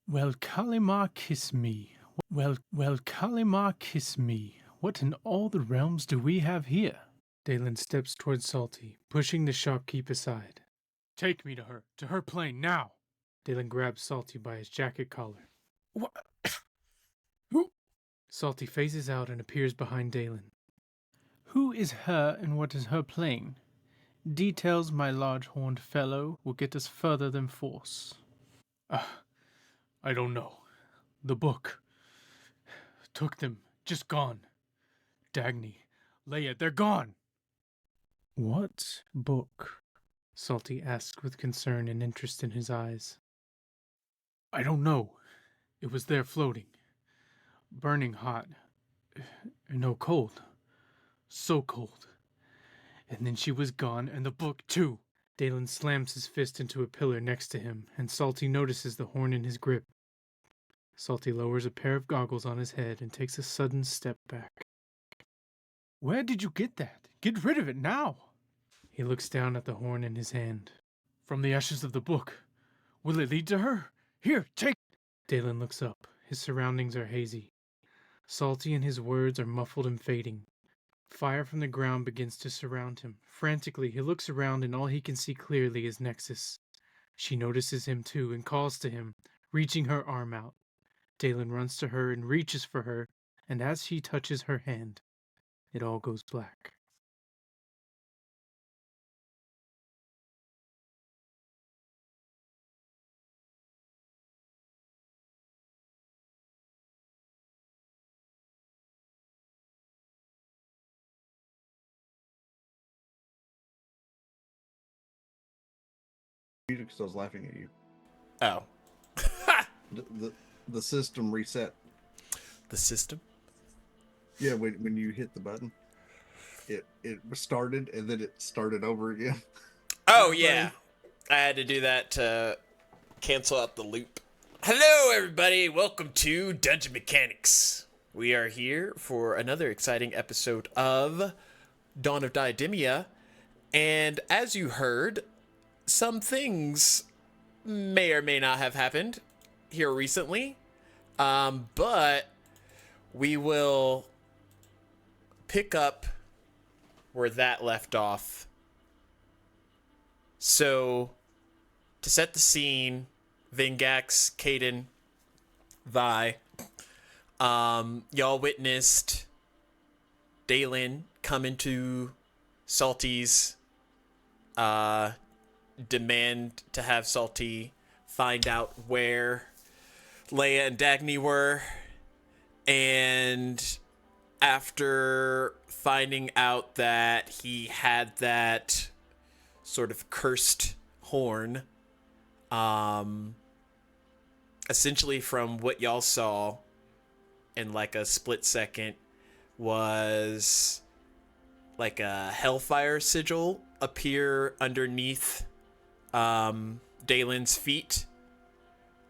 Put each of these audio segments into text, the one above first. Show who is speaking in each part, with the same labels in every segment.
Speaker 1: Well, Kalimar, kiss me. Well, Kalimar, kiss me. What in all the realms do we have here? Dalen steps towards Salty, pushing the shopkeep aside. Take me to her plane, now! Dalen grabs Salty by his jacket collar. What? Who? Salty phases out and appears behind Dalen. Who is her and what is her plane? Details, my large-horned fellow, will get us further than force. I don't know. The book. Took them. Just gone. Dagny. Leia, they're gone! What book? Salty asks with concern and interest in his eyes. I don't know. It was there floating. Burning hot. No, cold. So cold. And then she was gone, and the book, too. Dalen slams his fist into a pillar next to him, and Salty notices the horn in his grip. Salty lowers a pair of goggles on his head and takes a sudden step back. Where did you get that? Get rid of it now! He looks down at the horn in his hand. From the ashes of the book. Will it lead to her? Here, take... Dalen looks up. His surroundings are hazy. Salty and his words are muffled and fading. Fire from the ground begins to surround him. Frantically, he looks around and all he can see clearly is Nexus. She notices him too and calls to him, reaching her arm out. Dalen runs to her and reaches for her, and as he touches her hand, it all goes black.
Speaker 2: Music because I was laughing at you.
Speaker 3: Oh.
Speaker 2: The system reset.
Speaker 3: The system?
Speaker 2: Yeah, when you hit the button, it started and then it started over again.
Speaker 3: Oh, yeah. I had to do that to cancel out the loop. Hello, everybody. Welcome to Dungeon Mechanics. We are here for another exciting episode of Dawn of Diademia. And as you heard, some things may or may not have happened here recently. But we will pick up where that left off. So, to set the scene, Vingax, Caden, Vi, y'all witnessed Dalen come into Salty's demand to have Salty find out where Leia and Dagny were, and after finding out that he had that sort of cursed horn, essentially from what y'all saw in like a split second was like a Hellfire sigil appear underneath Dalen's feet,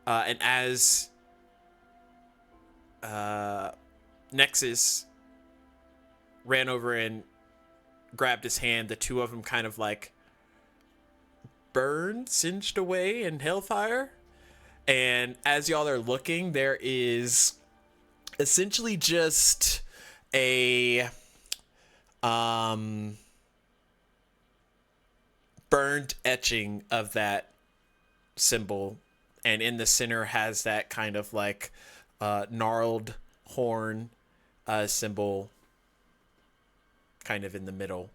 Speaker 3: and as Nexus ran over and grabbed his hand, the two of them kind of like burned, singed away in Hellfire. And as y'all are looking, there is essentially just a burned etching of that symbol, and in the center has that kind of like gnarled horn symbol kind of in the middle.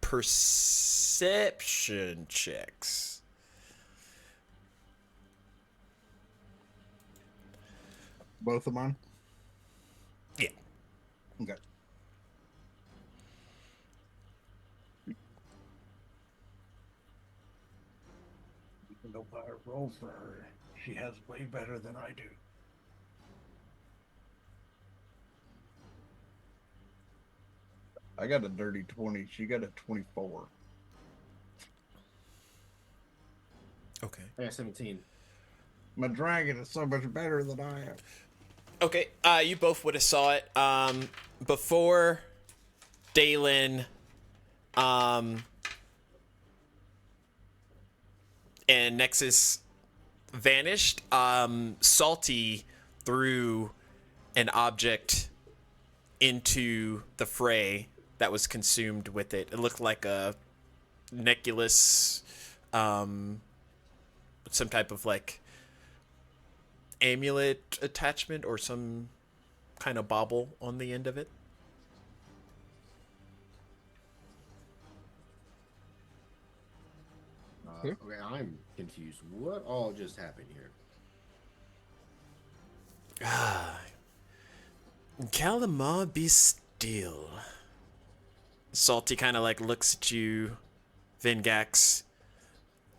Speaker 3: Perception checks.
Speaker 2: Both of mine?
Speaker 3: Yeah.
Speaker 2: Okay. Even though I roll for her, she has way better than I do. I got a dirty 20. She got a 24.
Speaker 3: Okay.
Speaker 4: I got 17.
Speaker 2: My dragon is so much better than I am.
Speaker 3: Okay, you both would have saw it. Before Dalen and Nexus vanished. Salty threw an object into the fray that was consumed with it. It looked like a necklace, some type of like amulet attachment or some kind of bauble on the end of it.
Speaker 4: Okay, I'm confused. What all just happened here?
Speaker 3: Calamar, be still. Salty kind of like looks at you, Vingax.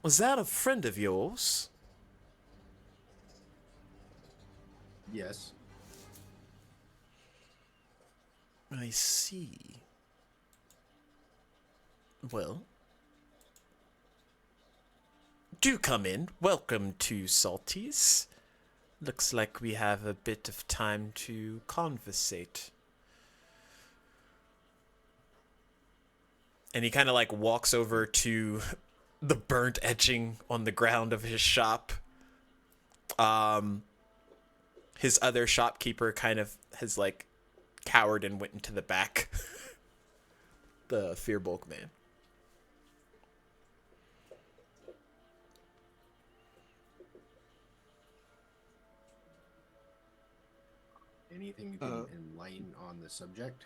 Speaker 3: Was that a friend of yours?
Speaker 4: Yes.
Speaker 3: I see. Well, do come in. Welcome to Salty's. Looks like we have a bit of time to conversate. And he kind of like walks over to the burnt etching on the ground of his shop. His other shopkeeper kind of has like cowered and went into the back. The Fearbulk man.
Speaker 4: Anything you can enlighten on the subject?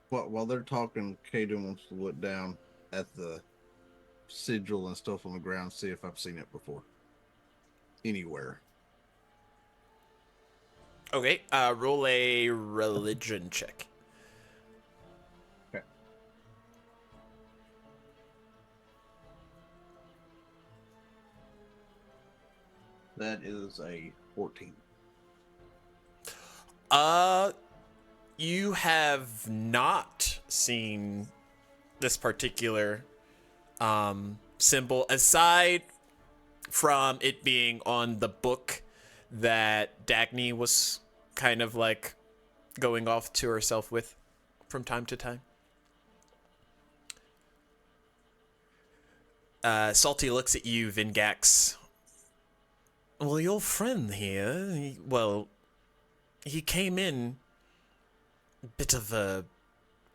Speaker 2: While they're talking, Kaden wants to look down at the sigil and stuff on the ground, see if I've seen it before. Anywhere.
Speaker 3: Okay, roll a religion check.
Speaker 2: Okay. That is a 14.
Speaker 3: You have not seen this particular symbol aside from it being on the book that Dagny was kind of like going off to herself with from time to time. Salty looks at you, Vingax. Well, your friend here, he came in a bit of a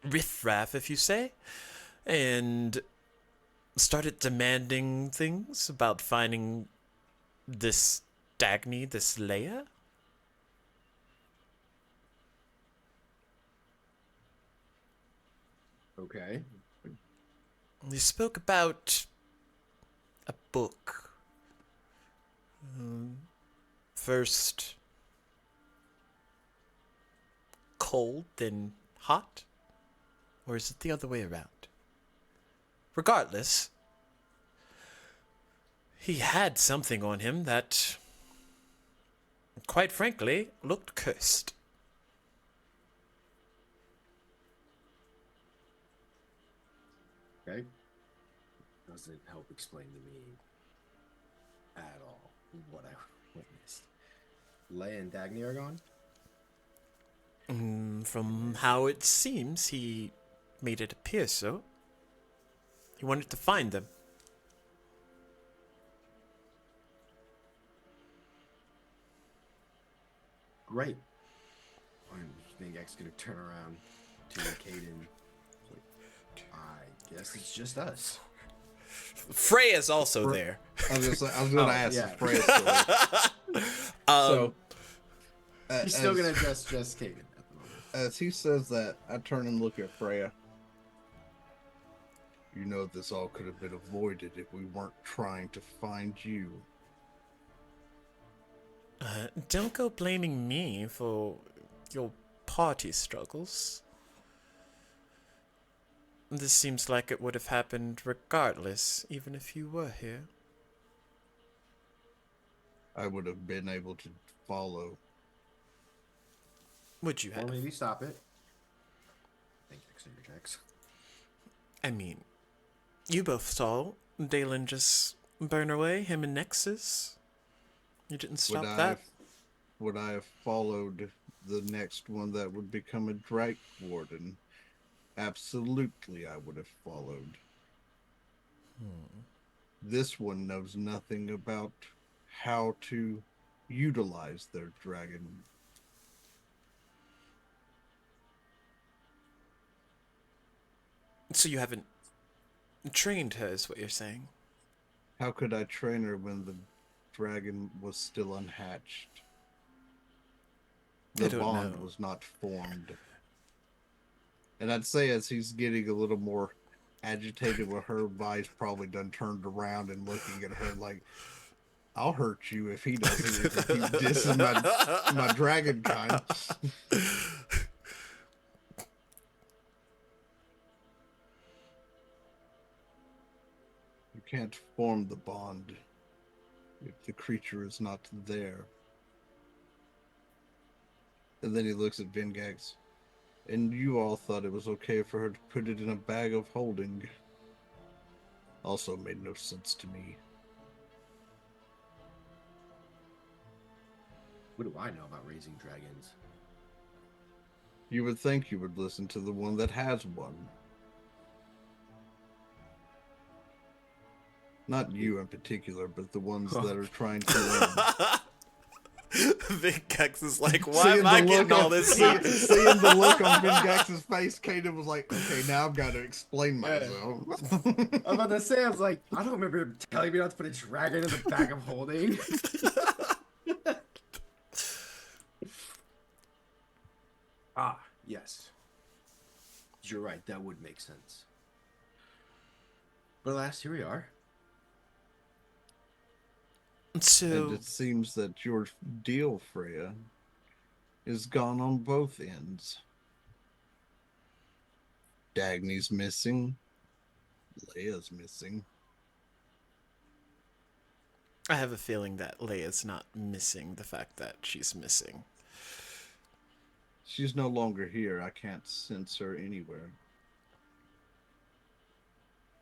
Speaker 3: riffraff, if you say, and started demanding things about finding this Dagny, this Leia.
Speaker 4: Okay.
Speaker 3: He spoke about a book. First cold, then hot? Or is it the other way around? Regardless, he had something on him that, quite frankly, looked cursed.
Speaker 4: Okay. Doesn't help explain to me at all what I witnessed. Leia and Dagny are gone?
Speaker 3: From how it seems, he made it appear so. He wanted to find them.
Speaker 4: Great. I think X gonna turn around to Caden. I guess it's just us.
Speaker 3: Freya's also there.
Speaker 2: I was gonna ask
Speaker 4: yeah.
Speaker 2: if Fred's still there.
Speaker 4: He's still gonna address just Caden at the moment.
Speaker 2: As he says that, I turn and look at Freya. You know, this all could have been avoided if we weren't trying to find you.
Speaker 3: Don't go blaming me for your party struggles. This seems like it would have happened regardless, even if you were here.
Speaker 2: I would have been able to follow.
Speaker 3: Would you
Speaker 4: Or
Speaker 3: have?
Speaker 4: maybe stop it. Thank you, X checks.
Speaker 3: I mean, you both saw Dalen just burn away, him and Nexus. You didn't stop that.
Speaker 2: Would I have followed the next one that would become a Drake Warden? Absolutely, I would have followed. this one knows nothing about how to utilize their dragon.
Speaker 3: So you haven't trained her, is what you're saying?
Speaker 2: How could I train her when the dragon was still unhatched?
Speaker 3: I
Speaker 2: The
Speaker 3: don't
Speaker 2: bond
Speaker 3: know.
Speaker 2: was not formed. And I'd say as he's getting a little more agitated with her, Vi's probably done turned around and looking at her like, I'll hurt you if he doesn't, if you keep dissing my dragon kind. You can't form the bond if the creature is not there. And then he looks at Vingax. And you all thought it was okay for her to put it in a bag of holding. Also made no sense to me.
Speaker 4: What do I know about raising dragons?
Speaker 2: You would think you would listen to the one that has one. Not you in particular, but the ones that are trying to learn.
Speaker 3: Vingax is like, why am I getting all this heat?
Speaker 2: Seeing the look on Vingax's face, Kaden was like, okay, now I've got to explain myself.
Speaker 4: I'm about to say, I was like, I don't remember him telling me not to put a dragon in the bag of holding. Ah, yes. You're right, that would make sense. But alas, here we are.
Speaker 2: And
Speaker 3: So,
Speaker 2: it seems that your deal, Freya, is gone on both ends. Dagny's missing. Leia's missing.
Speaker 3: I have a feeling that Leia's not missing the fact that she's missing.
Speaker 2: She's no longer here. I can't sense her anywhere.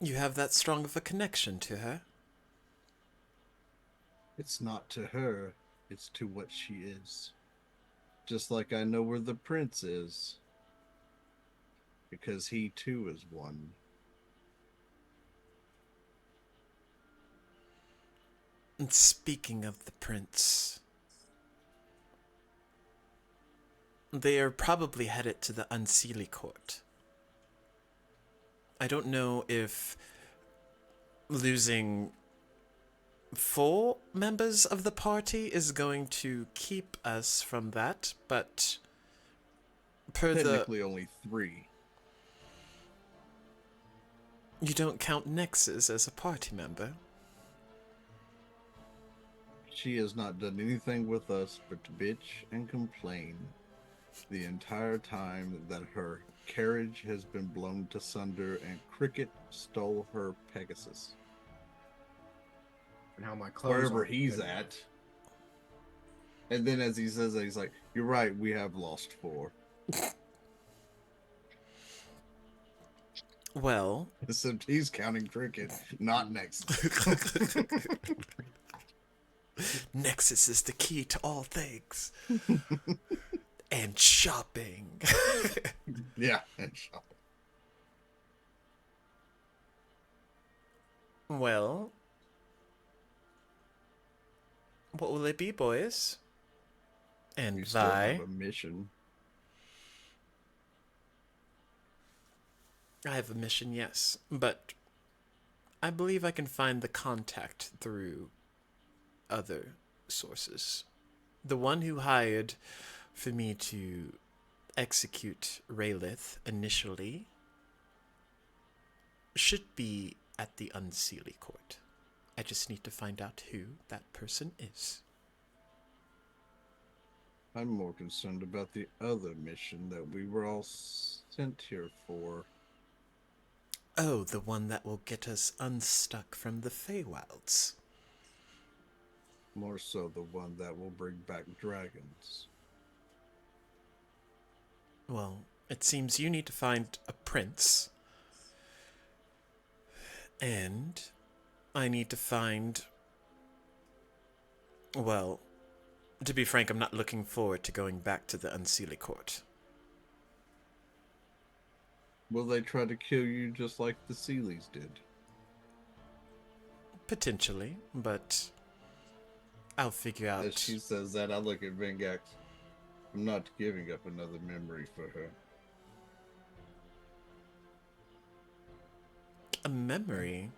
Speaker 3: You have that strong of a connection to her?
Speaker 2: It's not to her, it's to what she is. Just like I know where the prince is. Because he too is one.
Speaker 3: And speaking of the prince, they are probably headed to the Unseelie Court. I don't know if losing 4 members of the party is going to keep us from that, but per
Speaker 2: Technically only 3.
Speaker 3: You don't count Nexus as a party member.
Speaker 2: She has not done anything with us but to bitch and complain the entire time that her carriage has been blown to sunder and Cricket stole her Pegasus.
Speaker 4: And how my clothes
Speaker 2: Wherever
Speaker 4: aren't
Speaker 2: he's
Speaker 4: good.
Speaker 2: at. And then as he says that, he's like, you're right, we have lost 4.
Speaker 3: Well,
Speaker 2: Except he's counting Cricket, not Nexus.
Speaker 3: Nexus is the key to all things. And shopping.
Speaker 2: Yeah, and shopping.
Speaker 3: Well, what will it be, boys? And
Speaker 2: You still
Speaker 3: Vi?
Speaker 2: have a mission.
Speaker 3: I have a mission, yes, but I believe I can find the contact through other sources. The one who hired for me to execute Raylith initially should be at the Unseelie Court. I just need to find out who that person is.
Speaker 2: I'm more concerned about the other mission that we were all sent here for.
Speaker 3: Oh, the one that will get us unstuck from the Feywilds.
Speaker 2: More so the one that will bring back dragons.
Speaker 3: Well, it seems you need to find a prince. And I need to find... Well, to be frank, I'm not looking forward to going back to the Unseelie Court.
Speaker 2: Will they try to kill you just like the Sealies did?
Speaker 3: Potentially, but I'll figure out.
Speaker 2: As she says that, I look at Vengax. I'm not giving up another memory for her.
Speaker 3: A memory?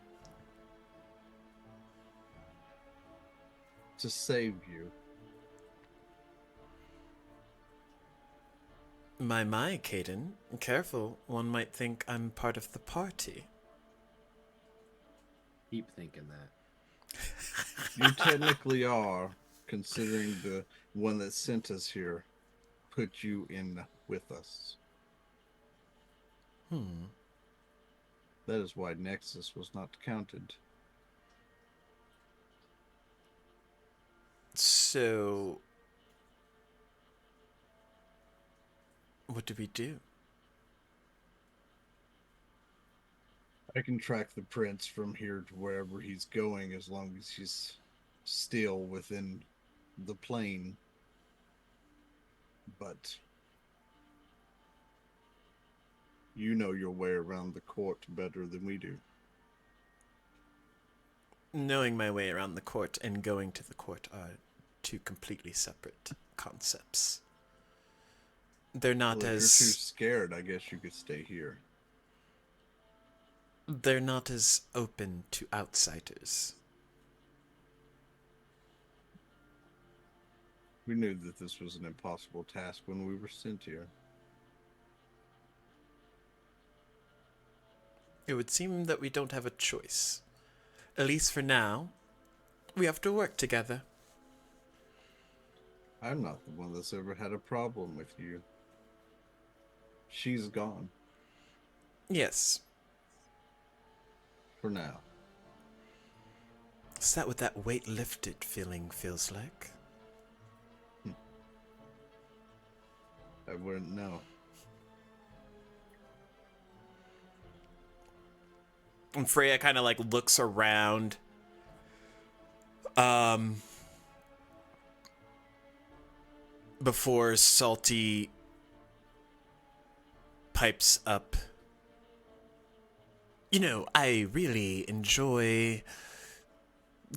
Speaker 2: To save you.
Speaker 3: My, Caden. Careful, one might think I'm part of the party.
Speaker 4: Keep thinking that.
Speaker 2: You technically are, considering the one that sent us here put you in with us. That is why Nexus was not counted.
Speaker 3: So, what do we do?
Speaker 2: I can track the prince from here to wherever he's going as long as he's still within the plane. But you know your way around the court better than we do.
Speaker 3: Knowing my way around the court and going to the court are two completely separate concepts. They're not
Speaker 2: Well, if
Speaker 3: as...
Speaker 2: you're too scared, I guess you could stay here.
Speaker 3: They're not as open to outsiders.
Speaker 2: We knew that this was an impossible task when we were sent here.
Speaker 3: It would seem that we don't have a choice. At least for now, we have to work together.
Speaker 2: I'm not the one that's ever had a problem with you. She's gone.
Speaker 3: Yes.
Speaker 2: For now.
Speaker 3: Is that what that weight lifted feeling feels like?
Speaker 2: I wouldn't know.
Speaker 3: And Freya kind of like looks around. Before Salty pipes up. You know, I really enjoy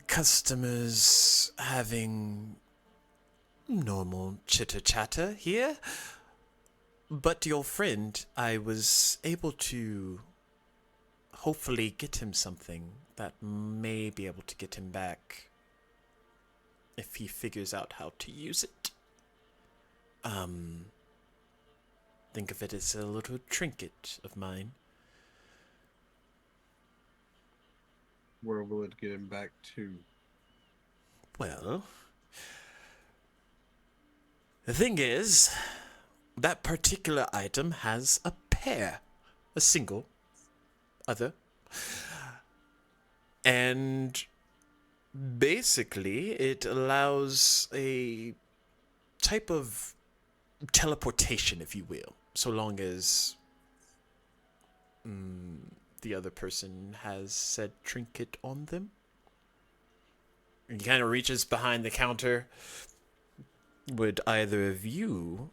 Speaker 3: customers having normal chitter-chatter here. But your friend, I was able to hopefully get him something that may be able to get him back if he figures out how to use it. Think of it as a little trinket of mine.
Speaker 2: Where will it get him back to?
Speaker 3: Well, the thing is, that particular item has a pair, a single, other, and basically it allows a type of teleportation, if you will, so long as the other person has said trinket on them. And he kind of reaches behind the counter. Would either of you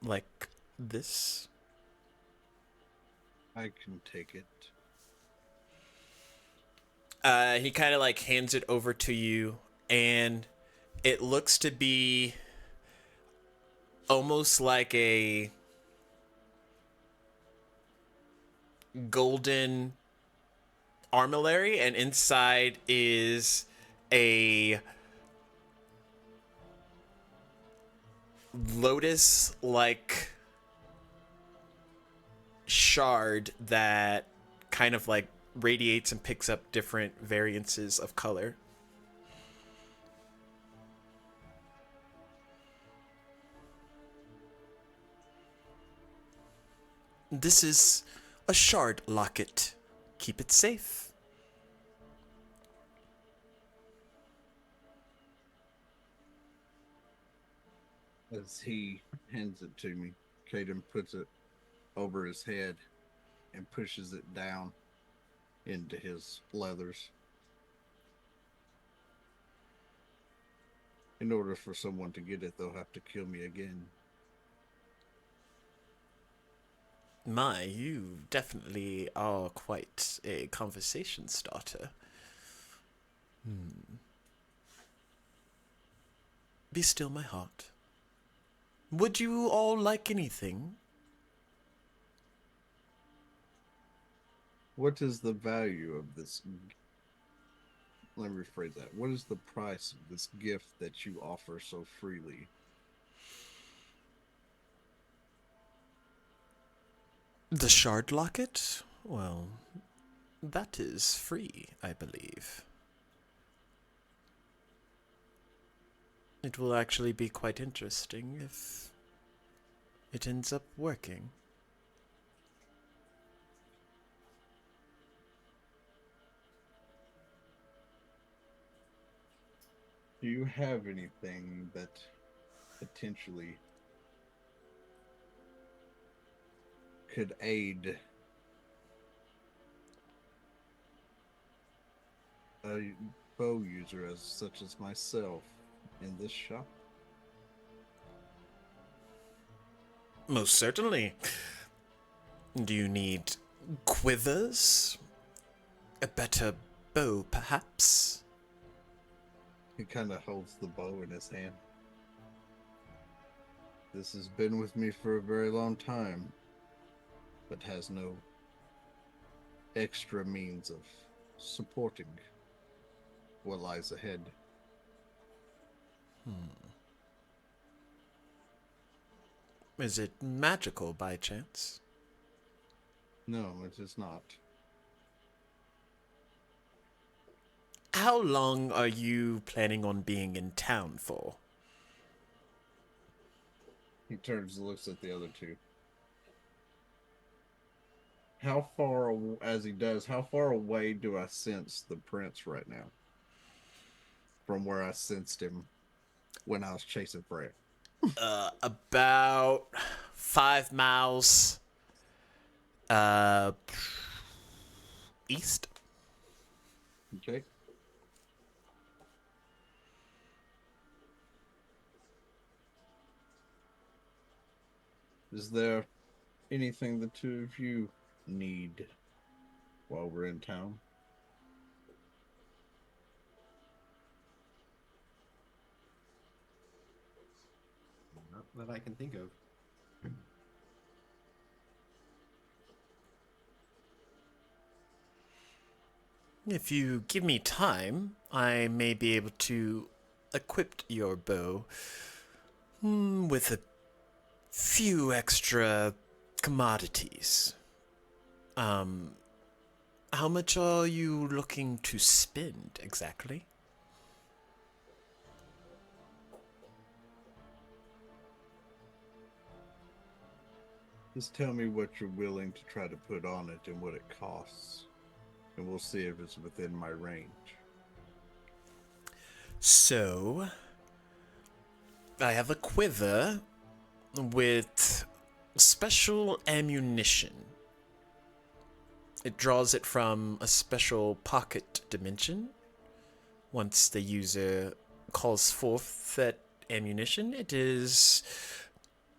Speaker 3: like this?
Speaker 2: I can take it.
Speaker 3: He kind of like hands it over to you, and it looks to be almost like a golden armillary, and inside is a lotus-like shard that kind of like radiates and picks up different variances of color. This is a shard locket. Keep it safe.
Speaker 2: As he hands it to me, Caden puts it over his head and pushes it down into his leathers. In order for someone to get it, they'll have to kill me again.
Speaker 3: My, you definitely are quite a conversation starter. Be still, my heart. Would you all like anything?
Speaker 2: What is the value of this? Let me rephrase that. What is the price of this gift that you offer so freely?
Speaker 3: The shard locket? Well, that is free, I believe. It will actually be quite interesting if it ends up working.
Speaker 2: Do you have anything that potentially could aid a bow user such as myself in this shop?
Speaker 3: Most certainly. Do you need quivers? A better bow, perhaps?
Speaker 2: He kind of holds the bow in his hand. This has been with me for a very long time, but has no extra means of supporting what lies ahead.
Speaker 3: Is it magical by chance?
Speaker 2: No, it is not.
Speaker 3: How long are you planning on being in town for?
Speaker 2: He turns and looks at the other two. How far, as he does, how far away do I sense the prince right now? From where I sensed him when I was chasing Freya.
Speaker 3: About 5 miles east.
Speaker 2: Okay. Is there anything the two of you need while we're in town?
Speaker 4: Not that I can think of.
Speaker 3: If you give me time, I may be able to equip your bow with a few extra commodities. How much are you looking to spend exactly?
Speaker 2: Just tell me what you're willing to try to put on it and what it costs, and we'll see if it's within my range.
Speaker 3: So, I have a quiver with special ammunition. It draws it from a special pocket dimension. Once the user calls forth that ammunition, it is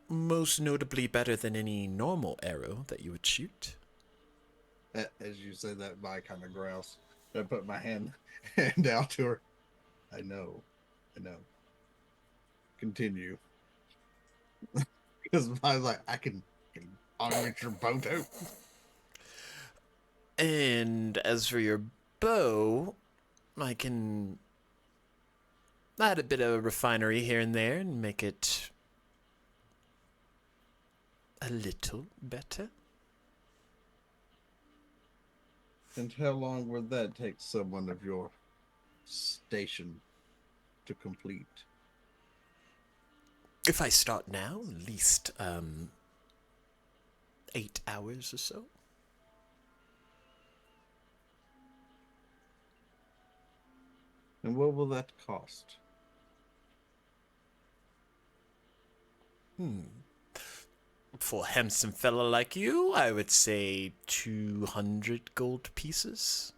Speaker 3: most notably better than any normal arrow that you would shoot.
Speaker 2: As you say that, Vi kind of growls. I put my hand out to her. I know. Continue. Because Vi's like, I can augment your bow too.
Speaker 3: And as for your bow, I can add a bit of refinery here and there and make it a little better.
Speaker 2: And how long would that take someone of your station to complete?
Speaker 3: If I start now, at least 8 hours or so.
Speaker 2: And what will that cost?
Speaker 3: For a handsome fella like you, I would say 200 gold pieces.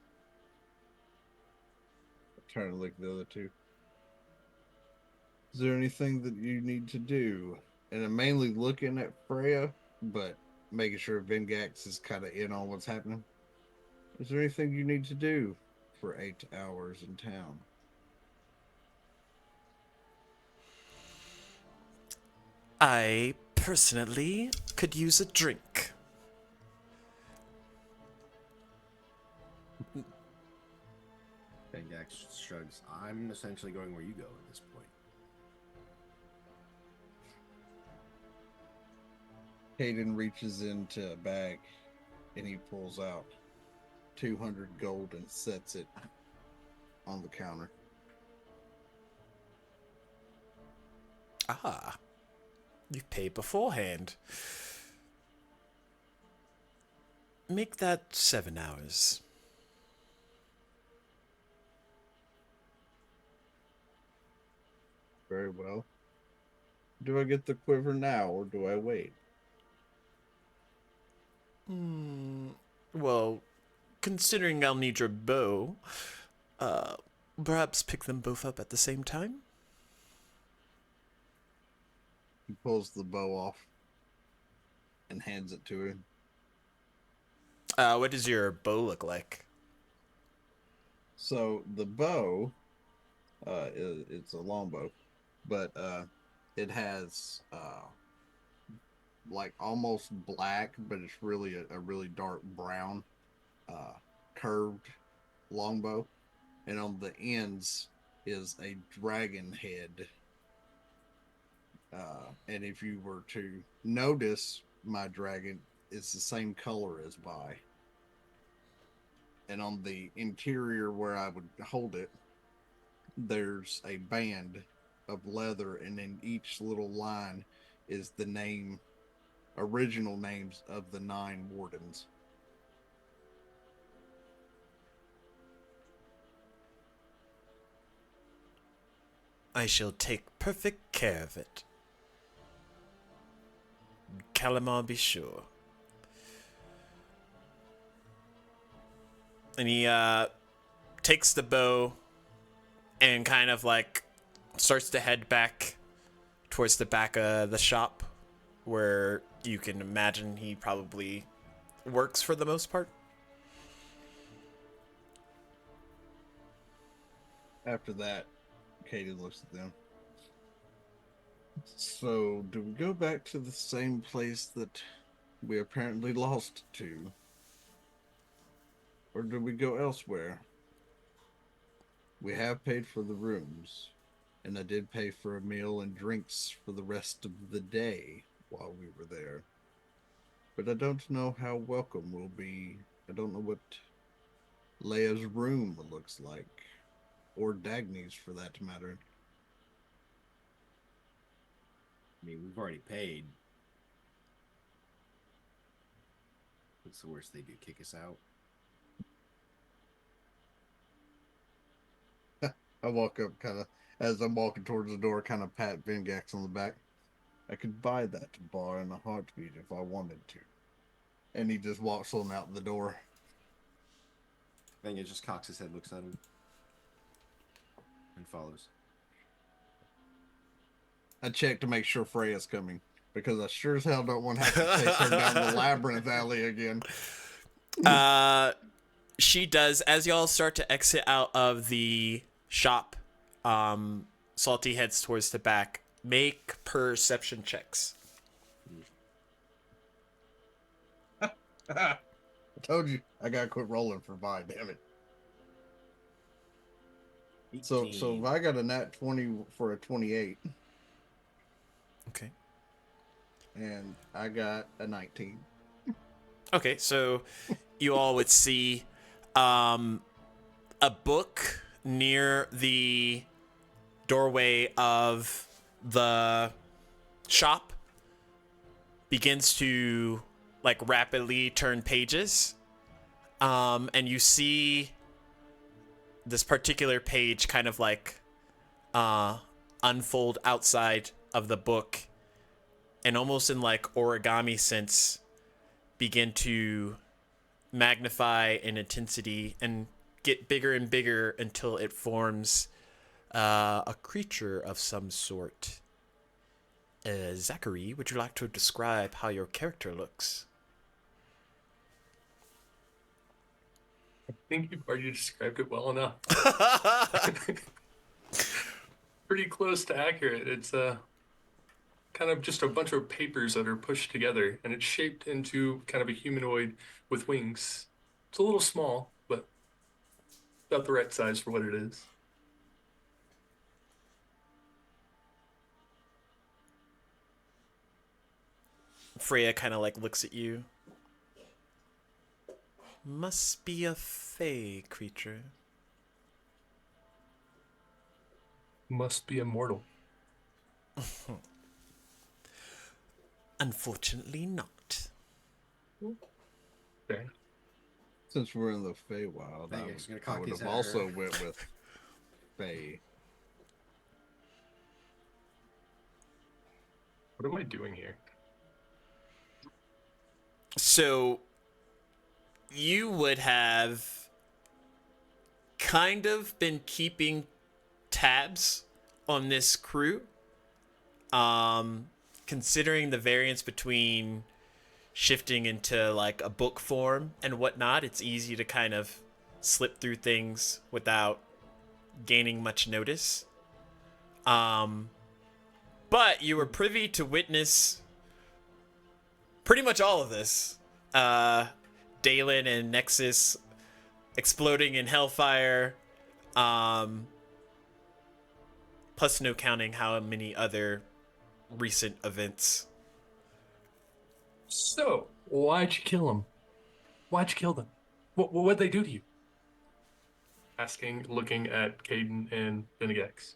Speaker 2: Trying to look at the other two. Is there anything that you need to do? And I'm mainly looking at Freya, but making sure Vengax is kind of in on what's happening. Is there anything you need to do for 8 hours in town.
Speaker 3: I personally could use a drink.
Speaker 4: Bengax shrugs. I'm essentially going where you go at this point.
Speaker 2: Caden reaches into a bag and he pulls out 200 gold and sets it on the counter.
Speaker 3: Ah, you've paid beforehand. Make that 7 hours.
Speaker 2: Very well. Do I get the quiver now or do I wait?
Speaker 3: Well, considering I'll need your bow, perhaps pick them both up at the same time?
Speaker 2: He pulls the bow off and hands it to him.
Speaker 3: What does your bow look like?
Speaker 2: So the bow, it's a longbow, but it has like almost black, but it's really a really dark brown, curved longbow, and on the ends is a dragon head. And if you were to notice my dragon, it's the same color as Vi. And on the interior where I would hold it, there's a band of leather, and in each little line is the original names of the 9 wardens.
Speaker 3: I shall take perfect care of it. Calamar be sure. And he takes the bow and kind of like starts to head back towards the back of the shop where you can imagine he probably works for the most part.
Speaker 2: After that, Katie looks at them. So, do we go back to the same place that we apparently lost to? Or do we go elsewhere? We have paid for the rooms, and I did pay for a meal and drinks for the rest of the day while we were there. But I don't know how welcome we'll be. I don't know what Leia's room looks like, or Dagny's for that matter.
Speaker 4: I mean, we've already paid. What's the worst they do? Kick us out?
Speaker 2: I walk up kind of, as I'm walking towards the door, kind of pat Vengax on the back. I could buy that bar in a heartbeat if I wanted to. And he just walks on out the door.
Speaker 4: Venga just cocks his head, looks at him, and follows.
Speaker 2: I check to make sure Freya's coming, because I sure as hell don't want to have to chase her down the labyrinth alley again.
Speaker 3: She does. As y'all start to exit out of the shop, Salty heads towards the back. Make perception checks.
Speaker 2: I told you I gotta quit rolling for Vi, damn it.
Speaker 4: 18.
Speaker 2: So Vi got a nat 20 for a 28,
Speaker 3: Okay.
Speaker 2: and I got a 19.
Speaker 3: Okay, so you all would see a book near the doorway of the shop begins to like rapidly turn pages, and you see this particular page kind of like unfold outside of the book, and almost in like origami sense begin to magnify in intensity and get bigger and bigger until it forms a creature of some sort. Zachary, would you like to describe how your character looks?
Speaker 5: I think you've already described it well enough. Pretty close to accurate. It's kind of just a bunch of papers that are pushed together, and it's shaped into kind of a humanoid with wings. It's a little small, but about the right size for what it is.
Speaker 3: Freya kind of like looks at you. Must be a fey creature.
Speaker 5: Must be immortal.
Speaker 3: Unfortunately not.
Speaker 5: Fair enough.
Speaker 2: Since we're in the Feywild,
Speaker 4: Think he's gonna
Speaker 2: I
Speaker 4: cock
Speaker 2: would
Speaker 4: his
Speaker 2: have
Speaker 4: hat at
Speaker 2: also
Speaker 4: her.
Speaker 2: went with Fey.
Speaker 5: What am I doing here?
Speaker 3: So you would have kind of been keeping tabs on this crew, considering the variance between shifting into like a book form and whatnot. It's easy to kind of slip through things without gaining much notice. But you were privy to witness pretty much all of this. Dalen and Nexus exploding in Hellfire. Plus no counting how many other recent events.
Speaker 5: So, why'd you kill him? Why'd you kill them? What'd they do to you? Asking, looking at Caden and Benegex.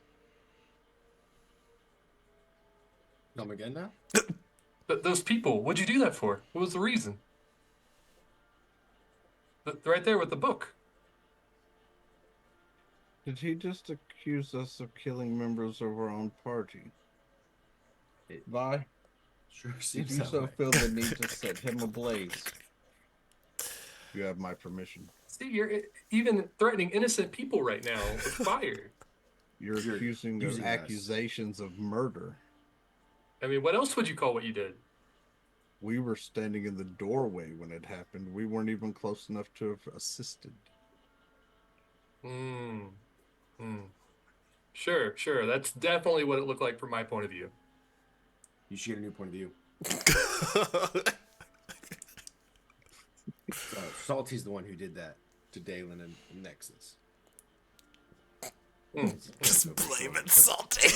Speaker 4: Come again now?
Speaker 5: Those people, what'd you do that for? What was the reason? Right there with the book.
Speaker 2: Did he just accuse us of killing members of our own party? Vi,
Speaker 4: Sure
Speaker 2: did
Speaker 4: seems
Speaker 2: you
Speaker 4: that
Speaker 2: so
Speaker 4: way.
Speaker 2: feel the need to set him ablaze? You have my permission.
Speaker 5: See, you're even threatening innocent people right now with fire.
Speaker 2: You're accusing of
Speaker 4: using us.
Speaker 2: accusations of murder.
Speaker 5: I mean, what else would you call what you did?
Speaker 2: We were standing in the doorway when it happened. We weren't even close enough to have assisted.
Speaker 5: Sure. That's definitely what it looked like from my point of view.
Speaker 4: You should get a new point of view. Salty's the one who did that to Dalen and Nexus.
Speaker 3: Just blame it, Salty.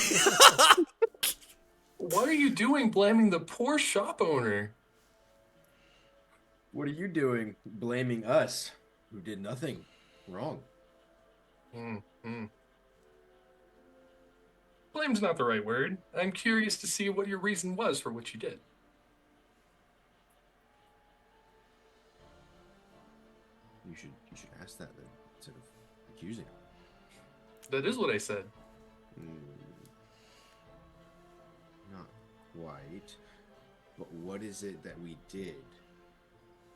Speaker 5: What are you doing blaming the poor shop owner?
Speaker 4: What are you doing blaming us, who did nothing wrong?
Speaker 5: Blame's not the right word. I'm curious to see what your reason was for what you did.
Speaker 4: You should ask that then, instead of accusing.
Speaker 5: That is what I said.
Speaker 4: Not quite. But what is it that we did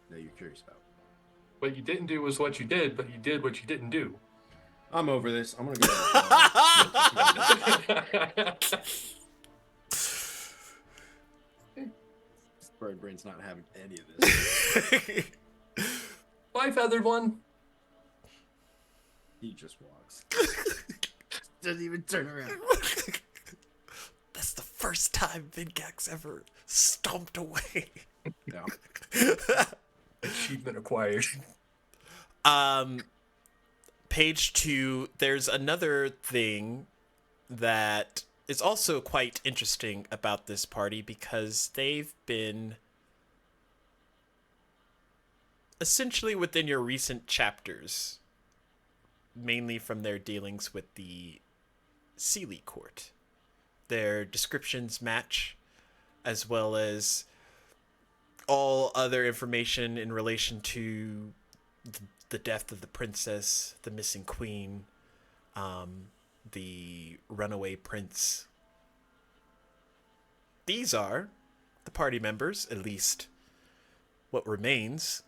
Speaker 4: that you're curious about?
Speaker 5: What you didn't do was what you did, but you did what you didn't do.
Speaker 4: I'm over this. I'm gonna go. Bird Brain's not having any of this.
Speaker 5: Bye, Feathered One.
Speaker 4: He just walks. Doesn't even turn around.
Speaker 3: That's the first time Vingax ever stomped away.
Speaker 4: No.
Speaker 5: Achievement acquired.
Speaker 3: Page 2, there's another thing that is also quite interesting about this party because they've been essentially within your recent chapters, mainly from their dealings with the Sealy Court. Their descriptions match, as well as all other information in relation to the death of the princess, the missing queen, the runaway prince. These are the party members, at least what remains,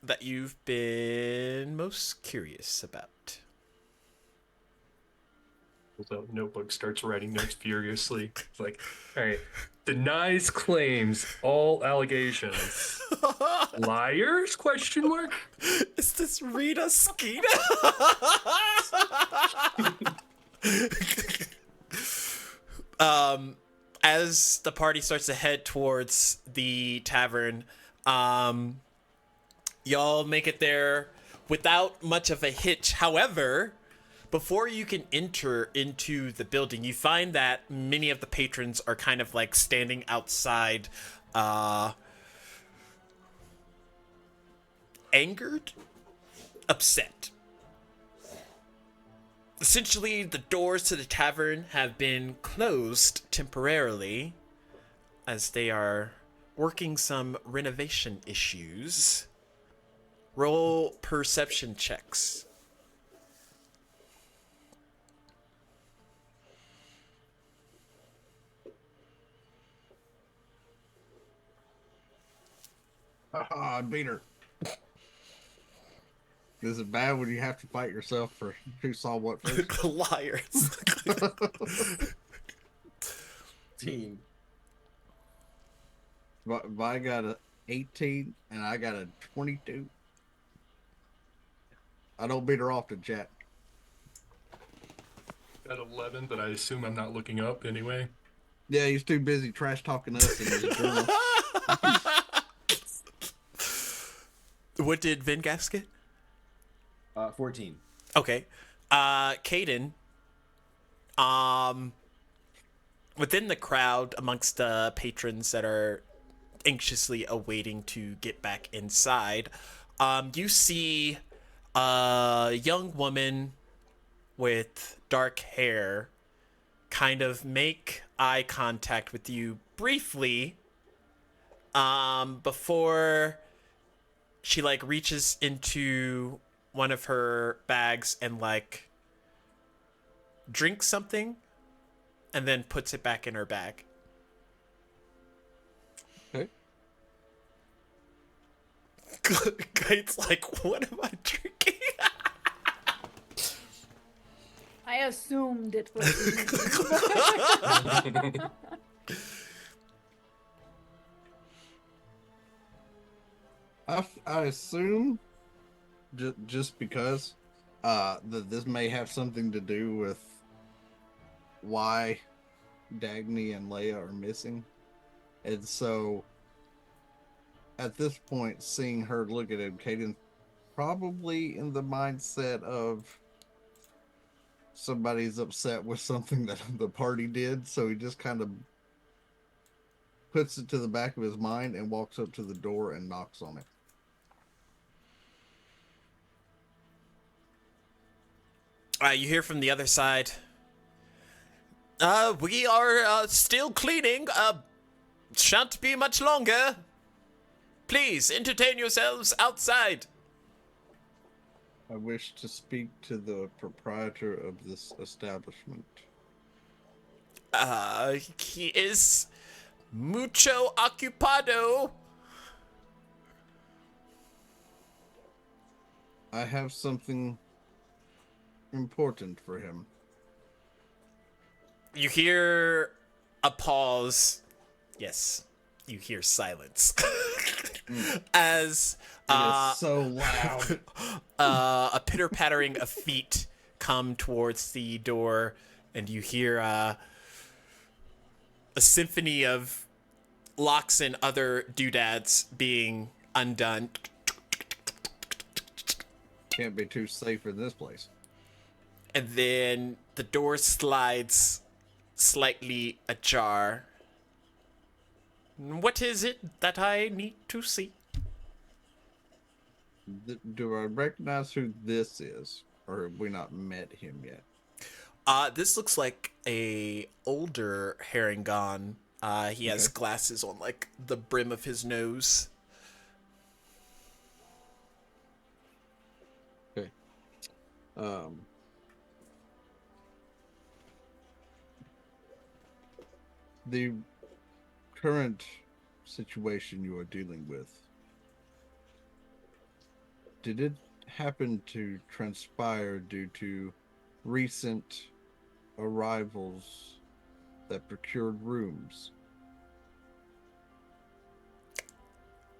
Speaker 3: that you've been most curious about.
Speaker 5: Pulls out a notebook, starts writing notes furiously. It's like, all right, denies claims, all allegations. Liars? Question mark.
Speaker 3: Is this Rita Skeeta? As the party starts to head towards the tavern, y'all make it there without much of a hitch. However, before you can enter into the building, you find that many of the patrons are kind of like standing outside, angered, upset. Essentially, the doors to the tavern have been closed temporarily as they are working some renovation issues. Roll perception checks.
Speaker 2: Haha, I beat her. Is it bad when you have to fight yourself for who saw what first?
Speaker 3: Liars.
Speaker 4: Team.
Speaker 2: But I got a 18 and I got a 22. I don't beat her often, chat.
Speaker 5: At 11, but I assume I'm not looking up anyway.
Speaker 2: Yeah, he's too busy trash talking us in his journal.
Speaker 3: What did Vengas get?
Speaker 4: 14.
Speaker 3: Okay. Caden, within the crowd amongst the patrons that are anxiously awaiting to get back inside, you see a young woman with dark hair kind of make eye contact with you briefly, before she like reaches into one of her bags and like drinks something and then puts it back in her bag.
Speaker 2: Okay.
Speaker 3: Kate's like, what am I drinking?
Speaker 6: I assumed it was.
Speaker 2: I assume just because that this may have something to do with why Dagny and Leia are missing. And so at this point, seeing her look at him, Caden's probably in the mindset of somebody's upset with something that the party did, so he just kind of puts it to the back of his mind and walks up to the door and knocks on it.
Speaker 3: You hear from the other side. We are still cleaning. Shan't be much longer. Please entertain yourselves outside.
Speaker 2: I wish to speak to the proprietor of this establishment.
Speaker 3: He is mucho ocupado.
Speaker 2: I have something important for him.
Speaker 3: You hear a pause. Yes, you hear silence. As
Speaker 2: It is so loud.
Speaker 3: a pitter-pattering of feet come towards the door, and you hear a symphony of locks and other doodads being undone.
Speaker 2: Can't be too safe in this place.
Speaker 3: And then the door slides slightly ajar. What is it that I need to see?
Speaker 2: Do I recognize who this is, or have we not met him yet?
Speaker 3: This looks like a older Harengon. He has glasses on like the brim of his nose.
Speaker 2: Okay. The current situation you are dealing with, did it happen to transpire due to recent arrivals that procured rooms.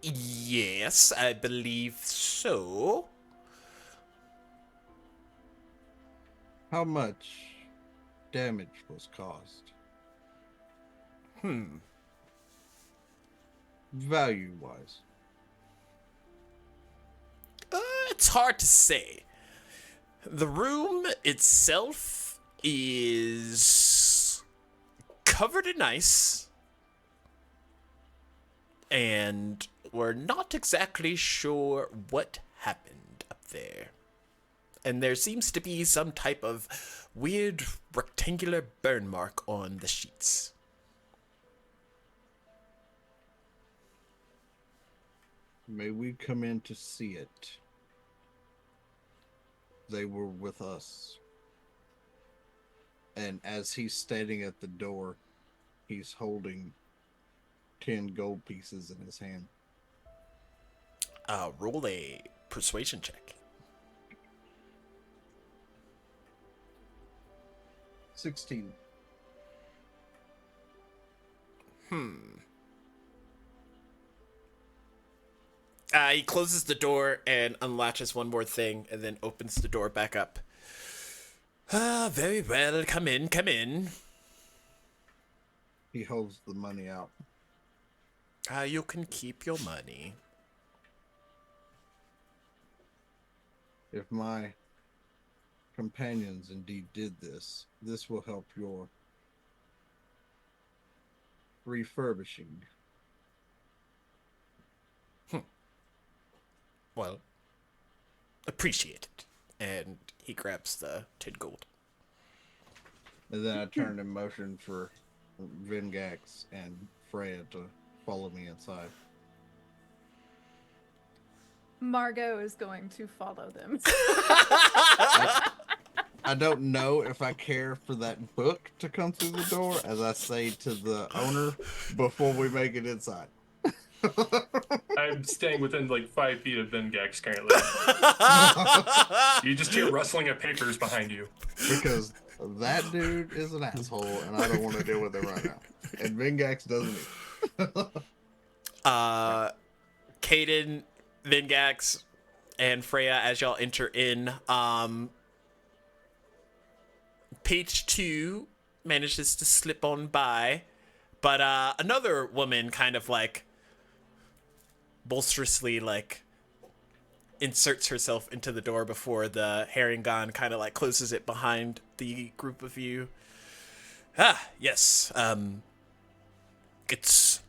Speaker 3: Yes, I believe so.
Speaker 2: How much damage was caused? Value-wise.
Speaker 3: It's hard to say. The room itself is covered in ice, and we're not exactly sure what happened up there. And there seems to be some type of weird rectangular burn mark on the sheets.
Speaker 2: May we come in to see it? They were with us. And as he's standing at the door, he's holding 10 gold pieces in his hand.
Speaker 3: Roll a persuasion check.
Speaker 2: 16.
Speaker 3: He closes the door and unlatches one more thing and then opens the door back up. Very well. Come in, come in.
Speaker 2: He holds the money out.
Speaker 3: You can keep your money.
Speaker 2: If my companions indeed did this, this will help your refurbishing.
Speaker 3: Well, appreciate it. And he grabs the 10 gold.
Speaker 2: And then I turned in motion for Vengax and Freya to follow me inside.
Speaker 6: Margot is going to follow them.
Speaker 2: I don't know if I care for that book to come through the door, as I say to the owner before we make it inside.
Speaker 5: I'm staying within like 5 feet of Vengax currently. You just hear rustling of papers behind you.
Speaker 2: Because that dude is an asshole, and I don't want to deal with him right now. And Vengax doesn't either.
Speaker 3: Caden, Vengax, and Freya, as y'all enter in, page 2 manages to slip on by, but another woman kind of like bolsterously like inserts herself into the door before the Herringon kind of like closes it behind the group of you. Yes. It's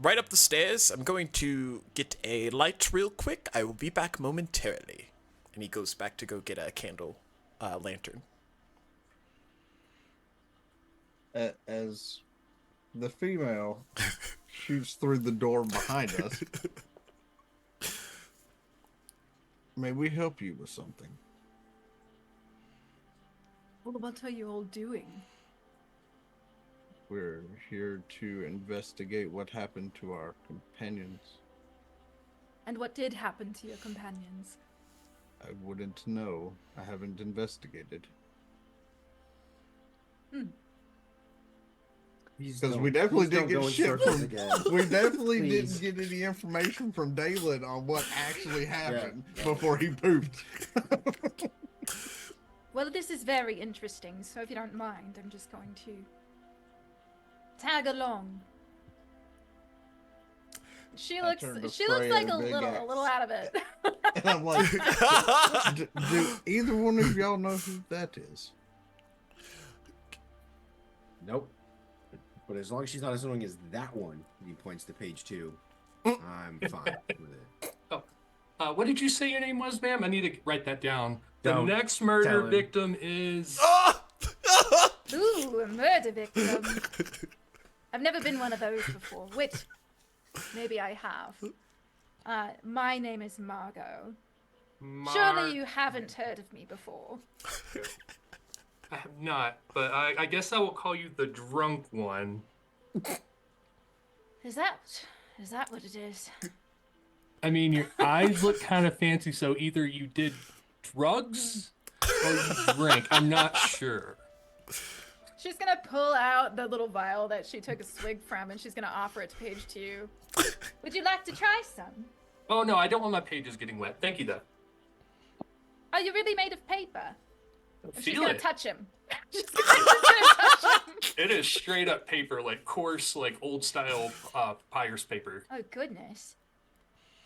Speaker 3: right up the stairs. I'm going to get a light real quick. I will be back momentarily. And he goes back to go get a candle lantern.
Speaker 2: As the female shoots through the door behind us, may we help you with something?
Speaker 6: Well, what are you all doing?
Speaker 2: We're here to investigate what happened to our companions.
Speaker 6: And what did happen to your companions?
Speaker 2: I wouldn't know. I haven't investigated. Because we definitely didn't get shit from. We definitely didn't get any information from Dalen on what actually happened before he pooped.
Speaker 6: Well, this is very interesting, so if you don't mind, I'm just going to tag along. She looks like a little out of it.
Speaker 2: And I'm like, do either one of y'all know who that is?
Speaker 4: Nope. But as long as she's not as annoying as that one, he points to page 2, I'm fine with it.
Speaker 5: Oh, what did you say your name was, ma'am? I need to write that down. The
Speaker 4: Don't
Speaker 5: next murder
Speaker 4: tell him.
Speaker 5: victim is...
Speaker 6: Ooh, a murder victim. I've never been one of those before. Which, maybe I have. My name is Margot. Surely you haven't heard of me before.
Speaker 5: I have not, but I guess I will call you the drunk one.
Speaker 6: Is that what it is?
Speaker 5: I mean, your eyes look kind of fancy, so either you did drugs or you drank. I'm not sure.
Speaker 6: She's gonna pull out the little vial that she took a swig from, and she's gonna offer it to Page 2. Would you like to try some?
Speaker 5: Oh no, I don't want my pages getting wet. Thank you though.
Speaker 6: Are you really made of paper? And she's
Speaker 5: Feel
Speaker 6: gonna
Speaker 5: it.
Speaker 6: touch him. She's gonna touch him.
Speaker 5: It is straight up paper, like coarse, like old style Pyre's paper.
Speaker 6: Oh goodness.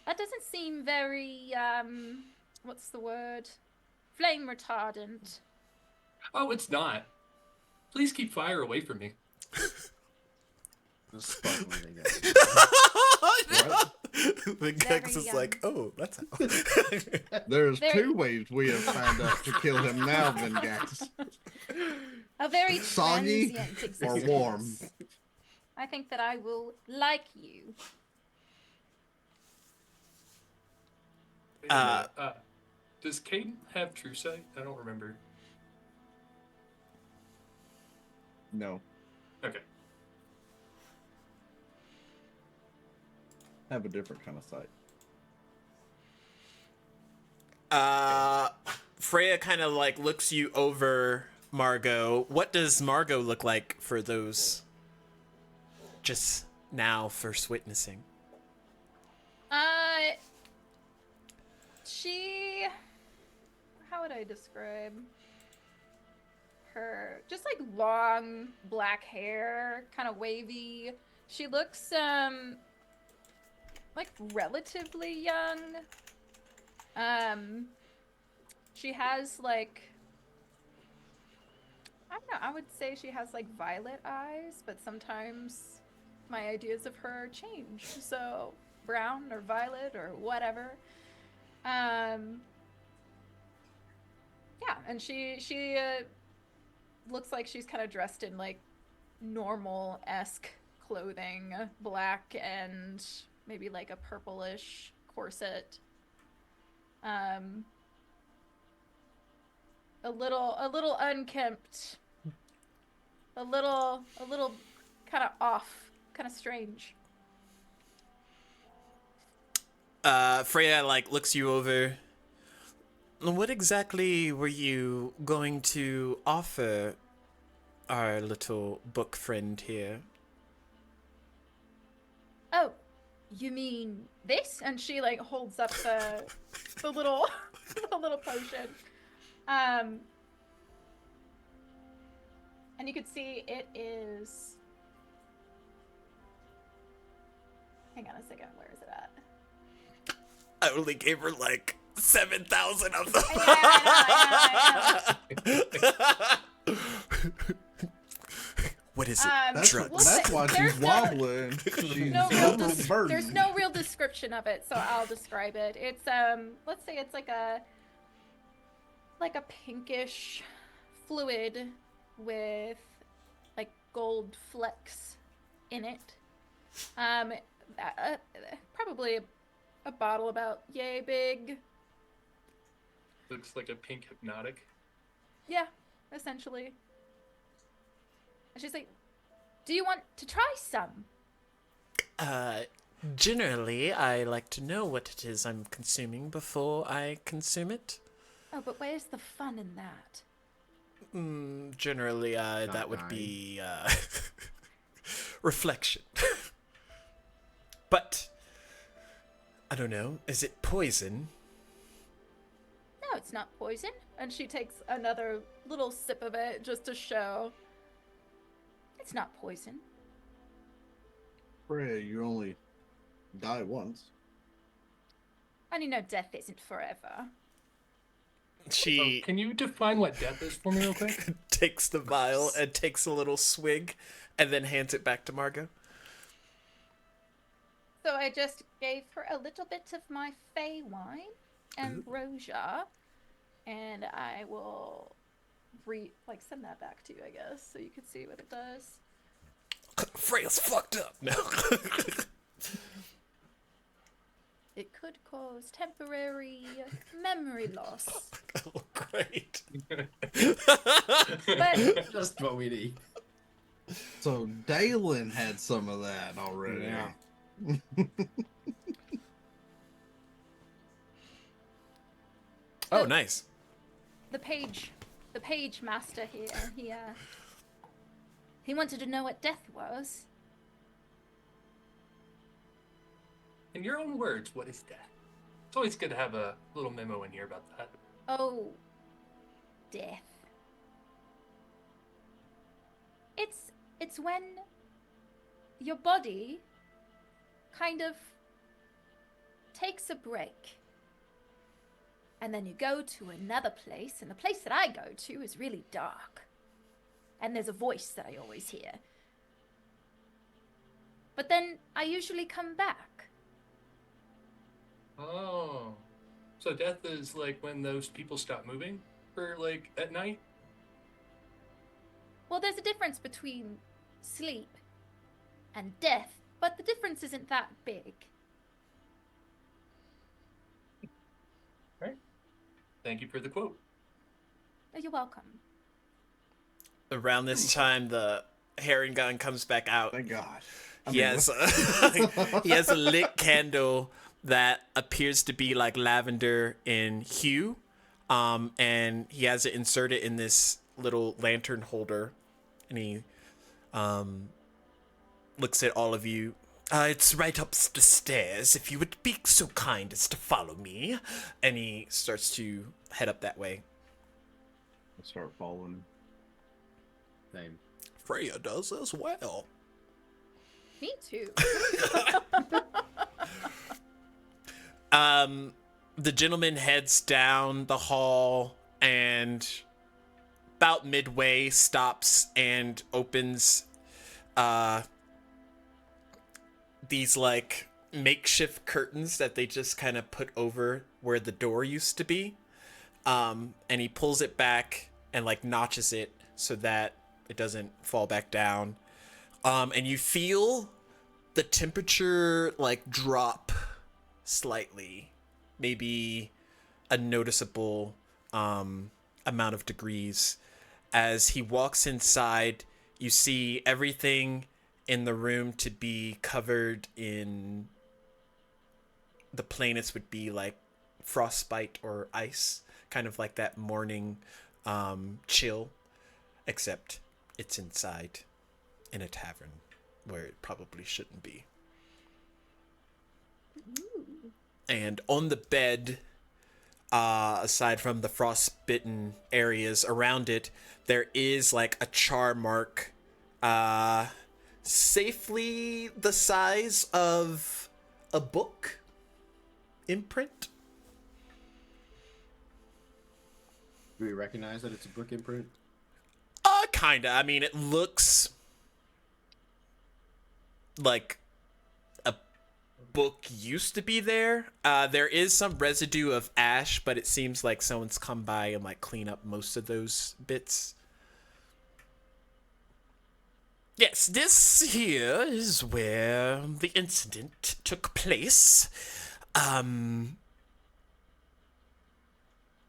Speaker 6: That doesn't seem very what's the word? Flame retardant.
Speaker 5: Oh, it's not. Please keep fire away from me.
Speaker 4: Just sparkling, I guess.
Speaker 3: The Gex is like, oh, that's how.
Speaker 2: There's
Speaker 6: Very-
Speaker 2: 2 ways we have found out to kill him now, Vengax.
Speaker 6: A very
Speaker 2: Soggy
Speaker 6: transient
Speaker 2: or
Speaker 6: existence.
Speaker 2: warm.
Speaker 6: I think that I will like you.
Speaker 5: Wait a minute, does Caden have true sight? I don't remember.
Speaker 2: No.
Speaker 5: Okay.
Speaker 2: Have a different kind of sight.
Speaker 3: Freya kind of like looks you over, Margot. What does Margot look like for those just now first witnessing?
Speaker 6: She, how would I describe her? Just like long black hair, kind of wavy. She looks like relatively young. She has like, I don't know, I would say she has like violet eyes, but sometimes my ideas of her change. So brown or violet or whatever. Yeah, and she looks like she's kind of dressed in like normal-esque clothing, black and maybe like a purplish corset. A little unkempt, a little kind of off, kind of strange.
Speaker 3: Freya like looks you over. What exactly were you going to offer our little book friend here?
Speaker 6: Oh, you mean this? And she like holds up the little the little potion. And you can see it is. Hang on a second. Where is it at?
Speaker 3: I only gave her like 7,000 of them.
Speaker 6: I know.
Speaker 3: What is it?
Speaker 2: That's,
Speaker 3: Drugs.
Speaker 2: that's why
Speaker 6: There's
Speaker 2: she's
Speaker 6: no-
Speaker 2: wobbling. She's
Speaker 6: No real
Speaker 2: a little burden.
Speaker 6: there's no real description of it, so I'll describe it. It's let's say it's like a pinkish fluid with like gold flecks in it. Probably a bottle about yay big.
Speaker 5: Looks like a pink hypnotic.
Speaker 6: Yeah, essentially. And she's like, "Do you want to try some?"
Speaker 3: Generally, I like to know what it is I'm consuming before I consume it.
Speaker 6: Oh, but where's the fun in that?
Speaker 3: Generally, that would be reflection. But I don't know. Is it poison?
Speaker 6: No, it's not poison. And she takes another little sip of it just to show. It's not poison.
Speaker 2: Freya, you only die once.
Speaker 6: And you know death isn't forever.
Speaker 3: She
Speaker 5: Can you define what death is for me real quick?
Speaker 3: takes the vial and takes a little swig and then hands it back to Margot.
Speaker 6: So I just gave her a little bit of my fey wine, ambrosia, and I will send that back to you, I guess, so you can see what it does.
Speaker 3: Freya's fucked up. No.
Speaker 6: It could cause temporary memory loss.
Speaker 3: Oh, great.
Speaker 6: But
Speaker 4: Just what we need.
Speaker 2: So Dalen had some of that already.
Speaker 4: Yeah.
Speaker 3: Oh, nice.
Speaker 6: the page master here, He wanted to know what death was.
Speaker 5: In your own words, what is death? It's always good to have a little memo in here about that.
Speaker 6: Oh, death. It's when your body kind of takes a break. And then you go to another place, and the place that I go to is really dark. And there's a voice that I always hear. But then I usually come back.
Speaker 5: Oh. So death is like when those people stop moving for like at night?
Speaker 6: Well, there's a difference between sleep and death, but the difference isn't that big.
Speaker 5: Right. Thank you for the quote.
Speaker 6: Oh, you're welcome.
Speaker 3: Around this time, the herring gun comes back out.
Speaker 2: Thank God.
Speaker 3: He has a lit candle that appears to be like lavender in hue, and he has it inserted in this little lantern holder, and he looks at all of you. It's right up the stairs, if you would be so kind as to follow me. And he starts to head up that way.
Speaker 2: I'll start following.
Speaker 4: Same.
Speaker 3: Freya does as well.
Speaker 6: Me too.
Speaker 3: The gentleman heads down the hall and about midway stops and opens these like makeshift curtains that they just kind of put over where the door used to be. And he pulls it back and like notches it so that it doesn't fall back down. And you feel the temperature like drop slightly, maybe a noticeable amount of degrees. As he walks inside, you see everything in the room to be covered in, the planets would be like frostbite or ice, kind of like that morning chill, except it's inside in a tavern where it probably shouldn't be.
Speaker 6: Ooh.
Speaker 3: And on the bed, aside from the frostbitten areas around it, there is like a char mark, safely the size of a book imprint.
Speaker 4: Do we recognize that it's a book imprint?
Speaker 3: Kinda. I mean, it looks like a book used to be there. There is some residue of ash, but it seems like someone's come by and like clean up most of those bits. Yes, this here is where the incident took place.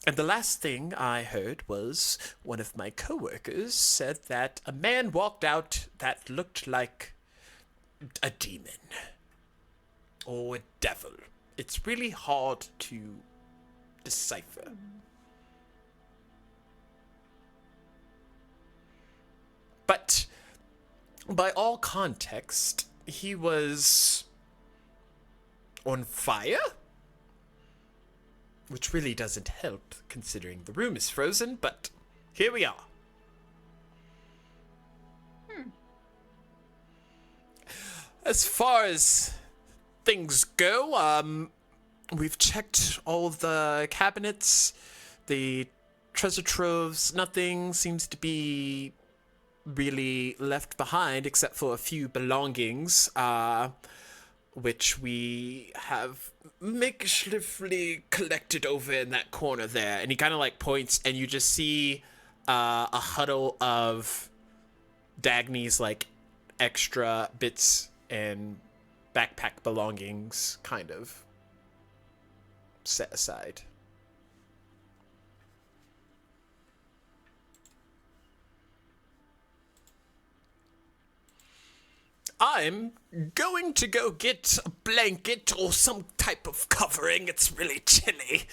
Speaker 3: And the last thing I heard was one of my coworkers said that a man walked out that looked like a demon. Or a devil. It's really hard to decipher. But by all context, he was on fire? Which really doesn't help, considering the room is frozen, but here we are. As far as things go, we've checked all the cabinets, the treasure troves. Nothing seems to be really left behind except for a few belongings, which we have makeshifty collected over in that corner there. And he kind of like points, and you just see a huddle of Dagny's like extra bits and backpack belongings kind of set aside. I'm going to go get a blanket or some type of covering. It's really chilly.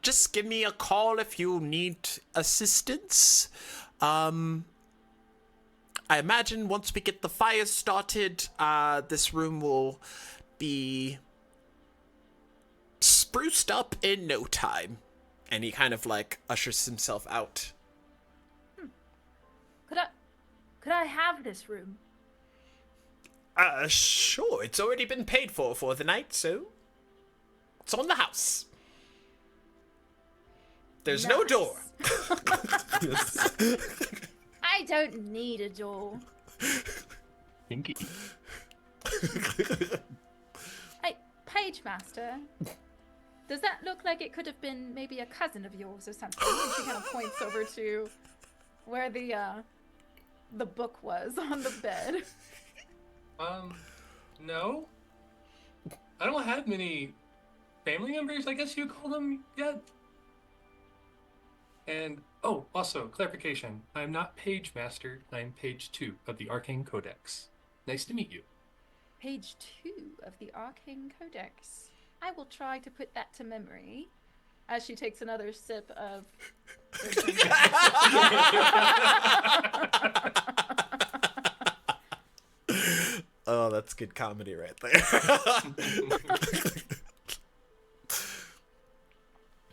Speaker 3: Just give me a call if you need assistance. I imagine once we get the fires started, this room will be spruced up in no time. And he kind of like ushers himself out.
Speaker 6: Could I have this room?
Speaker 3: Sure. It's already been paid for the night, so it's on the house. There's no door.
Speaker 6: I don't need a door.
Speaker 1: Pinky.
Speaker 6: Hey, Page Master. Does that look like it could have been maybe a cousin of yours or something? And she kind of points over to where the book was on the bed.
Speaker 5: No. I don't have many family members, I guess you call them, yet. And, also, clarification. I'm not Page Master, I'm Page 2 of the Arcane Codex. Nice to meet you.
Speaker 6: Page 2 of the Arcane Codex. I will try to put that to memory as she takes another sip of...
Speaker 3: Oh, that's good comedy right there.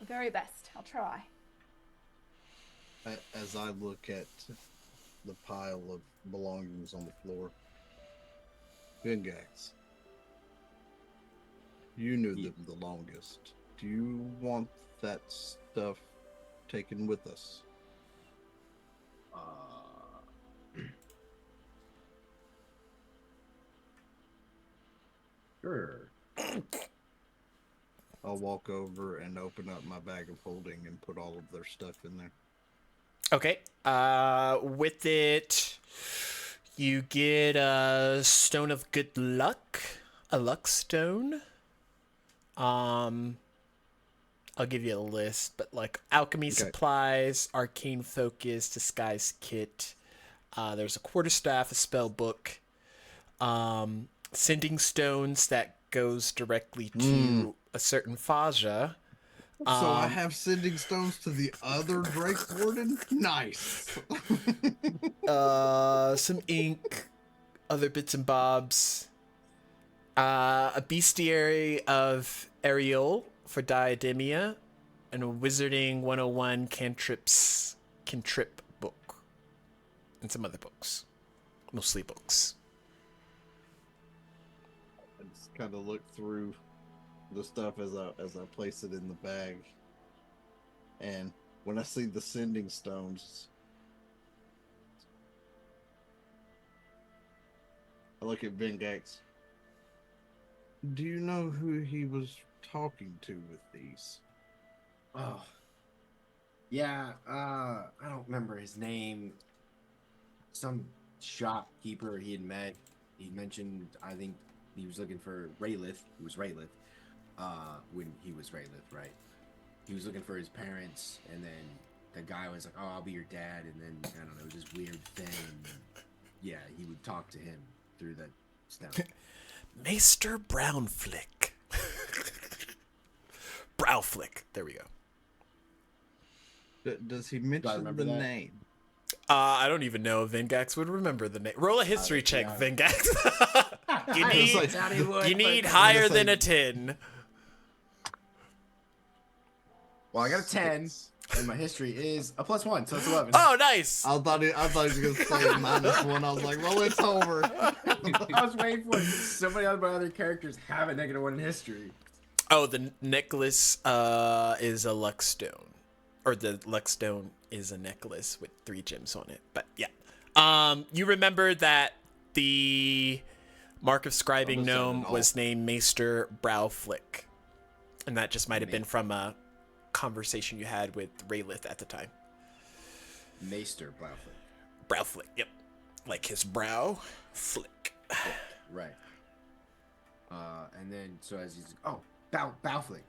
Speaker 6: Very best. I'll try.
Speaker 2: As I look at the pile of belongings on the floor, Vingax, you knew them the longest. Do you want that stuff taken with us?
Speaker 4: Sure.
Speaker 2: I'll walk over and open up my bag of holding and put all of their stuff in there.
Speaker 3: Okay. With it, you get a stone of good luck, a luck stone. I'll give you a list, but like alchemy supplies, arcane focus, disguise kit. There's a quarterstaff, a spell book, sending stones that goes directly to a certain Faja.
Speaker 2: So I have sending stones to the other Drake Warden? Nice.
Speaker 3: Some ink, other bits and bobs. A bestiary of Ariel for Diademia, and a Wizarding 101 cantrip book. And some other books. Mostly books.
Speaker 2: I just kind of look through the stuff as I place it in the bag, and when I see the sending stones, I look at Vingax. Do you know who he was talking to with these?
Speaker 4: Oh, yeah. I don't remember his name. Some shopkeeper he had met. He mentioned, I think he was looking for Raylith. It was Raylith. When he was Raylith, right? He was looking for his parents, and then the guy was like, "Oh, I'll be your dad," and then I don't know, this weird thing. And, yeah, he would talk to him through that stone.
Speaker 3: Maester Brownflick. Browflick. There we go.
Speaker 2: Does he mention the name?
Speaker 3: I don't even know if Vingax would remember the name. Roll a history check,
Speaker 4: yeah.
Speaker 3: Vingax. you need higher than a 10.
Speaker 4: Well, I got a 10, and my history is a +1, so it's 11.
Speaker 3: Oh, nice.
Speaker 2: I thought he was gonna say -1. I was like, well, it's over.
Speaker 4: I was waiting for it. So many of my other characters have a -1 in history.
Speaker 3: Oh, the necklace is a luck stone. Or the luck stone is a necklace with 3 gems on it. But yeah. You remember that the Mark of Scribing gnome was named Maester Browflick. And that just might have been from a conversation you had with Raylith at the time.
Speaker 4: Maester Browflick.
Speaker 3: Browflick, yep. Like his brow flick.
Speaker 4: Right. And then, so as he's, Browflick.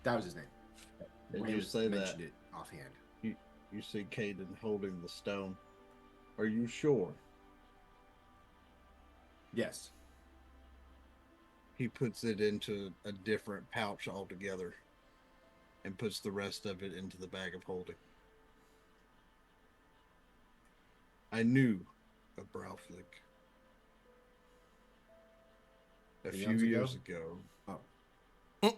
Speaker 4: That was his name.
Speaker 2: Did you say that?
Speaker 4: Mentioned it offhand.
Speaker 2: You see Caden holding the stone. Are you sure?
Speaker 4: Yes.
Speaker 2: He puts it into a different pouch altogether and puts the rest of it into the bag of holding. I knew a brow flick a few years ago.
Speaker 4: Oh.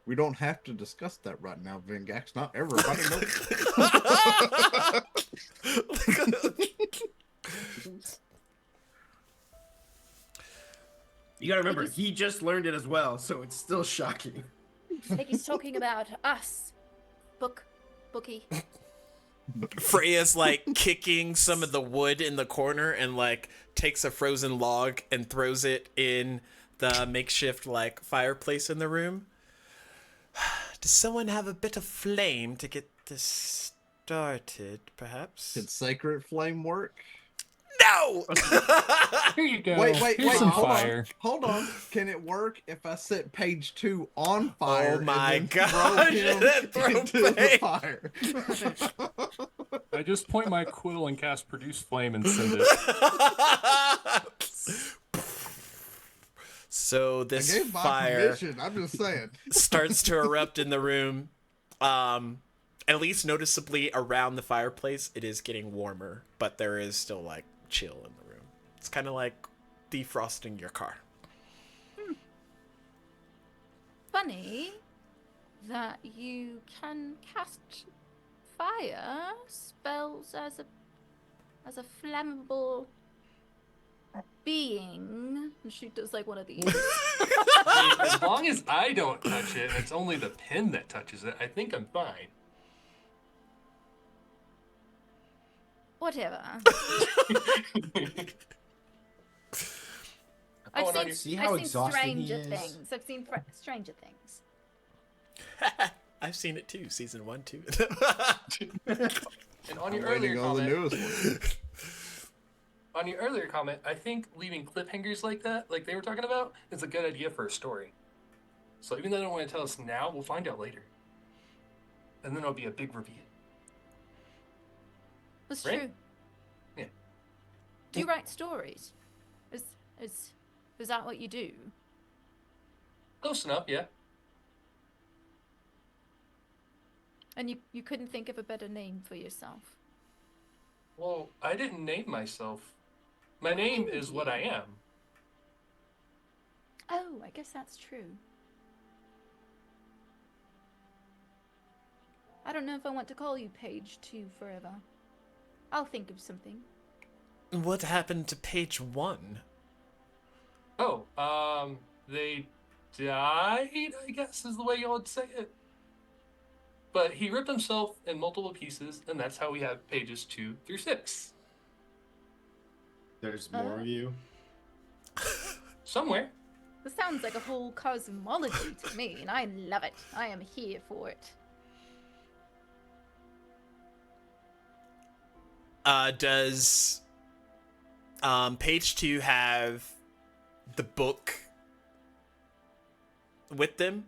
Speaker 2: We don't have to discuss that right now, Vengax. Not everybody knows.
Speaker 4: You gotta remember, he just learned it as well, so it's still shocking.
Speaker 6: I think he's talking about us. Bookie.
Speaker 3: Freya's like kicking some of the wood in the corner and like takes a frozen log and throws it in the makeshift like fireplace in the room. Does someone have a bit of flame to get this started, perhaps?
Speaker 2: Did Sacred Flame work?
Speaker 3: No!
Speaker 5: Here you go.
Speaker 2: Wait,
Speaker 5: Here's some
Speaker 2: hold
Speaker 5: fire.
Speaker 2: on. Hold on. Can it work if I set page 2 on fire?
Speaker 3: Oh my
Speaker 2: and then
Speaker 3: gosh!
Speaker 2: throw him into the fire?
Speaker 5: I just point my quill and cast Produce Flame and send it.
Speaker 3: So
Speaker 2: I
Speaker 3: this
Speaker 2: gave my
Speaker 3: fire
Speaker 2: permission. I'm just saying.
Speaker 3: starts to erupt in the room. At least noticeably around the fireplace, it is getting warmer, but there is still like chill in the room. It's kind of like defrosting your car.
Speaker 6: Funny that you can cast fire spells as a flammable being. And she does like one of these.
Speaker 5: As long as I don't touch it, and it's only the pin that touches it, I think I'm fine.
Speaker 6: Whatever.
Speaker 5: Oh, and on
Speaker 6: I've
Speaker 5: your-
Speaker 4: See how
Speaker 6: seen
Speaker 4: exhausting he
Speaker 6: Stranger
Speaker 4: is?
Speaker 6: Things. I've seen Stranger Things.
Speaker 3: I've seen it too, season 1, 2.
Speaker 5: And on
Speaker 2: I'm
Speaker 5: your earlier
Speaker 2: waiting on the
Speaker 5: comment,
Speaker 2: newest one.
Speaker 5: on your earlier comment, I think leaving cliffhangers like that, like they were talking about, is a good idea for a story. So even though they don't want to tell us now, we'll find out later. And then it'll be a big reveal.
Speaker 6: That's
Speaker 5: Right?
Speaker 6: true.
Speaker 5: Yeah.
Speaker 6: Do you write stories? Is that what you do?
Speaker 5: Close enough, yeah.
Speaker 6: And you couldn't think of a better name for yourself?
Speaker 5: Well, I didn't name myself. My name is what I am.
Speaker 6: Oh, I guess that's true. I don't know if I want to call you Page 2 forever. I'll think of something.
Speaker 3: What happened to page 1?
Speaker 5: Oh, they died, I guess is the way y'all would say it. But he ripped himself in multiple pieces, and that's how we have pages 2 through 6.
Speaker 4: There's more of you.
Speaker 5: Somewhere.
Speaker 6: This sounds like a whole cosmology to me, and I love it. I am here for it.
Speaker 3: Does page 2 have the book with them?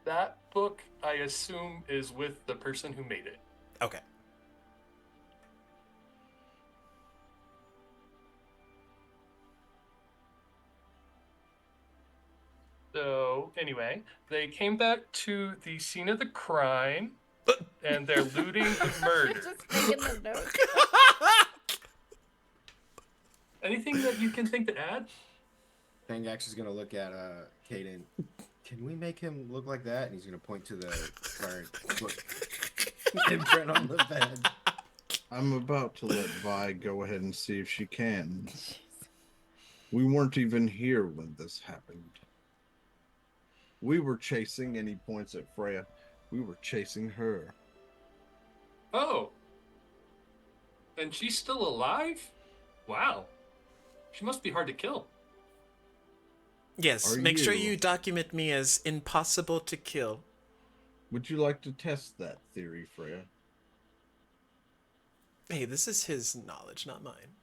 Speaker 5: That book, I assume, is with the person who made it.
Speaker 3: Okay.
Speaker 5: So, anyway, they came back to the scene of the crime, and they're looting the murder.
Speaker 6: Just making the notes.
Speaker 5: Anything that you can think to add?
Speaker 4: Fangax is gonna look at Caden. Can we make him look like that? And he's gonna point to the current book imprint on the bed.
Speaker 2: I'm about to let Vi go ahead and see if she can. We weren't even here when this happened. We were chasing, and he points at Freya. We were chasing her.
Speaker 5: Oh. And she's still alive? Wow. She must be hard to kill.
Speaker 3: Yes,
Speaker 2: Are
Speaker 3: make sure
Speaker 2: you?
Speaker 3: you document me as impossible to kill.
Speaker 2: Would you like to test that theory, Freya?
Speaker 3: Hey, this is his knowledge, not mine.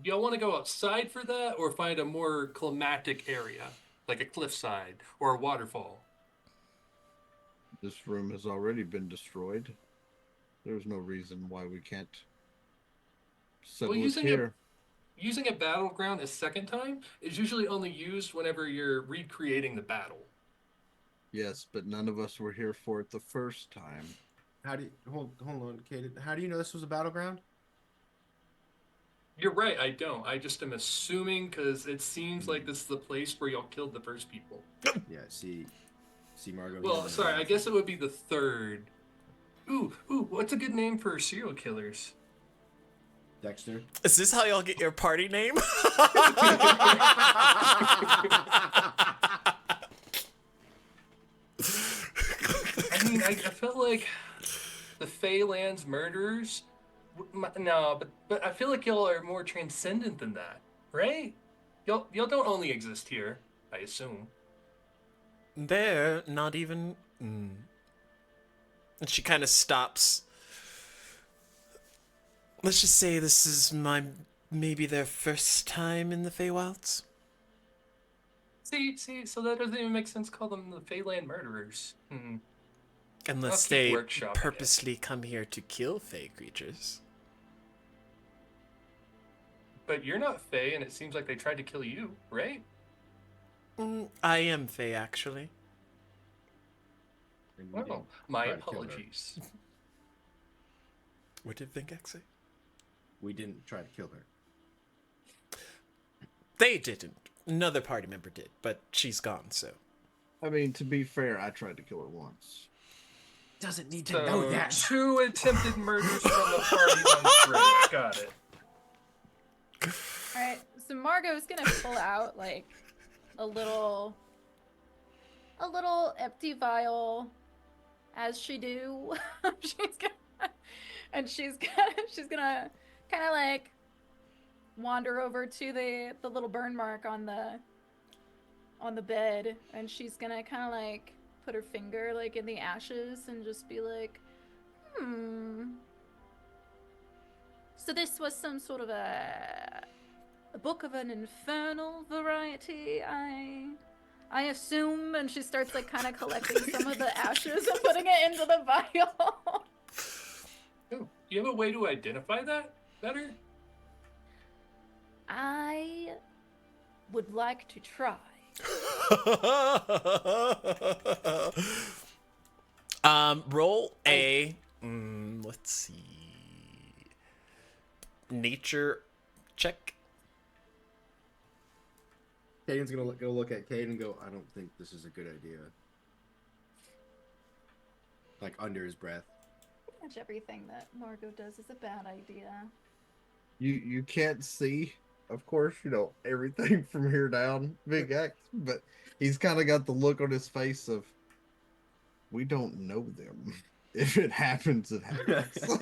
Speaker 5: Do y'all want to go outside for that, or find a more climatic area, like a cliffside or a waterfall?
Speaker 2: This room has already been destroyed. There's no reason why we can't settle it
Speaker 5: using
Speaker 2: here.
Speaker 5: Using a battleground a second time is usually only used whenever you're recreating the battle.
Speaker 2: Yes, but none of us were here for it the first time.
Speaker 4: How do you hold on, Kate? How do you know this was a battleground?
Speaker 5: You're right, I don't. I just am assuming because it seems like this is the place where y'all killed the first people.
Speaker 4: Yeah. See, Margot.
Speaker 5: Well, sorry, I guess it would be the third. Ooh, what's a good name for serial killers?
Speaker 4: Dexter.
Speaker 3: Is this how y'all get your party name?
Speaker 5: I mean, I felt like the Feylands murderers. No, but I feel like y'all are more transcendent than that, right? Y'all don't only exist here, I assume.
Speaker 3: They're not even. And she kind of stops. Let's just say this is maybe their first time in the Feywilds.
Speaker 5: See, so that doesn't even make sense. Call them the Feyland murderers.
Speaker 3: Unless
Speaker 5: I'll keep
Speaker 3: they
Speaker 5: workshopping it.
Speaker 3: purposely come here to kill Fey creatures.
Speaker 5: But you're not Fey, and it seems like they tried to kill you, right?
Speaker 3: I am Fey, actually.
Speaker 4: And we
Speaker 5: Oh,
Speaker 4: didn't
Speaker 5: my
Speaker 4: try to kill her.
Speaker 5: apologies.
Speaker 3: What did Vingax say?
Speaker 4: We didn't try to kill her.
Speaker 3: They didn't. Another party member did, but she's gone, so.
Speaker 2: I mean, to be fair, I tried to kill her once.
Speaker 4: Doesn't need to
Speaker 5: So,
Speaker 4: know that.
Speaker 5: 2 attempted murders from the party on 3. Got it.
Speaker 6: All right, so Margot's gonna pull out like a little empty vial, as she do. she's gonna kind of like wander over to the little burn mark on the bed, and she's gonna kind of like put her finger like in the ashes and just be like, So this was some sort of a book of an infernal variety, I assume. And she starts like kind of collecting some of the ashes and putting it into the vial.
Speaker 5: Oh, do you have a way to identify that better?
Speaker 6: I would like to try.
Speaker 3: Roll a. Let's see. Nature check.
Speaker 4: Caden's gonna go look at Cade and go, I don't think this is a good idea. Like under his breath.
Speaker 6: Pretty much everything that Margot does is a bad idea.
Speaker 2: You can't see, of course, everything from here down, Big X, but he's kind of got the look on his face of, we don't know them. If it happens, it happens.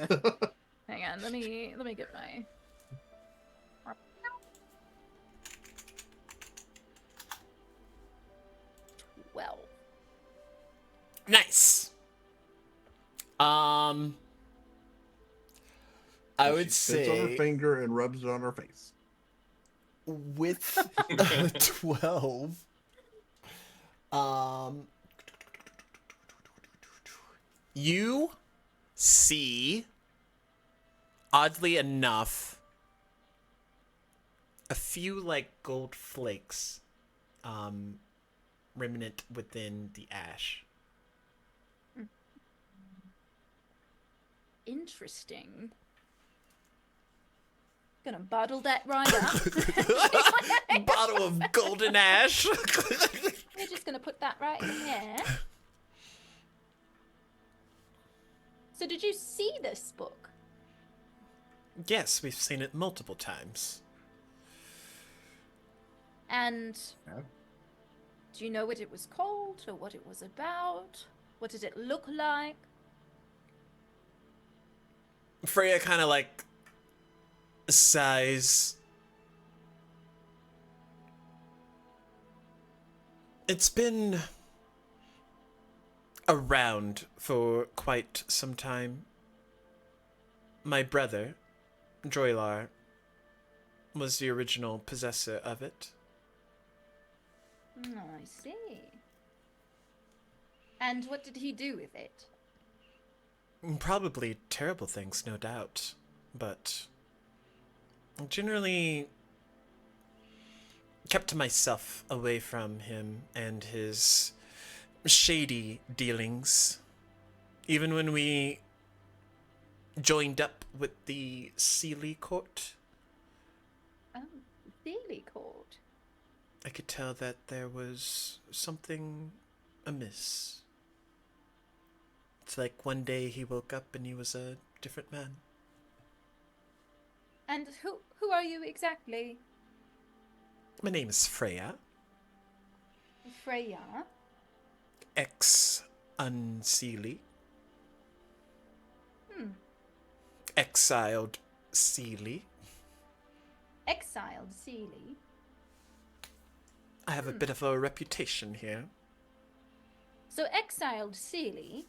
Speaker 6: Hang on, let me get my. Well,
Speaker 3: Nice. I would
Speaker 2: She spits on her
Speaker 3: say
Speaker 2: finger and rubs it on her face.
Speaker 3: with 12. You see, oddly enough, a few like gold flakes remnant within the ash.
Speaker 6: interesting. Gonna bottle that right up.
Speaker 3: Bottle of golden ash.
Speaker 6: We're just gonna put that right in here. So did you see this book?
Speaker 3: Yes, we've seen it multiple times.
Speaker 6: And
Speaker 4: Yeah.
Speaker 6: do you know what it was called or what it was about? What did it look like?
Speaker 3: Freya kind of like sighs. It's been around for quite some time. My brother, Droilar, was the original possessor of it.
Speaker 6: Oh, I see. And what did he do with it?
Speaker 3: Probably terrible things, no doubt, but generally kept to myself away from him and his shady dealings. Even when we joined up with the Sealy Court,
Speaker 6: Oh, Sealy Court.
Speaker 3: I could tell that there was something amiss. It's like one day he woke up and he was a different man.
Speaker 6: And who are you exactly?
Speaker 3: My name is Freya,
Speaker 6: Freya.
Speaker 3: ex-Unseelie. Exiled Sealy.
Speaker 6: Exiled Sealy.
Speaker 3: I have a bit of a reputation here.
Speaker 6: So exiled Sealy.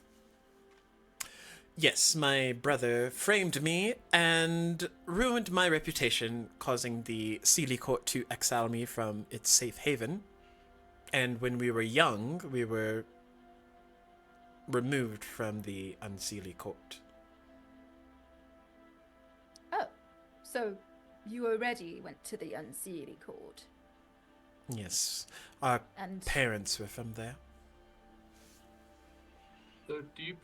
Speaker 3: Yes, my brother framed me and ruined my reputation, causing the Sealy Court to exile me from its safe haven. And when we were young, we were removed from the Unseelie Court.
Speaker 6: Oh, so you already went to the Unseelie Court.
Speaker 3: Yes, our
Speaker 6: And
Speaker 3: parents were from there.
Speaker 5: So do you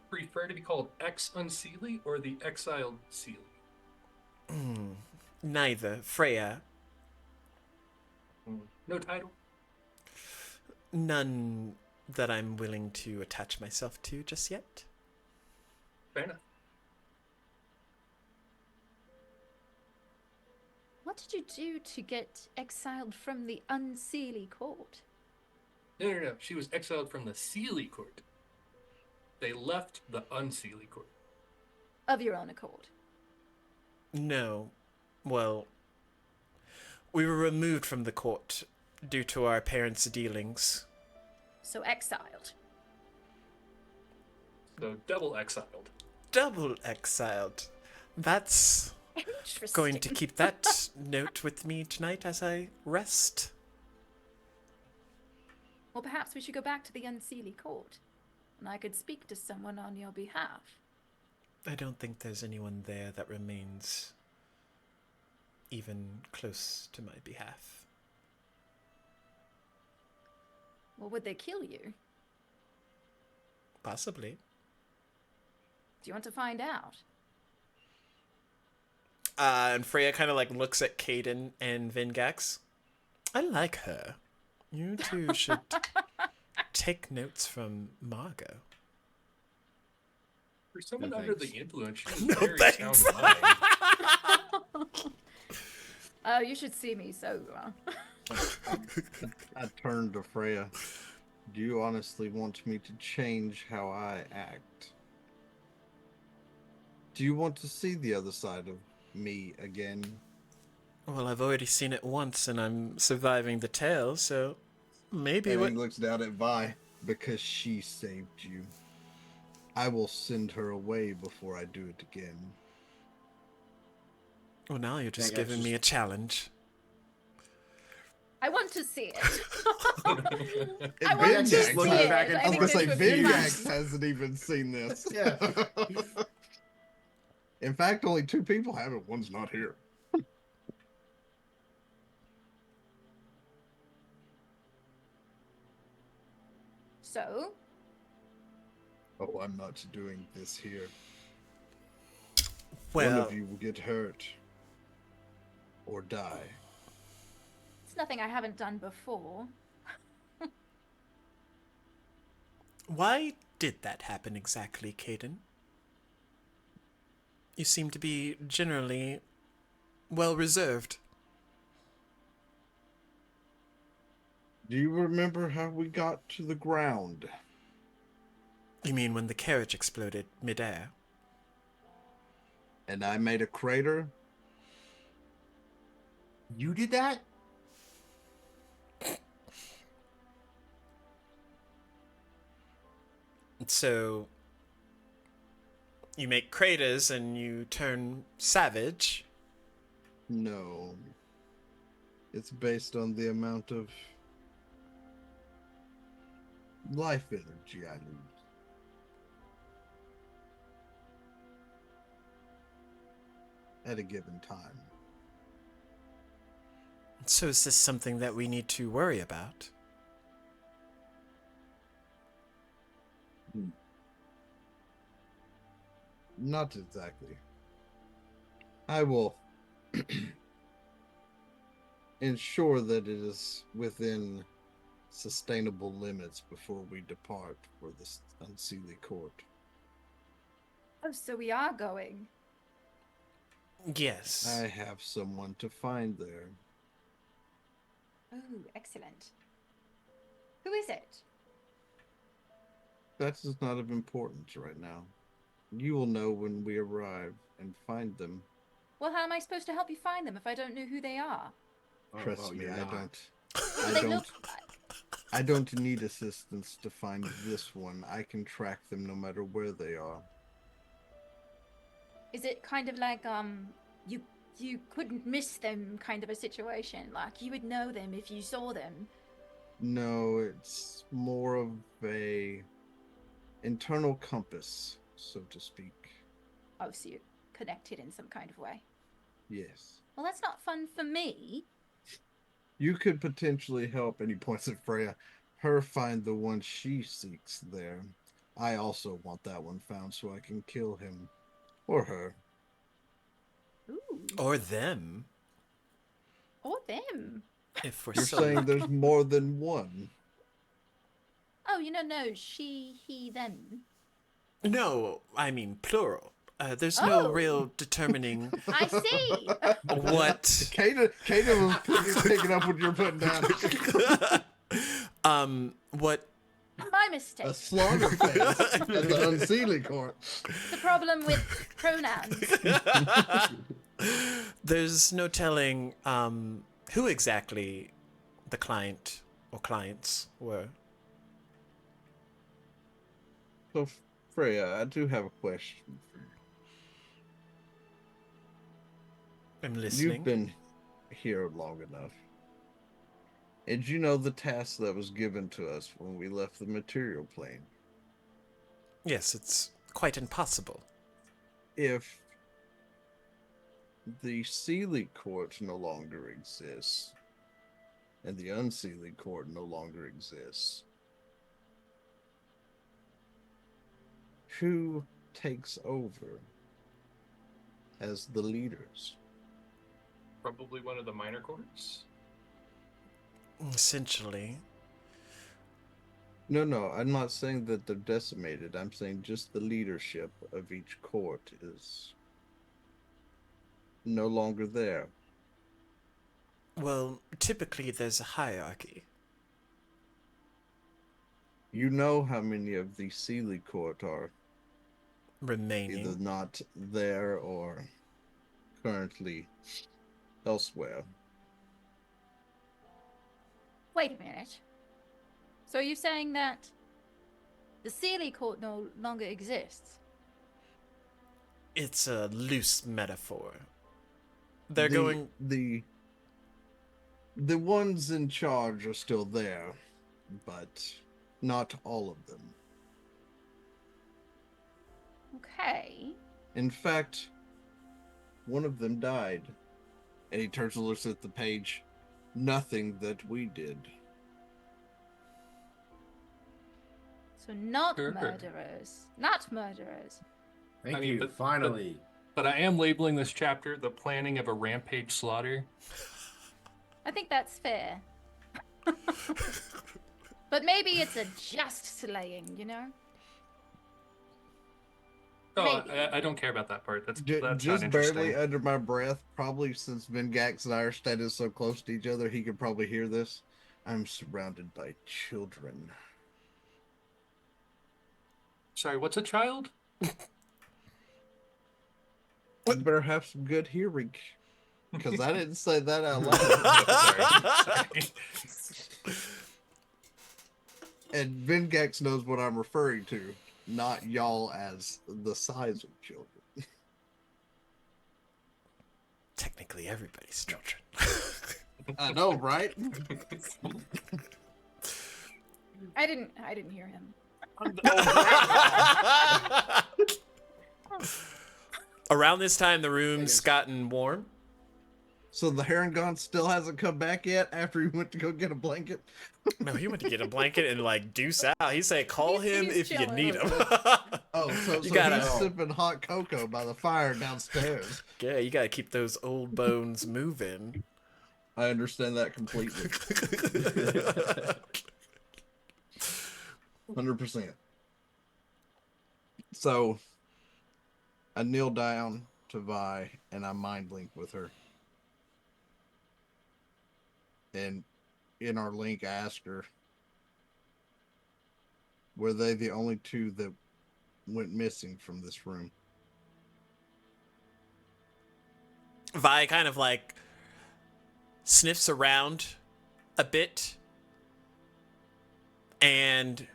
Speaker 5: prefer to be called ex-Unseelie or the exiled Sealy?
Speaker 3: Neither. Freya.
Speaker 5: No title?
Speaker 3: None that I'm willing to attach myself to just yet.
Speaker 5: Fair enough.
Speaker 6: what did you do to get exiled from the Unseelie Court?
Speaker 5: No. She was exiled from the Sealy Court. They left the Unseelie Court.
Speaker 6: Of your own accord.
Speaker 3: No. Well, we were removed from the court due to our parents' dealings.
Speaker 6: So exiled.
Speaker 5: So double exiled.
Speaker 3: Double exiled. That's
Speaker 6: Interesting.
Speaker 3: going to keep that note with me tonight as I rest.
Speaker 6: Well, perhaps we should go back to the Unseelie Court, and I could speak to someone on your behalf.
Speaker 3: I don't think there's anyone there that remains even close to my behalf.
Speaker 6: Well, would they kill you?
Speaker 3: Possibly.
Speaker 6: Do you want to find out?
Speaker 3: And Freya kind of like looks at Caden and Vingax. I like her. You two should take notes from Margot.
Speaker 5: For someone
Speaker 2: No,
Speaker 5: under
Speaker 2: thanks.
Speaker 5: the influence, she was
Speaker 3: No,
Speaker 5: very
Speaker 3: thanks.
Speaker 5: sound mind.
Speaker 6: Oh, you should see me sober.
Speaker 2: I turned to Freya. Do you honestly want me to change how I act? Do you want to see the other side of me again?
Speaker 3: Well, I've already seen it once and I'm surviving the tale, so maybe
Speaker 2: And
Speaker 3: what...
Speaker 2: he looks down at Vi. Because she saved you. I will send her away before I do it again.
Speaker 3: Well, now you're just
Speaker 4: Yeah,
Speaker 3: giving me a challenge.
Speaker 6: I want to see it.
Speaker 2: And
Speaker 6: I want to
Speaker 2: Vingax-
Speaker 6: see
Speaker 4: looking
Speaker 6: it.
Speaker 4: back and
Speaker 6: I
Speaker 2: I was
Speaker 6: think
Speaker 2: gonna say
Speaker 6: this would be
Speaker 2: Vingax
Speaker 6: fun.
Speaker 2: hasn't even seen this.
Speaker 4: Yeah.
Speaker 2: In fact, only 2 people have it. One's not here.
Speaker 6: So,
Speaker 2: Oh, I'm not doing this here. One
Speaker 3: Well,
Speaker 2: of you will get hurt or die.
Speaker 6: it's nothing I haven't done before.
Speaker 3: why did that happen exactly, Caden? You seem to be generally well reserved.
Speaker 2: Do you remember how we got to the ground?
Speaker 3: You mean when the carriage exploded midair?
Speaker 2: And I made a crater?
Speaker 4: You did that?
Speaker 3: So you make craters and you turn savage.
Speaker 2: No. It's based on the amount of life energy I lose. At a given time.
Speaker 3: So is this something that we need to worry about?
Speaker 2: Not exactly. I will ensure that it is within sustainable limits before we depart for this unseelie court.
Speaker 6: Oh, so we are going.
Speaker 3: Yes.
Speaker 2: I have someone to find there.
Speaker 6: Oh, excellent. Who is it?
Speaker 2: That is not of importance right now. You will know when we arrive and find them.
Speaker 6: Well, how am I supposed to help you find them if I don't know who they are?
Speaker 2: Trust me,
Speaker 4: you're
Speaker 2: I
Speaker 4: not.
Speaker 2: don't.
Speaker 6: What
Speaker 2: I
Speaker 6: do they
Speaker 2: don't.
Speaker 6: look like?
Speaker 2: I don't need assistance to find this one. I can track them no matter where they are.
Speaker 6: Is it kind of like you couldn't miss them kind of a situation? Like you would know them if you saw them?
Speaker 2: No, it's more of a internal compass, so to speak.
Speaker 6: Oh, so you're connected in some kind of way.
Speaker 2: Yes.
Speaker 6: Well, that's not fun for me.
Speaker 2: You could potentially help, and he points at Freya, her find the one she seeks there. I also want that one found so I can kill him. Or her.
Speaker 6: Ooh.
Speaker 3: Or them,
Speaker 6: Or them.
Speaker 3: if we're
Speaker 2: You're
Speaker 3: so
Speaker 2: saying
Speaker 3: lucky.
Speaker 2: there's more than one.
Speaker 6: Oh, no, she, he, them.
Speaker 3: No, I mean plural. There's no
Speaker 6: Oh.
Speaker 3: real determining
Speaker 6: I see.
Speaker 3: what.
Speaker 2: Kata was picking up what you're putting down.
Speaker 3: What
Speaker 6: My mistake.
Speaker 2: A slaughter fest at the unseelie court.
Speaker 6: The problem with pronouns.
Speaker 3: there's no telling who exactly the client or clients were.
Speaker 2: So, Freya, I do have a question for you.
Speaker 3: I'm listening.
Speaker 2: You've been here long enough. And you know the task that was given to us when we left the material plane?
Speaker 3: Yes, it's quite impossible.
Speaker 2: If the Seelie court no longer exists, and the unseelie court no longer exists, who takes over as the leaders?
Speaker 5: Probably one of the minor courts.
Speaker 3: Essentially.
Speaker 2: No, I'm not saying that they're decimated. I'm saying just the leadership of each court is no longer there.
Speaker 3: Well, typically there's a hierarchy.
Speaker 2: You know how many of the Seelie court are
Speaker 3: Remaining.
Speaker 2: either not there or currently elsewhere.
Speaker 6: Wait a minute. So are you saying that the Seelie court no longer exists?
Speaker 3: It's a loose metaphor. They're
Speaker 2: The-
Speaker 3: going.
Speaker 2: The ones in charge are still there, but not all of them.
Speaker 6: Okay.
Speaker 2: In fact, one of them died. And he turns and looks at the page. Nothing that we did.
Speaker 6: So not
Speaker 5: Sure.
Speaker 6: murderers. Not murderers.
Speaker 4: Thank
Speaker 5: I mean,
Speaker 4: you.
Speaker 5: but-
Speaker 4: Finally.
Speaker 5: But I am labeling this chapter the planning of a rampage slaughter.
Speaker 6: I think that's fair. But maybe it's a just slaying, you know?
Speaker 5: Oh,
Speaker 6: Maybe.
Speaker 5: I don't care about that part. That's
Speaker 2: Just
Speaker 5: not
Speaker 2: barely
Speaker 5: interesting.
Speaker 2: under my breath, probably since Vengax and I are standing so close to each other, he could probably hear this. I'm surrounded by children.
Speaker 5: Sorry, what's a child?
Speaker 2: You better have some good hearing. Because I didn't say that out loud.
Speaker 5: Sorry.
Speaker 2: And Vengax knows what I'm referring to, not y'all as the size of children.
Speaker 3: Technically, everybody's children.
Speaker 2: I know, right?
Speaker 6: I didn't hear him.
Speaker 3: Around this time, the room's gotten warm.
Speaker 2: So the Herringon still hasn't come back yet after he went to go get a blanket?
Speaker 3: No, he went to get a blanket and like deuce out. He said, "Call him
Speaker 6: He's
Speaker 3: if you
Speaker 6: chilling.
Speaker 3: need him."
Speaker 2: Oh, so
Speaker 3: You gotta-
Speaker 2: he's sipping hot cocoa by the fire downstairs.
Speaker 3: Yeah, you gotta keep those old bones moving.
Speaker 2: I understand that completely. 100%. So, I kneel down to Vi and I mind link with her. And in our link, I ask her, were they the only two that went missing from this room?
Speaker 3: Vi kind of like sniffs around a bit and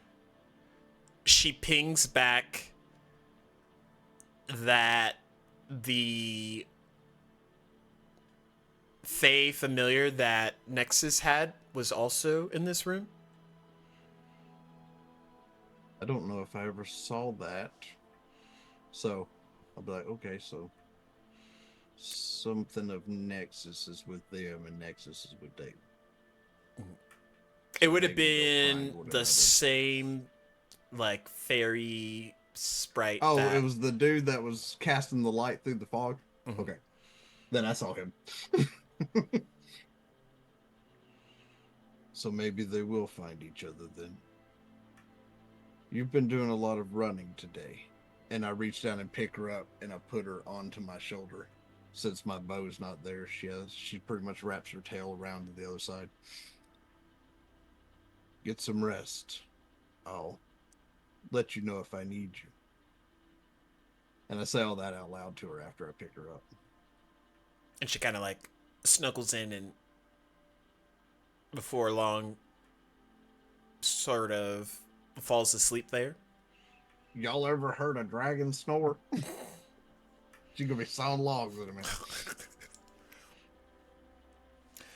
Speaker 3: she pings back that the Fae familiar that Nexus had was also in this room.
Speaker 2: I don't know if I ever saw that. So, I'll be like, okay, so something of Nexus is with them and Nexus is with David.
Speaker 3: It would have
Speaker 2: Maybe they'll
Speaker 3: been
Speaker 2: find one
Speaker 3: the
Speaker 2: another.
Speaker 3: same, like, fairy sprite.
Speaker 2: Oh,
Speaker 3: that...
Speaker 2: it was the dude that was casting the light through the fog?
Speaker 3: Mhm.
Speaker 2: Okay. Then I saw him. So maybe they will find each other then. You've been doing a lot of running today. And I reach down and pick her up and I put her onto my shoulder. Since my bow's not there, she pretty much wraps her tail around to the other side. Get some rest. I'll let you know if I need you. And I say all that out loud to her after I pick her up.
Speaker 3: And she kind of, like, snuggles in and before long sort of falls asleep there.
Speaker 2: Y'all ever heard a dragon snore? She's gonna be sawing logs in a minute.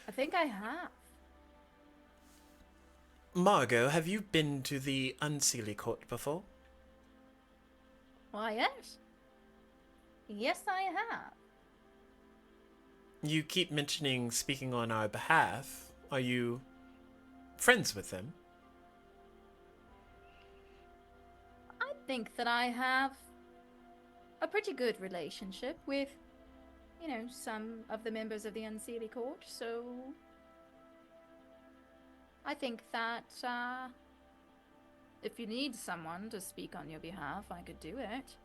Speaker 6: I think I have.
Speaker 3: Margot, have you been to the Unseelie Court before?
Speaker 6: Why, yes. Yes, I have.
Speaker 3: You keep mentioning speaking on our behalf. Are you friends with them?
Speaker 6: I think that I have a pretty good relationship with, some of the members of the Unseelie Court, so I think that if you need someone to speak on your behalf, I could do it.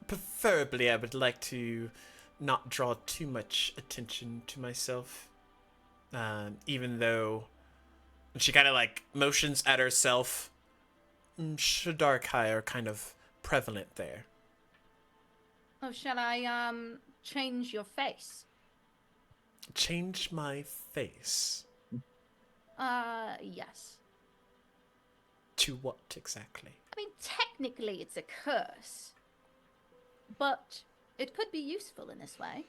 Speaker 3: Preferably, I would like to not draw too much attention to myself. Even though she kind of like motions at herself. Shadarkai are kind of prevalent there.
Speaker 6: Oh, shall I change your face?
Speaker 3: Change my face?
Speaker 6: Yes.
Speaker 3: To what exactly?
Speaker 6: I mean, technically it's a curse, but it could be useful in this way.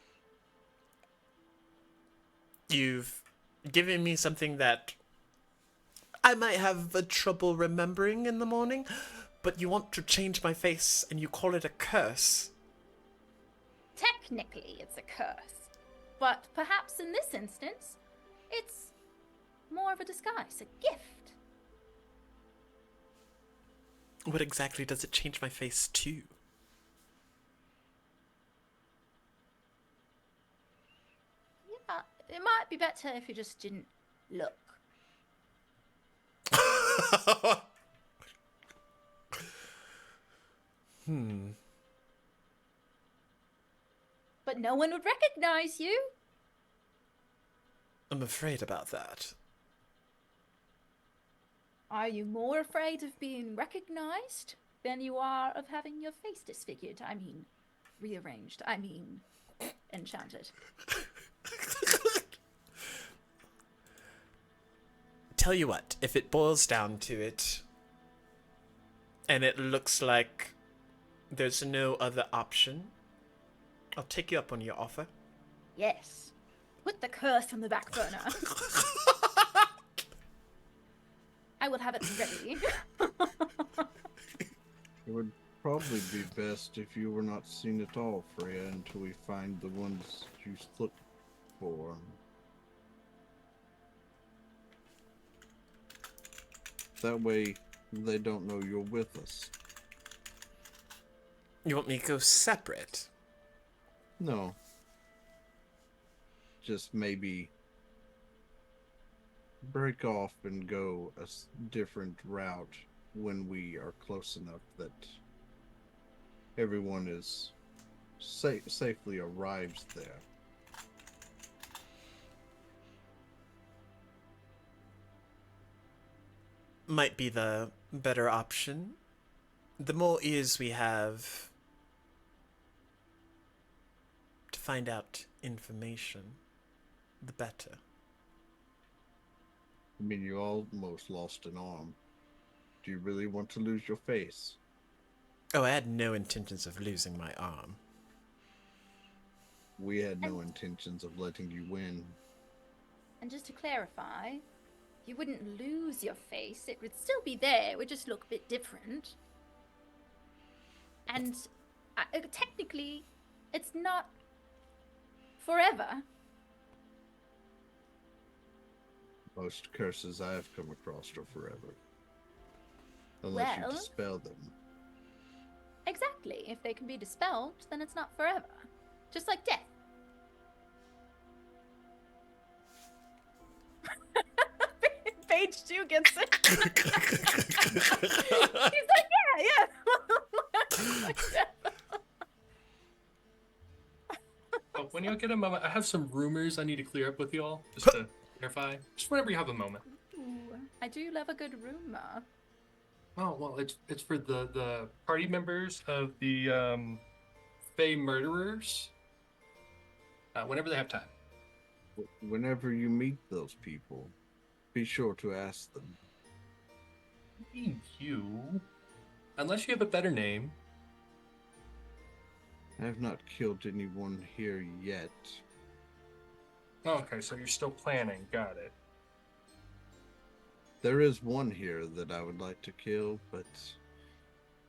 Speaker 3: You've given me something that I might have a trouble remembering in the morning, but you want to change my face and you call it a curse.
Speaker 6: Technically it's a curse, but perhaps in this instance, it's more of a disguise, a gift.
Speaker 3: What exactly does it change my face to?
Speaker 6: Yeah, it might be better if you just didn't look. But no one would recognize you.
Speaker 3: I'm afraid about that.
Speaker 6: Are you more afraid of being recognized than you are of having your face disfigured? I mean, rearranged. I mean, enchanted.
Speaker 3: Tell you what, if it boils down to it, and it looks like there's no other option, I'll take you up on your offer.
Speaker 6: Yes. Put the curse on the back burner. I will have it ready.
Speaker 2: It would probably be best if you were not seen at all, Freya, until we find the ones you look for. That way, they don't know you're with us.
Speaker 3: You want me to go separate?
Speaker 2: No. Just maybe break off and go a different route when we are close enough that everyone is safely arrives there.
Speaker 3: Might be the better option. The more ears we have to find out information, the better.
Speaker 2: I mean, you almost lost an arm. Do you really want to lose your face?
Speaker 3: Oh, I had no intentions of losing my arm.
Speaker 2: We had no intentions of letting you win.
Speaker 6: And just to clarify, you wouldn't lose your face. It would still be there. It would just look a bit different. And technically, it's not forever.
Speaker 2: Most curses I have come across are forever. Unless
Speaker 6: Well,
Speaker 2: you dispel them.
Speaker 6: Exactly. If they can be dispelled, then it's not forever. Just like death. Page 2 gets it. He's like, yeah.
Speaker 5: Oh, when y'all get a moment, I have some rumors I need to clear up with y'all, just to clarify. Just whenever you have a moment.
Speaker 6: Ooh, I do love a good rumor.
Speaker 5: Oh, well, it's for the party members of the Fey Murderers. Whenever they have time.
Speaker 2: Whenever you meet those people, be sure to ask them.
Speaker 5: You, unless you have a better name.
Speaker 2: I have not killed anyone here yet.
Speaker 5: Okay, so you're still planning. Got it.
Speaker 2: There is one here that I would like to kill, but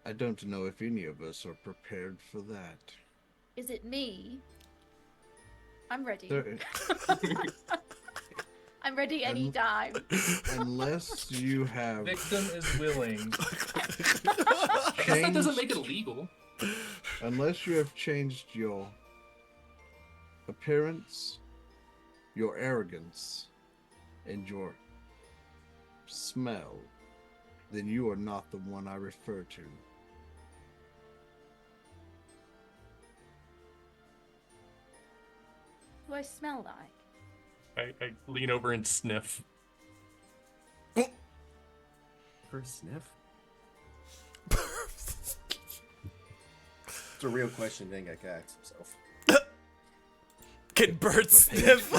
Speaker 2: I don't know if any of us are prepared for that.
Speaker 6: Is it me? I'm ready.
Speaker 2: There-
Speaker 6: I'm ready anytime.
Speaker 2: unless you have
Speaker 5: Victim is willing. I guess that
Speaker 2: changed,
Speaker 5: doesn't make it illegal.
Speaker 2: unless you have changed your appearance, your arrogance, and your smell, then you are not the one I refer to.
Speaker 6: What do I smell like?
Speaker 5: I lean over and sniff.
Speaker 4: First sniff? It's a real question Van got to ask himself.
Speaker 3: Can birds sniff?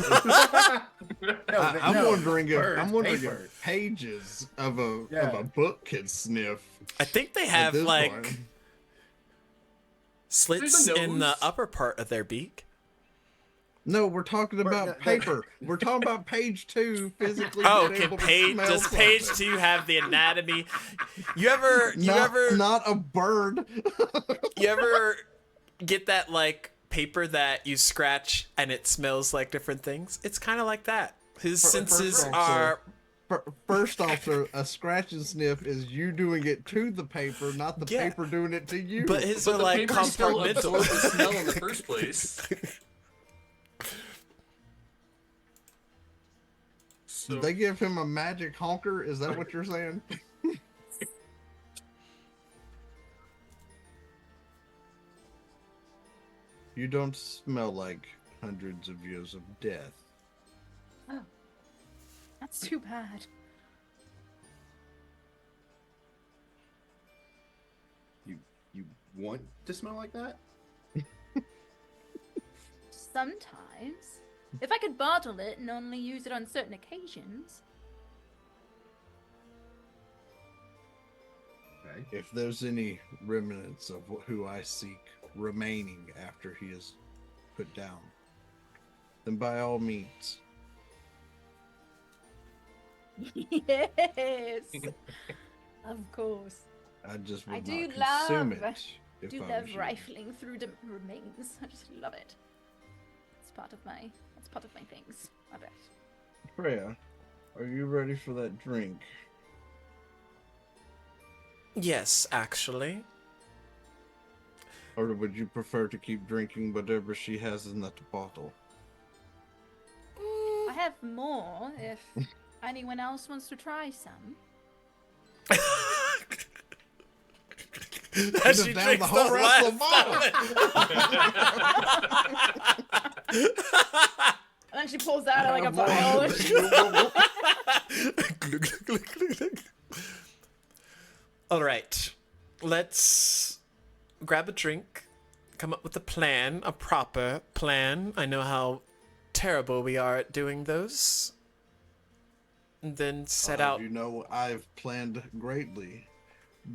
Speaker 2: I'm wondering
Speaker 4: paper.
Speaker 2: if pages of a book can sniff.
Speaker 3: I think they
Speaker 2: at
Speaker 3: have
Speaker 2: this
Speaker 3: like
Speaker 2: point.
Speaker 3: slits
Speaker 5: There's a
Speaker 3: in the
Speaker 5: nose.
Speaker 3: upper part of their beak.
Speaker 2: No, we're talking about paper. We're talking about page 2 physically.
Speaker 3: Oh,
Speaker 2: being
Speaker 3: can
Speaker 2: able to
Speaker 3: page
Speaker 2: smell
Speaker 3: does page
Speaker 2: something.
Speaker 3: 2 have the anatomy? You ever
Speaker 2: Not a bird.
Speaker 3: you ever get that like paper that you scratch and it smells like different things? It's kind of like that. His senses
Speaker 2: off,
Speaker 3: are
Speaker 2: First off, sir, a scratch and sniff is you doing it to the paper, not the
Speaker 3: Yeah.
Speaker 2: paper doing it to you.
Speaker 3: but his
Speaker 5: But
Speaker 3: are
Speaker 5: the
Speaker 3: like
Speaker 5: paper still absorbs the
Speaker 3: compartmental.
Speaker 5: smell in the first place. So,
Speaker 2: Did they give him a magic honker? Is that what you're saying? You don't smell like hundreds of years of death.
Speaker 6: Oh, that's too bad.
Speaker 4: You want to smell like that?
Speaker 6: Sometimes. If I could bottle it and only use it on certain occasions.
Speaker 4: Okay.
Speaker 2: If there's any remnants of who I seek remaining after he is put down, then by all means.
Speaker 6: Yes. Of course.
Speaker 2: I just
Speaker 6: I
Speaker 2: would
Speaker 6: do
Speaker 2: not consume
Speaker 6: love-
Speaker 2: it. If
Speaker 6: Do
Speaker 2: I
Speaker 6: love
Speaker 2: was you.
Speaker 6: rifling through the remains. I just love it. It's part of my things. I bet.
Speaker 2: Freya, are you ready for that drink?
Speaker 3: Yes, actually.
Speaker 2: Or would you prefer to keep drinking whatever she has in that bottle?
Speaker 6: I have more if anyone else wants to try some.
Speaker 3: As
Speaker 2: Put
Speaker 3: she
Speaker 2: it down
Speaker 3: drinks
Speaker 2: the whole rest of the
Speaker 3: bottle.
Speaker 6: And then she pulls out like a vial.
Speaker 3: All right, let's grab a drink, come up with a plan, a proper plan. I know how terrible we are at doing those. And then set out.
Speaker 2: You know, I've planned greatly.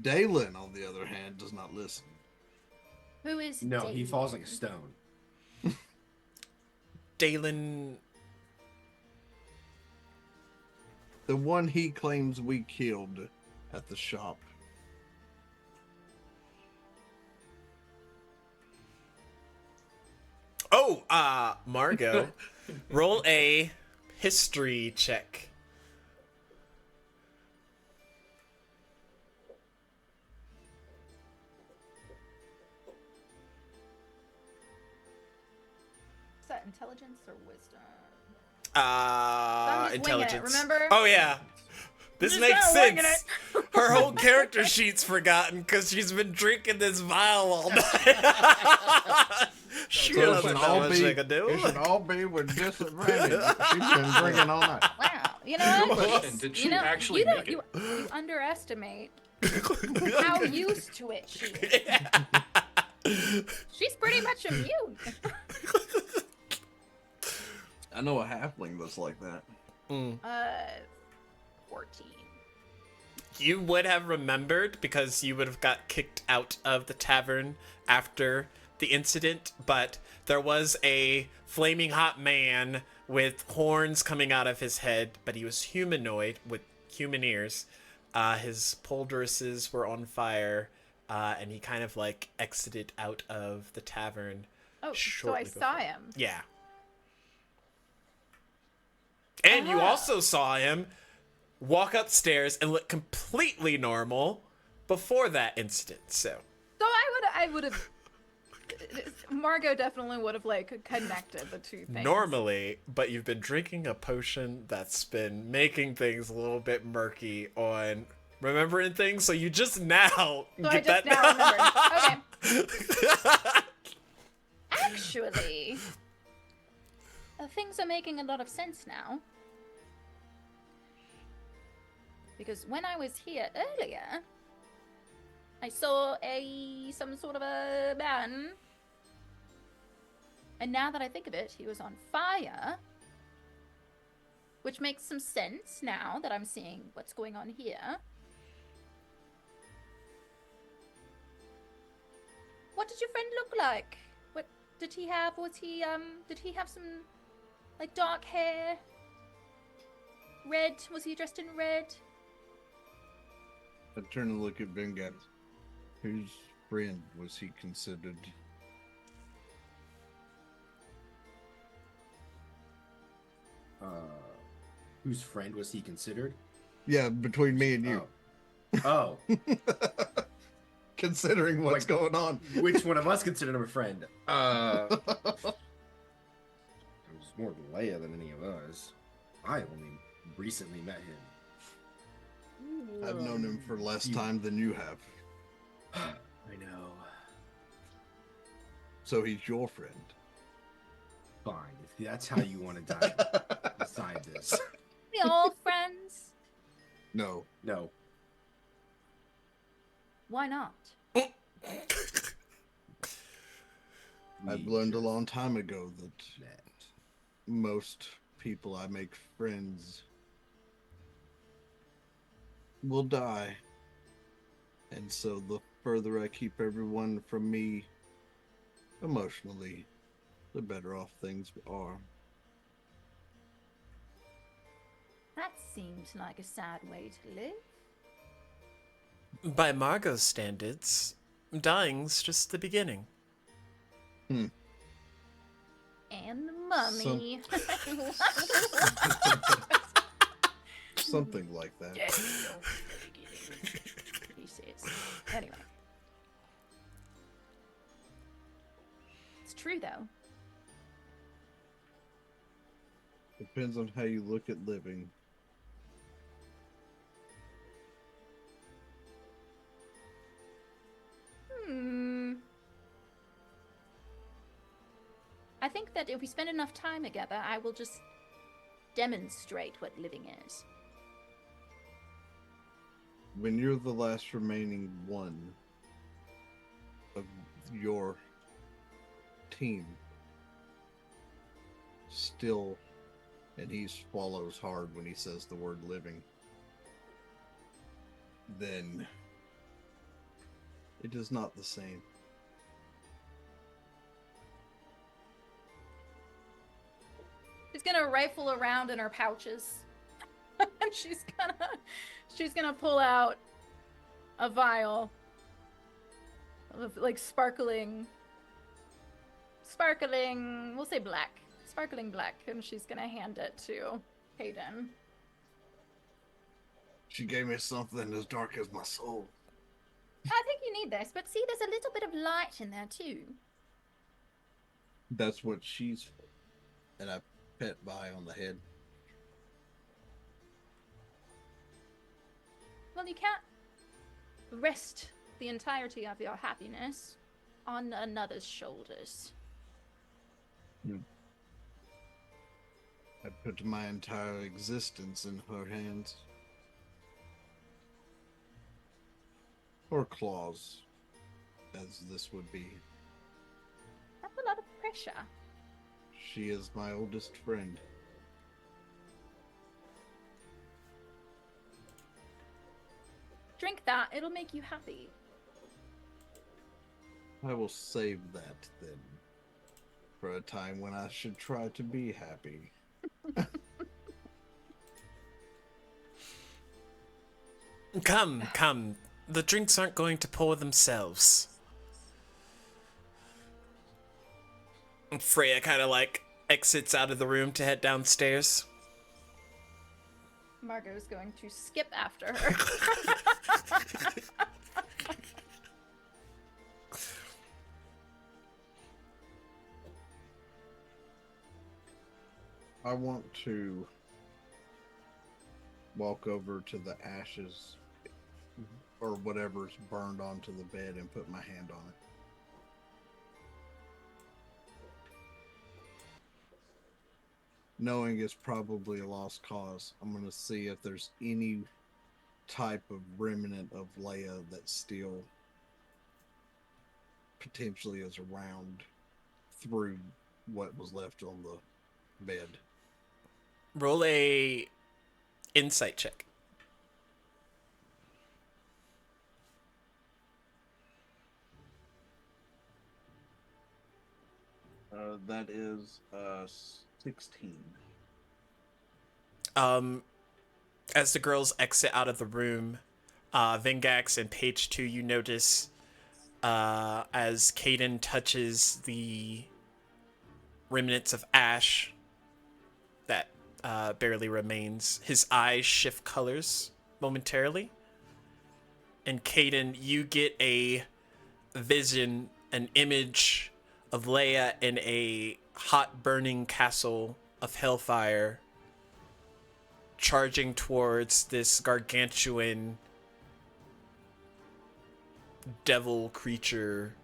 Speaker 2: Dalen, on the other hand, does not listen.
Speaker 6: Who is
Speaker 4: No, he
Speaker 6: Dave?
Speaker 4: falls like a stone.
Speaker 3: Dalen.
Speaker 2: The one he claims we killed at the shop.
Speaker 3: Oh, Margot. Roll a history check.
Speaker 6: Is that intelligence or wisdom? I'm just winging it,
Speaker 3: Intelligence.
Speaker 6: remember?
Speaker 3: Oh yeah. This
Speaker 6: Just
Speaker 3: makes
Speaker 6: kinda winging
Speaker 3: sense. Her whole character sheet's forgotten because she's been drinking this vial all night. She
Speaker 2: So it
Speaker 3: doesn't
Speaker 2: should
Speaker 3: know
Speaker 2: all
Speaker 3: what
Speaker 2: be-
Speaker 3: she can do.
Speaker 2: It should all be with disadvantage. She's been drinking all night.
Speaker 6: Wow. You know what?
Speaker 5: Question, did she actually
Speaker 6: you
Speaker 5: make it?
Speaker 6: You underestimate how used to it she is. She's pretty much immune.
Speaker 2: I know a halfling that's like that.
Speaker 6: 14.
Speaker 3: You would have remembered because you would have got kicked out of the tavern after the incident, but there was a flaming hot man with horns coming out of his head, but he was humanoid with human ears. His poultices were on fire, and he kind of like exited out of the tavern.
Speaker 6: Oh, so I
Speaker 3: shortly
Speaker 6: saw
Speaker 3: before.
Speaker 6: him.
Speaker 3: Yeah. And you also saw him walk upstairs and look completely normal before that incident. So
Speaker 6: So I would have. Margot definitely would have like connected the two things.
Speaker 3: normally, but you've been drinking a potion that's been making things a little bit murky on remembering things. So you just now
Speaker 6: So I
Speaker 3: get
Speaker 6: just
Speaker 3: that.
Speaker 6: now remembered. Okay. Actually, things are making a lot of sense now. Because when I was here earlier, I saw some sort of a man. And now that I think of it, he was on fire. Which makes some sense now that I'm seeing what's going on here. What did your friend look like? What did he have? Did he have some, like, dark hair? Red? Was he dressed in red?
Speaker 2: I turn and look at Bengat. Whose friend was he considered?
Speaker 4: Whose friend was he considered?
Speaker 2: Yeah, between me and you.
Speaker 4: Oh.
Speaker 2: Considering what's going on.
Speaker 4: Which one of us considered him a friend? It was more Leia than any of us. I only recently met him.
Speaker 2: I've known him for less time than you have.
Speaker 4: I know.
Speaker 2: So he's your friend.
Speaker 4: Fine, if that's how you want to decide this.
Speaker 6: We all friends?
Speaker 2: No.
Speaker 4: No.
Speaker 6: Why not?
Speaker 2: I've learned a long time ago that most people I make friends will die. And so the further I keep everyone from me emotionally, the better off things are.
Speaker 6: That seemed like a sad way to live.
Speaker 3: By Margot's standards, dying's just the beginning.
Speaker 6: And the mummy.
Speaker 2: Something like that.
Speaker 6: He says. though?
Speaker 2: Depends on how you look at living.
Speaker 6: I think that if we spend enough time together, I will just demonstrate what living is.
Speaker 2: When you're the last remaining one of your team, still, and he swallows hard when he says the word living, then it is not the same.
Speaker 6: She's gonna rifle around in her pouches. And she's gonna pull out a vial of like sparkling, we'll say black. Sparkling black, and she's gonna hand it to Hayden.
Speaker 2: She gave me something as dark as my soul.
Speaker 6: I think you need this, but see, there's a little bit of light in there too.
Speaker 2: That's what she's for. And I pet Vi on the head.
Speaker 6: Well, you can't rest the entirety of your happiness on another's shoulders.
Speaker 2: I put my entire existence in her hands. Or claws, as this would be.
Speaker 6: That's a lot of pressure.
Speaker 2: She is my oldest friend.
Speaker 6: Drink that, it'll make you happy.
Speaker 2: I will save that then. For a time when I should try to be happy.
Speaker 3: Come. The drinks aren't going to pour themselves. And Freya kind of like exits out of the room to head downstairs.
Speaker 6: Margot's going to skip after her.
Speaker 2: I want to walk over to the ashes or whatever's burned onto the bed and put my hand on it. Knowing it's probably a lost cause, I'm going to see if there's any type of remnant of Leia that still potentially is around through what was left on the bed.
Speaker 3: Roll a insight check.
Speaker 2: That is 16.
Speaker 3: As the girls exit out of the room, Vengax and Page 2, you notice as Caden touches the remnants of ash that barely remains, his eyes shift colors momentarily. And Caden, you get a vision, an image of Leia in a hot burning castle of Hellfire, charging towards this gargantuan devil creature.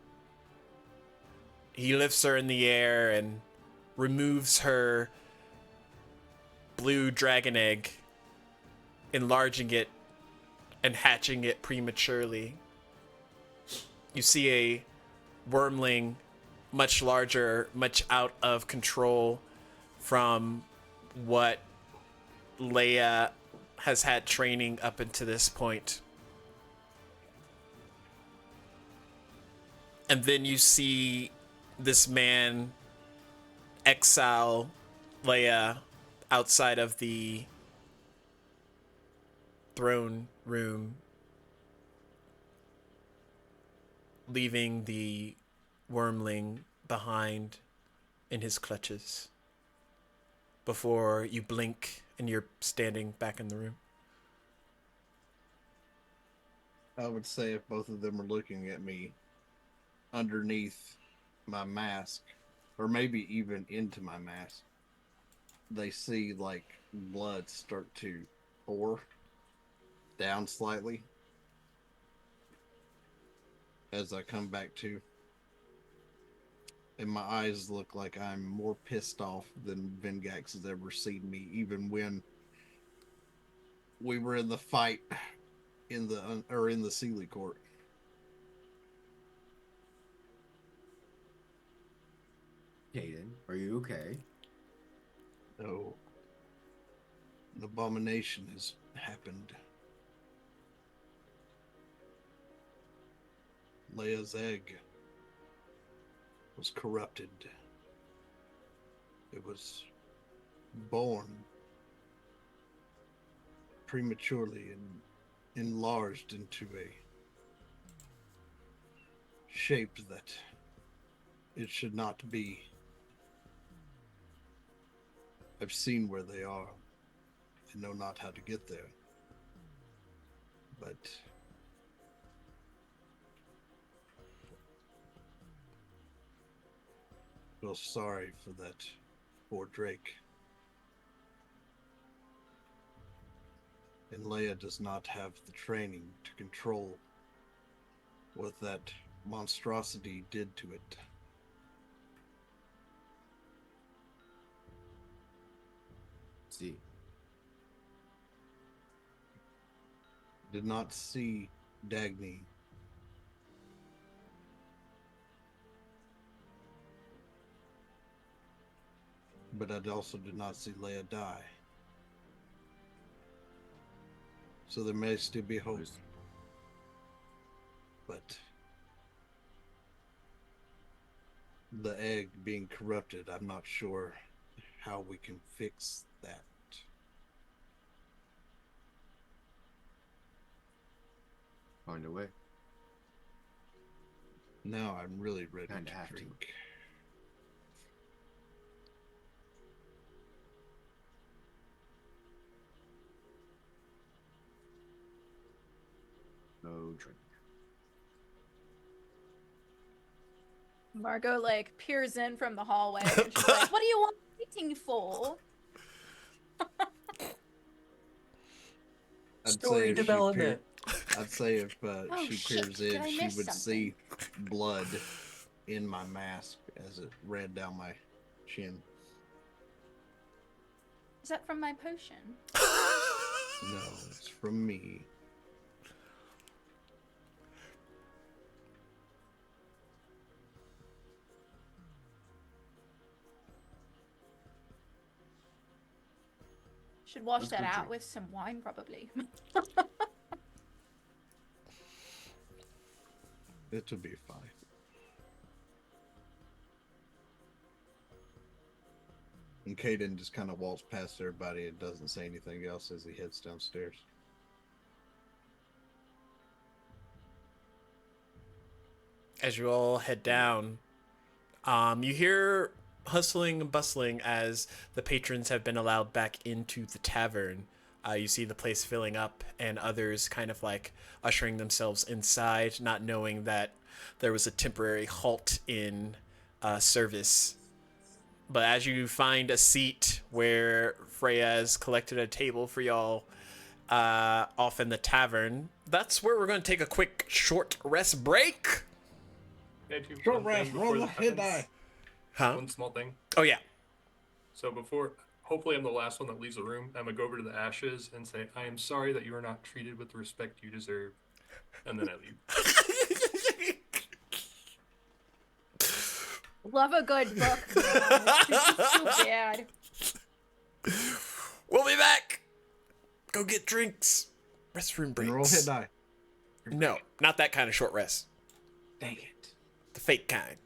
Speaker 3: He lifts her in the air and removes her blue dragon egg, enlarging it and hatching it prematurely. You see a wormling, much larger, much out of control from what Leia has had training up until this point. And then you see this man exile Leia outside of the throne room, leaving the wormling behind in his clutches before you blink and you're standing back in the room.
Speaker 2: I would say if both of them are looking at me underneath my mask, or maybe even into my mask, they see like blood start to pour down slightly as I come back to. And my eyes look like I'm more pissed off than Vengax has ever seen me, even when we were in the fight in the Sealy court.
Speaker 4: Caden, are you okay?
Speaker 2: No. An abomination has happened. Leia's egg was corrupted. It was born prematurely and enlarged into a shape that it should not be. I've seen where they are. I know not how to get there. But I feel sorry for that poor Drake. And Leia does not have the training to control what that monstrosity did to it.
Speaker 4: See.
Speaker 2: Did not see Dagny. But I also did not see Leia die. So there may still be hope. But the egg being corrupted, I'm not sure how we can fix that.
Speaker 4: Find a way.
Speaker 2: Now I'm really ready
Speaker 4: Kinda
Speaker 2: to
Speaker 4: have to.
Speaker 2: drink.
Speaker 4: No drink.
Speaker 6: Margot like peers in from the hallway and she's like, "What do you want waiting for?"
Speaker 5: Story development.
Speaker 2: I'd say if
Speaker 6: Oh,
Speaker 2: she
Speaker 6: shit.
Speaker 2: peers
Speaker 6: Did
Speaker 2: in,
Speaker 6: I
Speaker 2: she
Speaker 6: miss
Speaker 2: would
Speaker 6: something?
Speaker 2: see blood in my mask as it ran down my chin.
Speaker 6: Is that from my potion?
Speaker 2: No, it's from me.
Speaker 6: Should wash
Speaker 4: Let's
Speaker 6: that
Speaker 4: go
Speaker 6: out
Speaker 4: drink.
Speaker 6: with some wine, probably.
Speaker 2: It'll be fine. And Caden just kind of walks past everybody and doesn't say anything else as he heads downstairs.
Speaker 3: As you all head down, you hear hustling and bustling as the patrons have been allowed back into the tavern. You see the place filling up and others kind of like ushering themselves inside, not knowing that there was a temporary halt in service. But as you find a seat where Freya has collected a table for y'all off in the tavern, that's where we're going to take a quick short rest break.
Speaker 5: Can I do
Speaker 2: Short
Speaker 5: one thing
Speaker 2: rest,
Speaker 5: before
Speaker 2: roll
Speaker 5: that
Speaker 2: the hit
Speaker 5: happens?
Speaker 2: die.
Speaker 3: Huh?
Speaker 5: One small thing.
Speaker 3: Oh, yeah.
Speaker 5: So hopefully I'm the last one that leaves the room. I'm gonna go over to the ashes and say, "I am sorry that you are not treated with the respect you deserve," and then I leave.
Speaker 6: Love a good book. Man. This is too bad.
Speaker 3: We'll be back. Go get drinks. Restroom breaks.
Speaker 2: And roll hit die.
Speaker 3: No, not that kind of short rest.
Speaker 4: Dang it.
Speaker 3: The fake kind.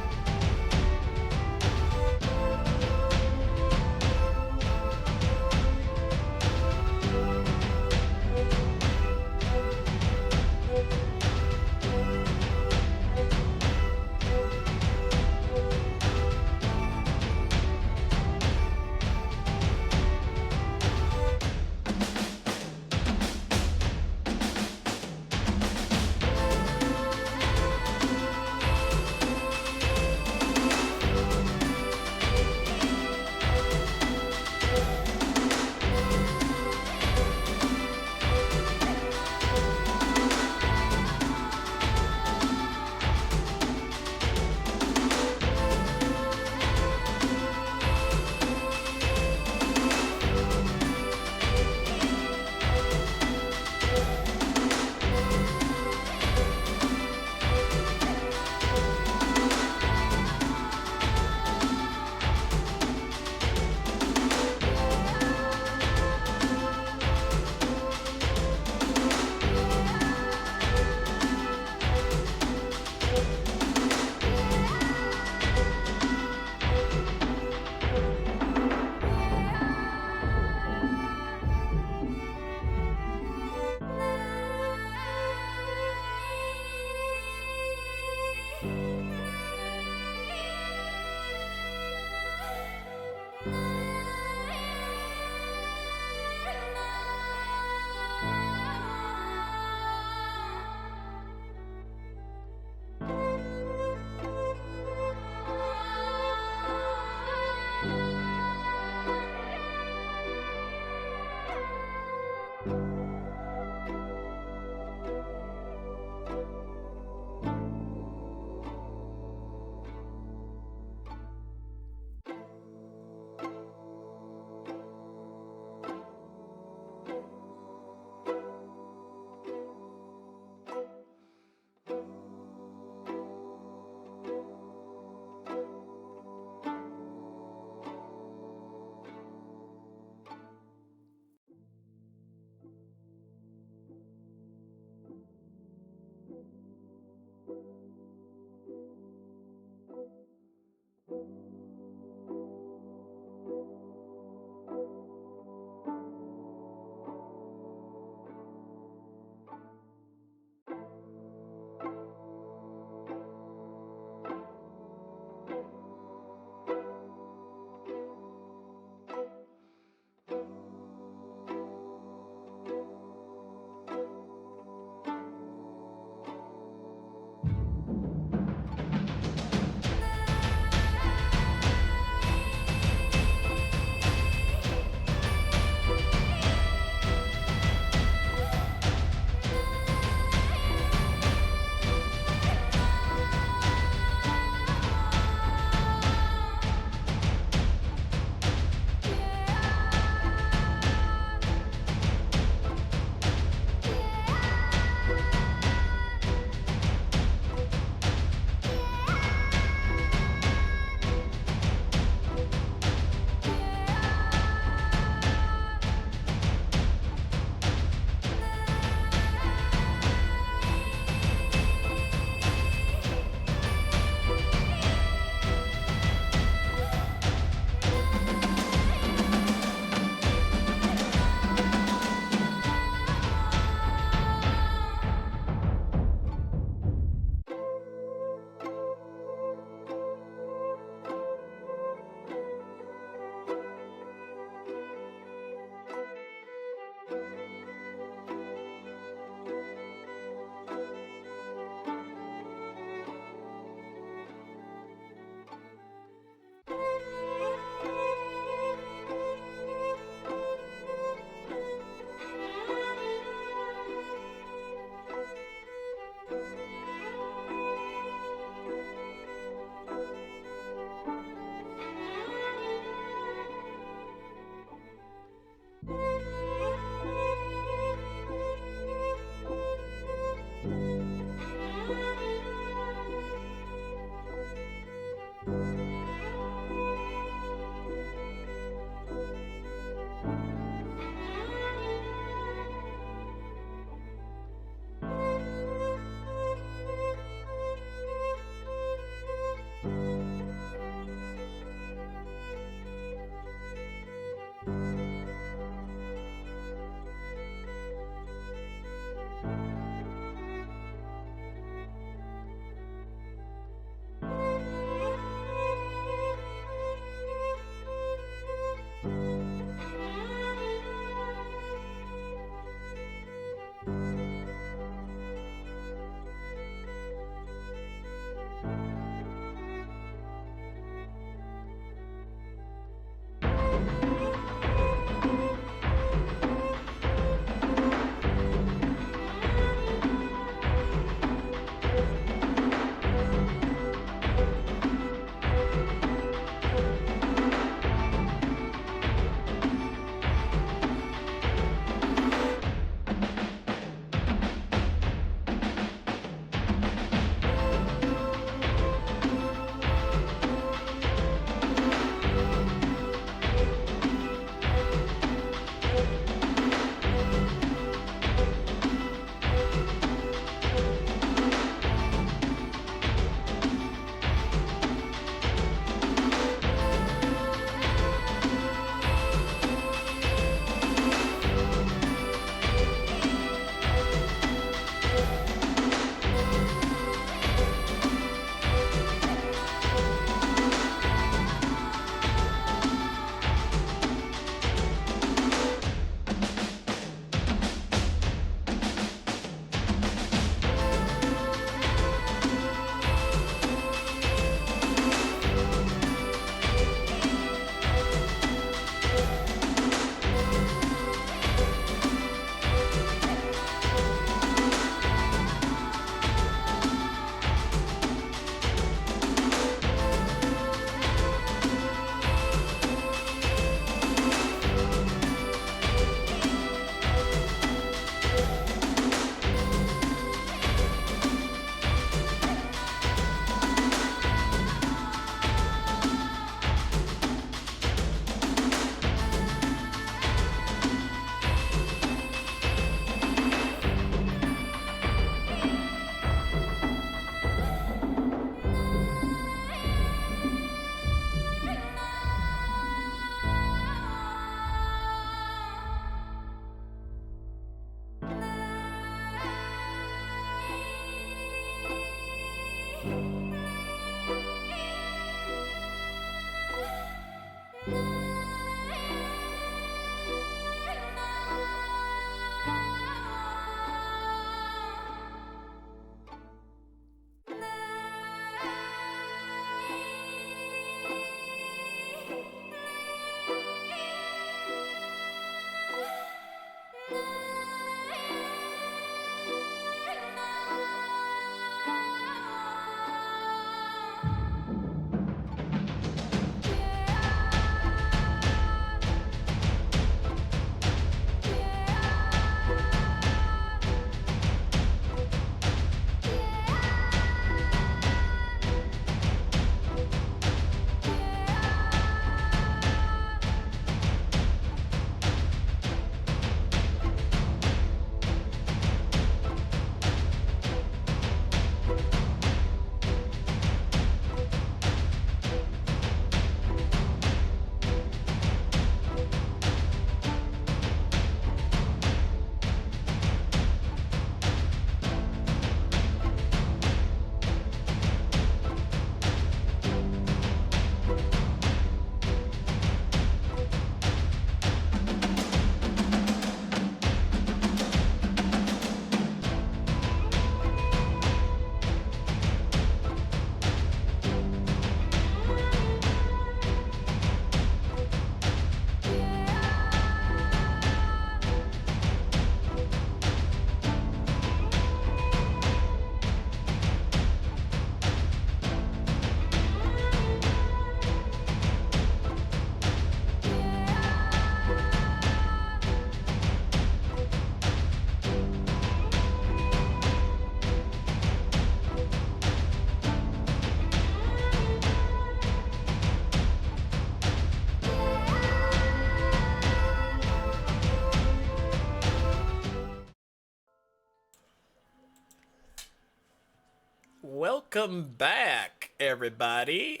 Speaker 3: welcome back, everybody.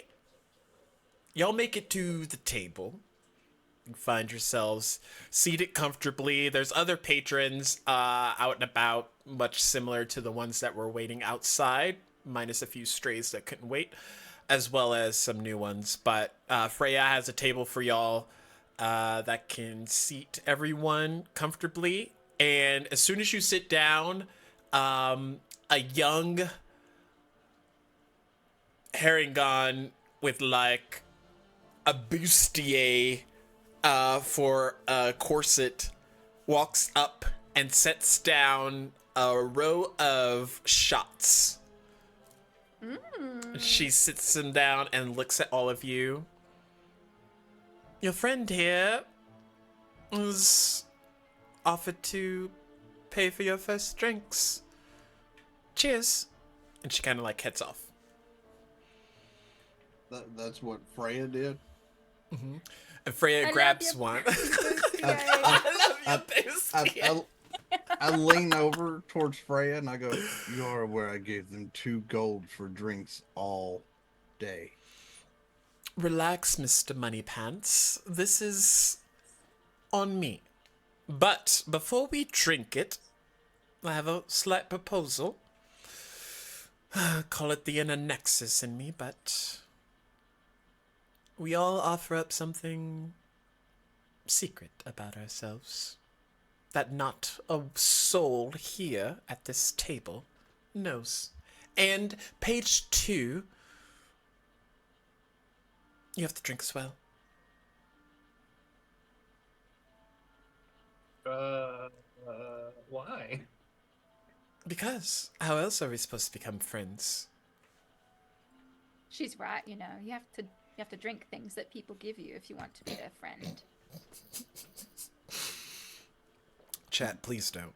Speaker 3: Y'all make it to the table. You find yourselves seated comfortably. There's other patrons out and about, much similar to the ones that were waiting outside, minus a few strays that couldn't wait, as well as some new ones. But Freya has a table for y'all that can seat everyone comfortably. And as soon as you sit down, a young Herringon with like a bustier for a corset walks up and sets down a row of shots. She sits them down and looks at all of you. Your friend here was offered to pay for your first drinks. Cheers. And she kind of like heads off.
Speaker 2: That's what Freya did.
Speaker 3: Mm-hmm. And Freya grabs one.
Speaker 6: I
Speaker 3: love you,
Speaker 2: I lean over towards Freya and I go, "You are aware I gave them 2 gold for drinks all day."
Speaker 3: Relax, Mr. Moneypants. This is on me. But before we drink it, I have a slight proposal. Call it the inner nexus in me, but we all offer up something secret about ourselves that not a soul here at this table knows. And page 2, you have to drink as well.
Speaker 5: Why?
Speaker 3: Because how else are we supposed to become friends?
Speaker 6: She's right, you know. You have to drink things that people give you if you want to be their friend.
Speaker 3: Chat, please don't.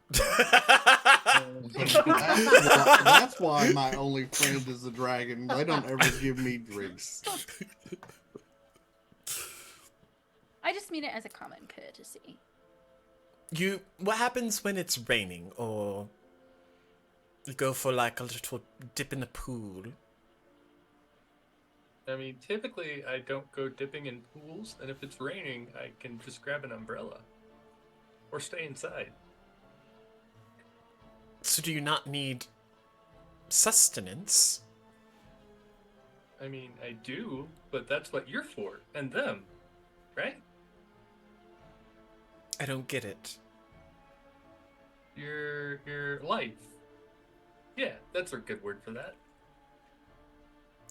Speaker 2: That's why my only friend is a dragon. They don't ever give me drinks.
Speaker 6: I just mean it as a common courtesy.
Speaker 3: What happens when it's raining, or you go for like a little dip in the pool?
Speaker 5: I mean, typically I don't go dipping in pools, and if it's raining, I can just grab an umbrella. Or stay inside.
Speaker 3: So do you not need sustenance?
Speaker 5: I mean, I do, but that's what you're for, and them, right?
Speaker 3: I don't get it.
Speaker 5: Your life. Yeah, that's a good word for that.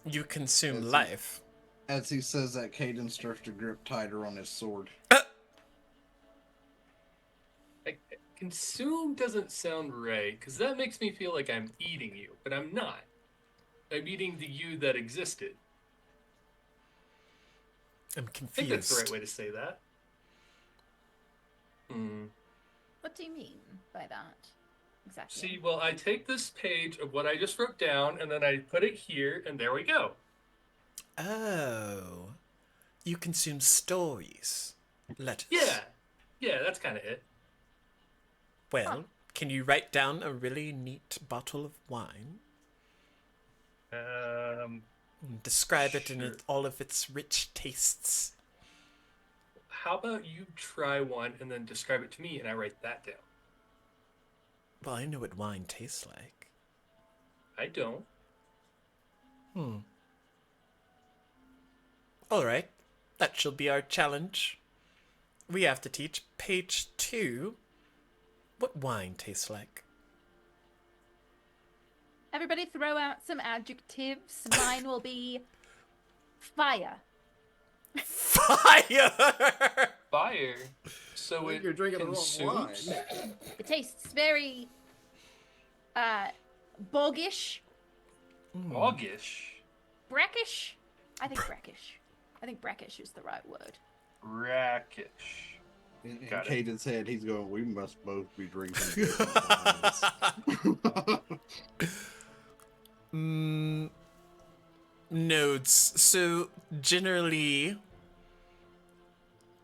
Speaker 3: You consume
Speaker 2: As
Speaker 3: life.
Speaker 2: As he says that, Caden starts to grip tighter on his sword.
Speaker 5: Consume doesn't sound right, because that makes me feel like I'm eating you, but I'm not. I'm eating the you that existed.
Speaker 3: I'm
Speaker 5: I
Speaker 3: confused.
Speaker 5: think that's the right way to say that.
Speaker 6: What do you mean by that? Exactly.
Speaker 5: See, well, I take this page of what I just wrote down, and then I put it here, and there we go.
Speaker 3: Oh. You consume stories. Letters.
Speaker 5: Yeah, that's kind of it.
Speaker 3: Well, can you write down a really neat bottle of wine? Describe it in
Speaker 5: Sure.
Speaker 3: all of its rich tastes.
Speaker 5: How about you try one and then describe it to me, and I write that down?
Speaker 3: Well, I know what wine tastes like.
Speaker 5: I don't.
Speaker 3: All right. That shall be our challenge. We have to teach page 2 what wine tastes like.
Speaker 6: Everybody throw out some adjectives. Mine will be fire.
Speaker 3: Fire!
Speaker 5: Fire. So
Speaker 2: think
Speaker 5: it
Speaker 2: you're drinking the wrong
Speaker 5: consumes.
Speaker 2: wine.
Speaker 6: It tastes very boggish,
Speaker 5: Hoggish.
Speaker 6: brackish. I think brackish. I think brackish is the right word.
Speaker 5: Brackish.
Speaker 2: In
Speaker 5: Got it.
Speaker 2: Caden's head, he's going, "We must both be drinking different wines."
Speaker 3: Notes. So, generally,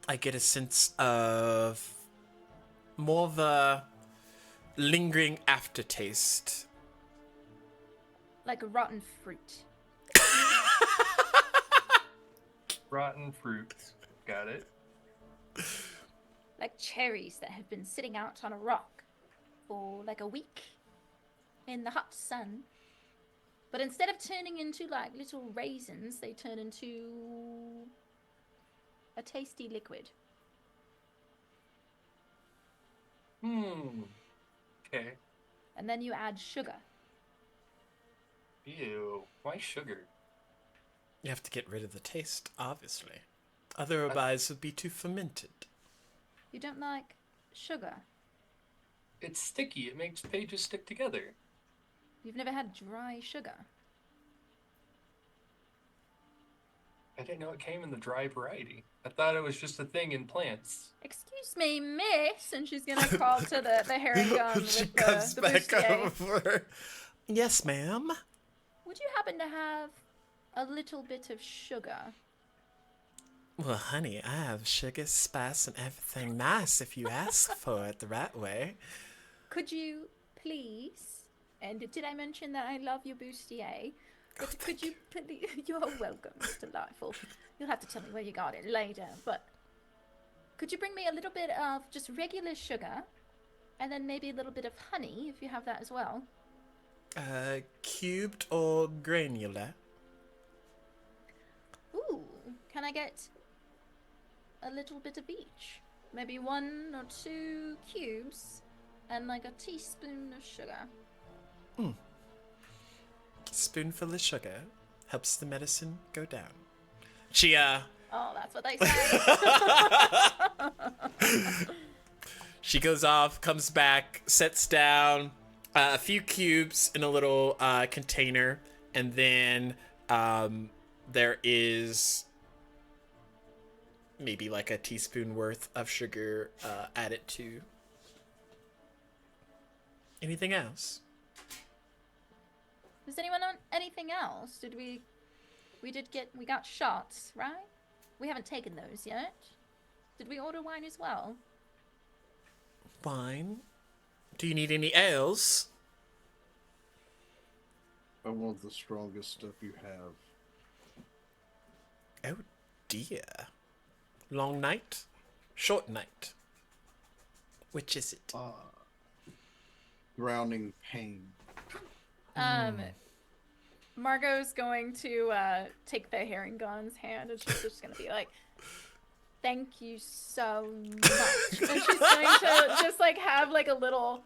Speaker 3: I get a sense of more of a lingering aftertaste.
Speaker 6: like a rotten fruit.
Speaker 5: Rotten fruit. Got it.
Speaker 6: Like cherries that have been sitting out on a rock for like a week in the hot sun. But instead of turning into like little raisins, they turn into a tasty liquid.
Speaker 5: Okay.
Speaker 6: And then you add sugar.
Speaker 5: Ew. Why sugar?
Speaker 3: You have to get rid of the taste, obviously. Otherwise, it would be too fermented.
Speaker 6: You don't like sugar?
Speaker 5: It's sticky. It makes pages stick together.
Speaker 6: You've never had dry sugar?
Speaker 5: I didn't know it came in the dry variety. I thought it was just a thing in plants.
Speaker 6: Excuse me, miss. And she's going to call to the herring gun
Speaker 3: She
Speaker 6: with
Speaker 3: comes
Speaker 6: the
Speaker 3: back
Speaker 6: bustier.
Speaker 3: over. Yes, ma'am.
Speaker 6: Would you happen to have a little bit of sugar?
Speaker 3: Well, honey, I have sugar, spice, and everything nice if you ask for it the right way.
Speaker 6: Could you please? And did I mention that I love your bustier? But could you please? You're welcome. It's delightful. You'll have to tell me where you got it later. But could you bring me a little bit of just regular sugar, and then maybe a little bit of honey if you have that as well?
Speaker 3: Cubed or granular?
Speaker 6: Ooh, can I get a little bit of each? Maybe 1 or 2 cubes and like a teaspoon of sugar.
Speaker 3: Spoonful of sugar helps the medicine go down. She,
Speaker 6: Oh, that's what they say.
Speaker 3: She goes off, comes back, sets down a few cubes in a little container, and then there is maybe like a teaspoon worth of sugar added to. Anything else?
Speaker 6: Does anyone want anything else? We got shots, right? We haven't taken those yet. Did we order wine as well?
Speaker 3: Wine? Do you need any ales?
Speaker 2: I want the strongest stuff you have.
Speaker 3: Oh dear. Long night? Short night? Which is it?
Speaker 2: Drowning pain.
Speaker 6: Margot's going to take the herring gun's hand, and she's just going to be like, "Thank you so much." And she's going to just like have like a little.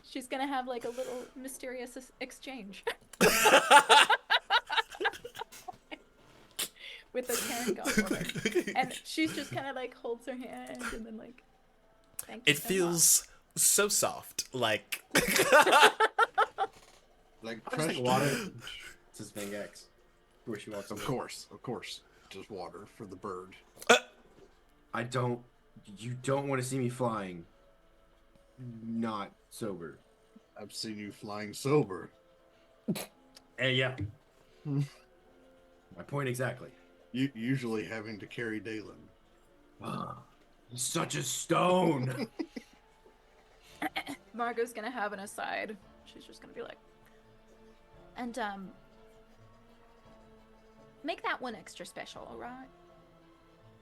Speaker 6: She's going to have like a little mysterious exchange with the herring gun woman, and she's just kind of like holds her hand and then like. Thank you
Speaker 3: It
Speaker 6: so
Speaker 3: feels so soft, like.
Speaker 2: Like
Speaker 4: Just
Speaker 2: crushed
Speaker 4: like water. Says Bang X. Where she walks
Speaker 2: Of
Speaker 4: away.
Speaker 2: course. Just water for the bird.
Speaker 4: You don't want to see me flying. Not sober.
Speaker 2: I've seen you flying sober.
Speaker 4: Hey, yeah. My point exactly.
Speaker 2: You usually having to carry Dalen.
Speaker 4: He's such a stone.
Speaker 6: Margot's gonna have an aside. She's just gonna be like, and make that one extra special, alright?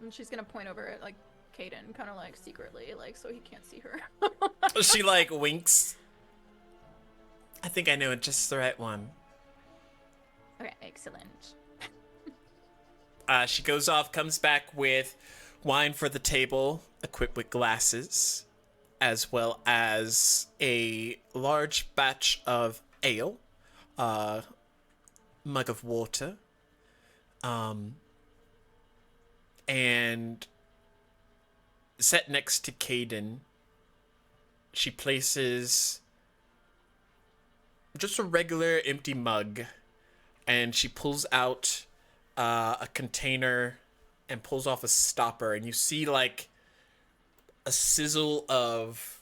Speaker 6: And she's gonna point over at like Caden, kind of like secretly, like so he can't see her.
Speaker 3: She like winks. I think I know just the right one.
Speaker 6: Okay, excellent.
Speaker 3: She goes off, comes back with wine for the table, equipped with glasses, as well as a large batch of ale, mug of water, and set next to Caden, she places just a regular empty mug, and she pulls out a container and pulls off a stopper, and you see like a sizzle of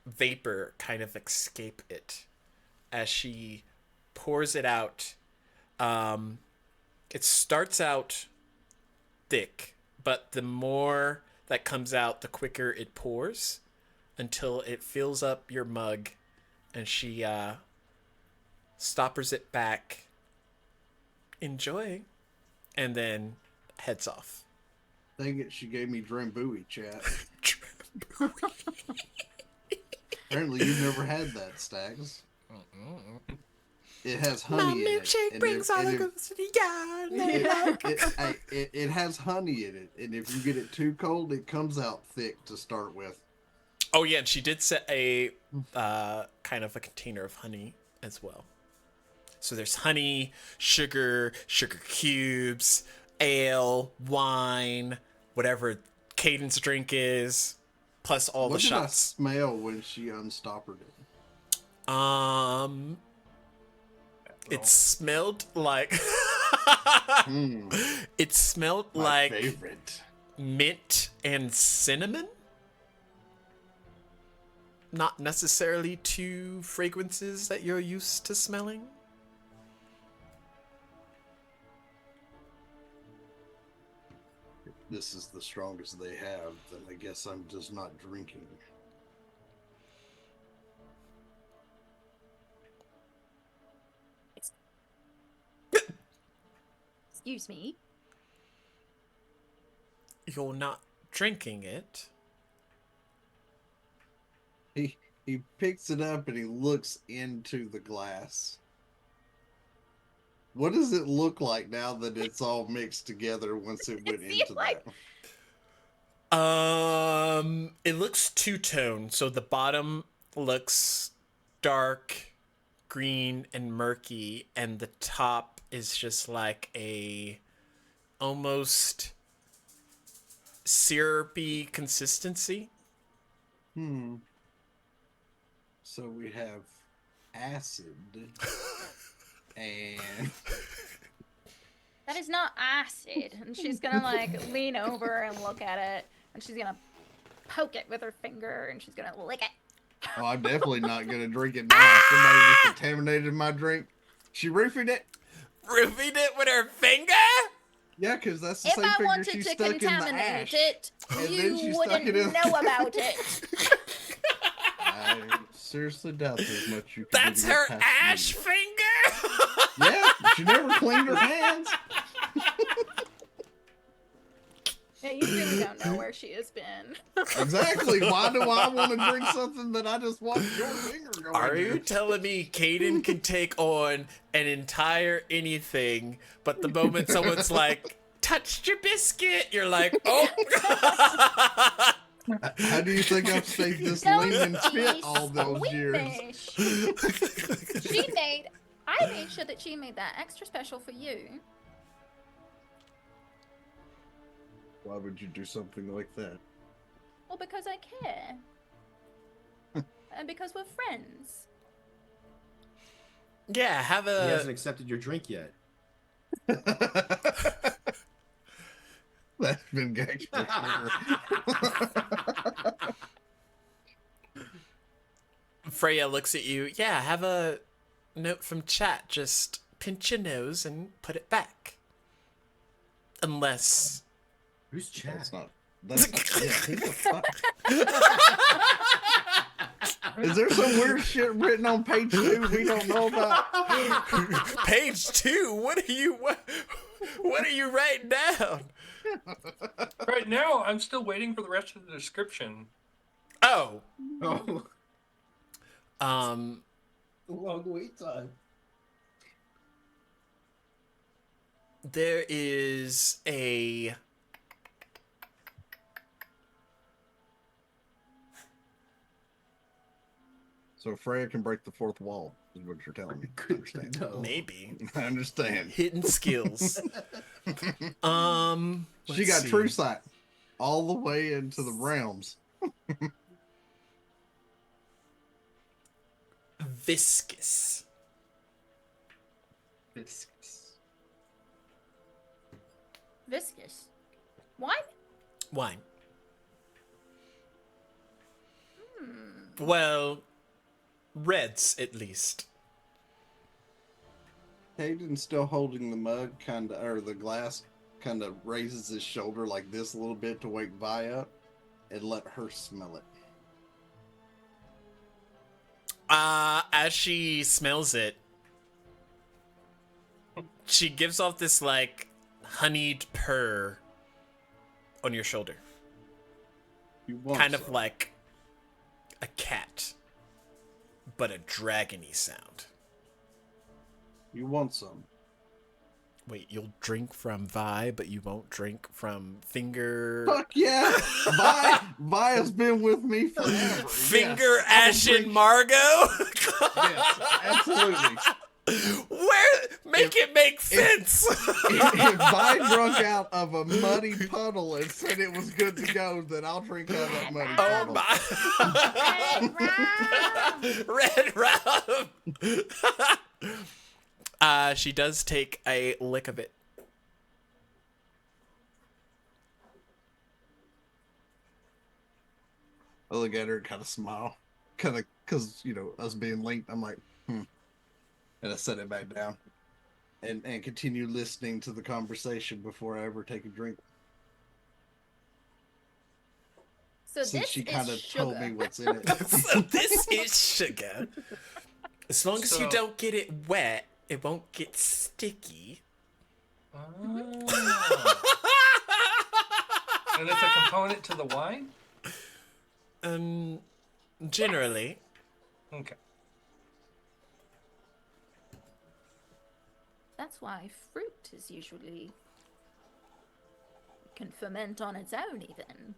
Speaker 3: vapor kind of escape it as she pours it out. It starts out thick, but the more that comes out, the quicker it pours until it fills up your mug, and she stoppers it back, enjoy, and then heads off.
Speaker 2: Dang it, she gave me Drambuie, chat. Apparently you've never had that, Stags. It has honey in it.
Speaker 3: milkshake brings all the girls to the yard.
Speaker 2: It has honey in it, and if you get it too cold, it comes out thick to start with.
Speaker 3: Oh yeah, and she did set a kind of a container of honey as well. So there's honey, sugar cubes, ale, wine, whatever Caden's drink is, plus all
Speaker 2: What
Speaker 3: the
Speaker 2: did I
Speaker 3: shots.
Speaker 2: smell when she unstoppered it?
Speaker 3: It smelled like it smelled
Speaker 2: My
Speaker 3: like
Speaker 2: favorite.
Speaker 3: mint and cinnamon. Not necessarily two fragrances that you're used to smelling.
Speaker 2: If this is the strongest they have, then I guess I'm just not drinking.
Speaker 6: Excuse me.
Speaker 3: You're not drinking it.
Speaker 2: He picks it up and he looks into the glass. What does it look like now that it's all mixed together once it went
Speaker 6: See,
Speaker 2: into
Speaker 6: like-
Speaker 2: that?
Speaker 3: It looks two-tone, so the bottom looks dark, green, and murky, and the top is just like a almost syrupy consistency.
Speaker 2: So we have acid and
Speaker 6: That is not acid. And she's gonna like lean over and look at it, and she's gonna poke it with her finger, and she's gonna lick it.
Speaker 2: oh, I'm definitely not gonna drink it now. Somebody just contaminated my drink. She roofied it.
Speaker 3: Roofied it with her finger?
Speaker 2: Yeah, because that's the
Speaker 6: If
Speaker 2: same
Speaker 6: I
Speaker 2: finger
Speaker 6: wanted
Speaker 2: she
Speaker 6: to
Speaker 2: stuck in the
Speaker 6: contaminate
Speaker 2: ash.
Speaker 6: it,
Speaker 2: And then she
Speaker 6: you
Speaker 2: stuck
Speaker 6: wouldn't
Speaker 2: it in-
Speaker 6: know about it.
Speaker 2: I seriously doubt there's much you can
Speaker 3: That's
Speaker 2: do to
Speaker 3: her
Speaker 2: get past
Speaker 3: ash
Speaker 2: me.
Speaker 3: finger?
Speaker 2: Yeah, she never cleaned her hands.
Speaker 6: Yeah, you really don't know where she has been.
Speaker 2: Exactly. Why do I want to drink something that I just watched your finger go
Speaker 3: Are
Speaker 2: in
Speaker 3: you
Speaker 2: there?
Speaker 3: telling me Caden can take on an entire anything, but the moment someone's like, touched your biscuit, you're like, oh.
Speaker 2: How do you think I've stayed this
Speaker 6: Don't
Speaker 2: lean and fit
Speaker 6: be
Speaker 2: all those years?
Speaker 6: squeamish. I made sure that she made that extra special for you.
Speaker 2: Why would you do something like that?
Speaker 6: Well, because I care. And because we're friends.
Speaker 3: Yeah, have
Speaker 4: He
Speaker 3: a.
Speaker 4: hasn't accepted your drink yet.
Speaker 2: That's been gagged for sure.
Speaker 3: Freya looks at you. Yeah, have a note from chat. Just pinch your nose and put it back. Unless.
Speaker 4: Who's chat?
Speaker 2: That's not. That's yeah. Who the fuck? Is there some weird shit written on page 2 we don't know about?
Speaker 3: Page 2? What are you writing down?
Speaker 5: Right now, I'm still waiting for the rest of the description.
Speaker 3: Oh.
Speaker 4: Oh,
Speaker 3: Um,
Speaker 2: Long wait time.
Speaker 3: there is a.
Speaker 2: So Freya can break the fourth wall, is what you're telling me. I understand.
Speaker 4: no.
Speaker 3: Maybe.
Speaker 2: I understand.
Speaker 3: Hidden skills.
Speaker 2: She
Speaker 3: let's
Speaker 2: got
Speaker 3: see.
Speaker 2: true sight all the way into the realms.
Speaker 3: Viscous.
Speaker 6: Viscous. Wine?
Speaker 3: Wine. Well, reds at least.
Speaker 2: Hayden's still holding the mug, or the glass, kind of raises his shoulder like this a little bit to wake Vi up, and let her smell it.
Speaker 3: As she smells it, She gives off this like honeyed purr on your shoulder.
Speaker 2: You want
Speaker 3: Kind of
Speaker 2: some.
Speaker 3: like a cat, but a dragony sound.
Speaker 2: You want some.
Speaker 3: Wait, you'll drink from Vi, but you won't drink from Finger...
Speaker 2: Fuck yeah! Vi has been with me forever.
Speaker 3: Finger
Speaker 2: Yes, I will
Speaker 3: Ashen
Speaker 2: drink-
Speaker 3: Margot?
Speaker 2: Yes, absolutely.
Speaker 3: Where? Make it make sense!
Speaker 2: If Vi drunk out of a muddy puddle and said it was good to go, then I'll drink out of that muddy
Speaker 3: Oh
Speaker 2: puddle.
Speaker 3: my! Red rum! She does take a lick of it.
Speaker 2: I look at her and kind of smile. Kind of, because, you know, us being linked, I'm like, And I set it back down. And continue listening to the conversation before I ever take a drink.
Speaker 6: So
Speaker 2: Since
Speaker 6: this
Speaker 2: she kind of
Speaker 6: is
Speaker 2: told me
Speaker 6: sugar.
Speaker 2: what's in it.
Speaker 3: So this is sugar. As long as you
Speaker 5: So-
Speaker 3: don't get it wet, it won't get sticky.
Speaker 5: Oh. And it's a component to the wine?
Speaker 3: Generally.
Speaker 5: Okay.
Speaker 6: That's why fruit is usually can ferment on its own even.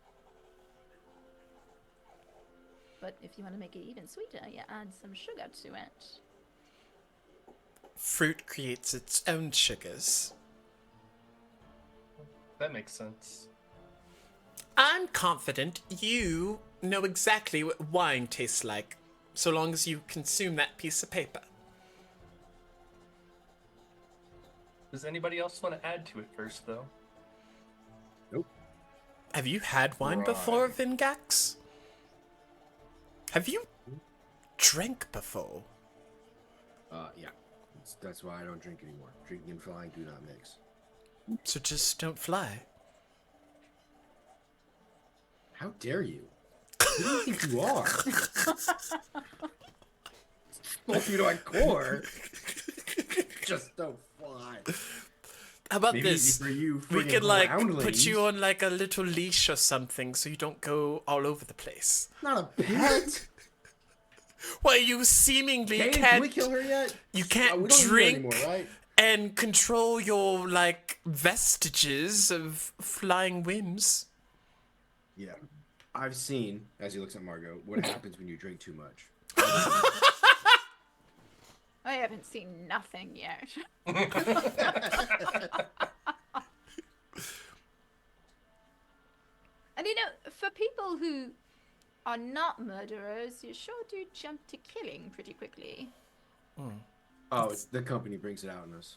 Speaker 6: But if you want to make it even sweeter, you add some sugar to it.
Speaker 3: Fruit creates its own sugars.
Speaker 5: That makes sense.
Speaker 3: I'm confident you know exactly what wine tastes like, so long as you consume that piece of paper.
Speaker 5: Does anybody else want to add to it first, though?
Speaker 3: Have you had wine before, Vingax? Have you drank before?
Speaker 4: Yeah. That's why I don't drink anymore. Drinking and flying do not mix.
Speaker 3: So just don't fly.
Speaker 4: How dare you? Who do you think you are? Spoke you to my core. Just don't fly.
Speaker 3: How about
Speaker 4: Maybe
Speaker 3: this?
Speaker 4: for you
Speaker 3: We
Speaker 4: friggin'
Speaker 3: could like
Speaker 4: groundlings.
Speaker 3: put you on like a little leash or something so you don't go all over the place.
Speaker 4: Not a pet.
Speaker 3: Well, you seemingly
Speaker 4: Hey, did
Speaker 3: can't.
Speaker 4: we kill her yet?
Speaker 3: You can't
Speaker 4: we don't need her
Speaker 3: drink
Speaker 4: anymore, right?
Speaker 3: and control your like vestiges of flying whims.
Speaker 4: Yeah. I've seen, as he looks at Margot, what happens when you drink too much.
Speaker 6: I haven't seen nothing yet. And you know, for people who are not murderers, you sure do jump to killing pretty quickly.
Speaker 4: Oh, it's the company brings it out in us.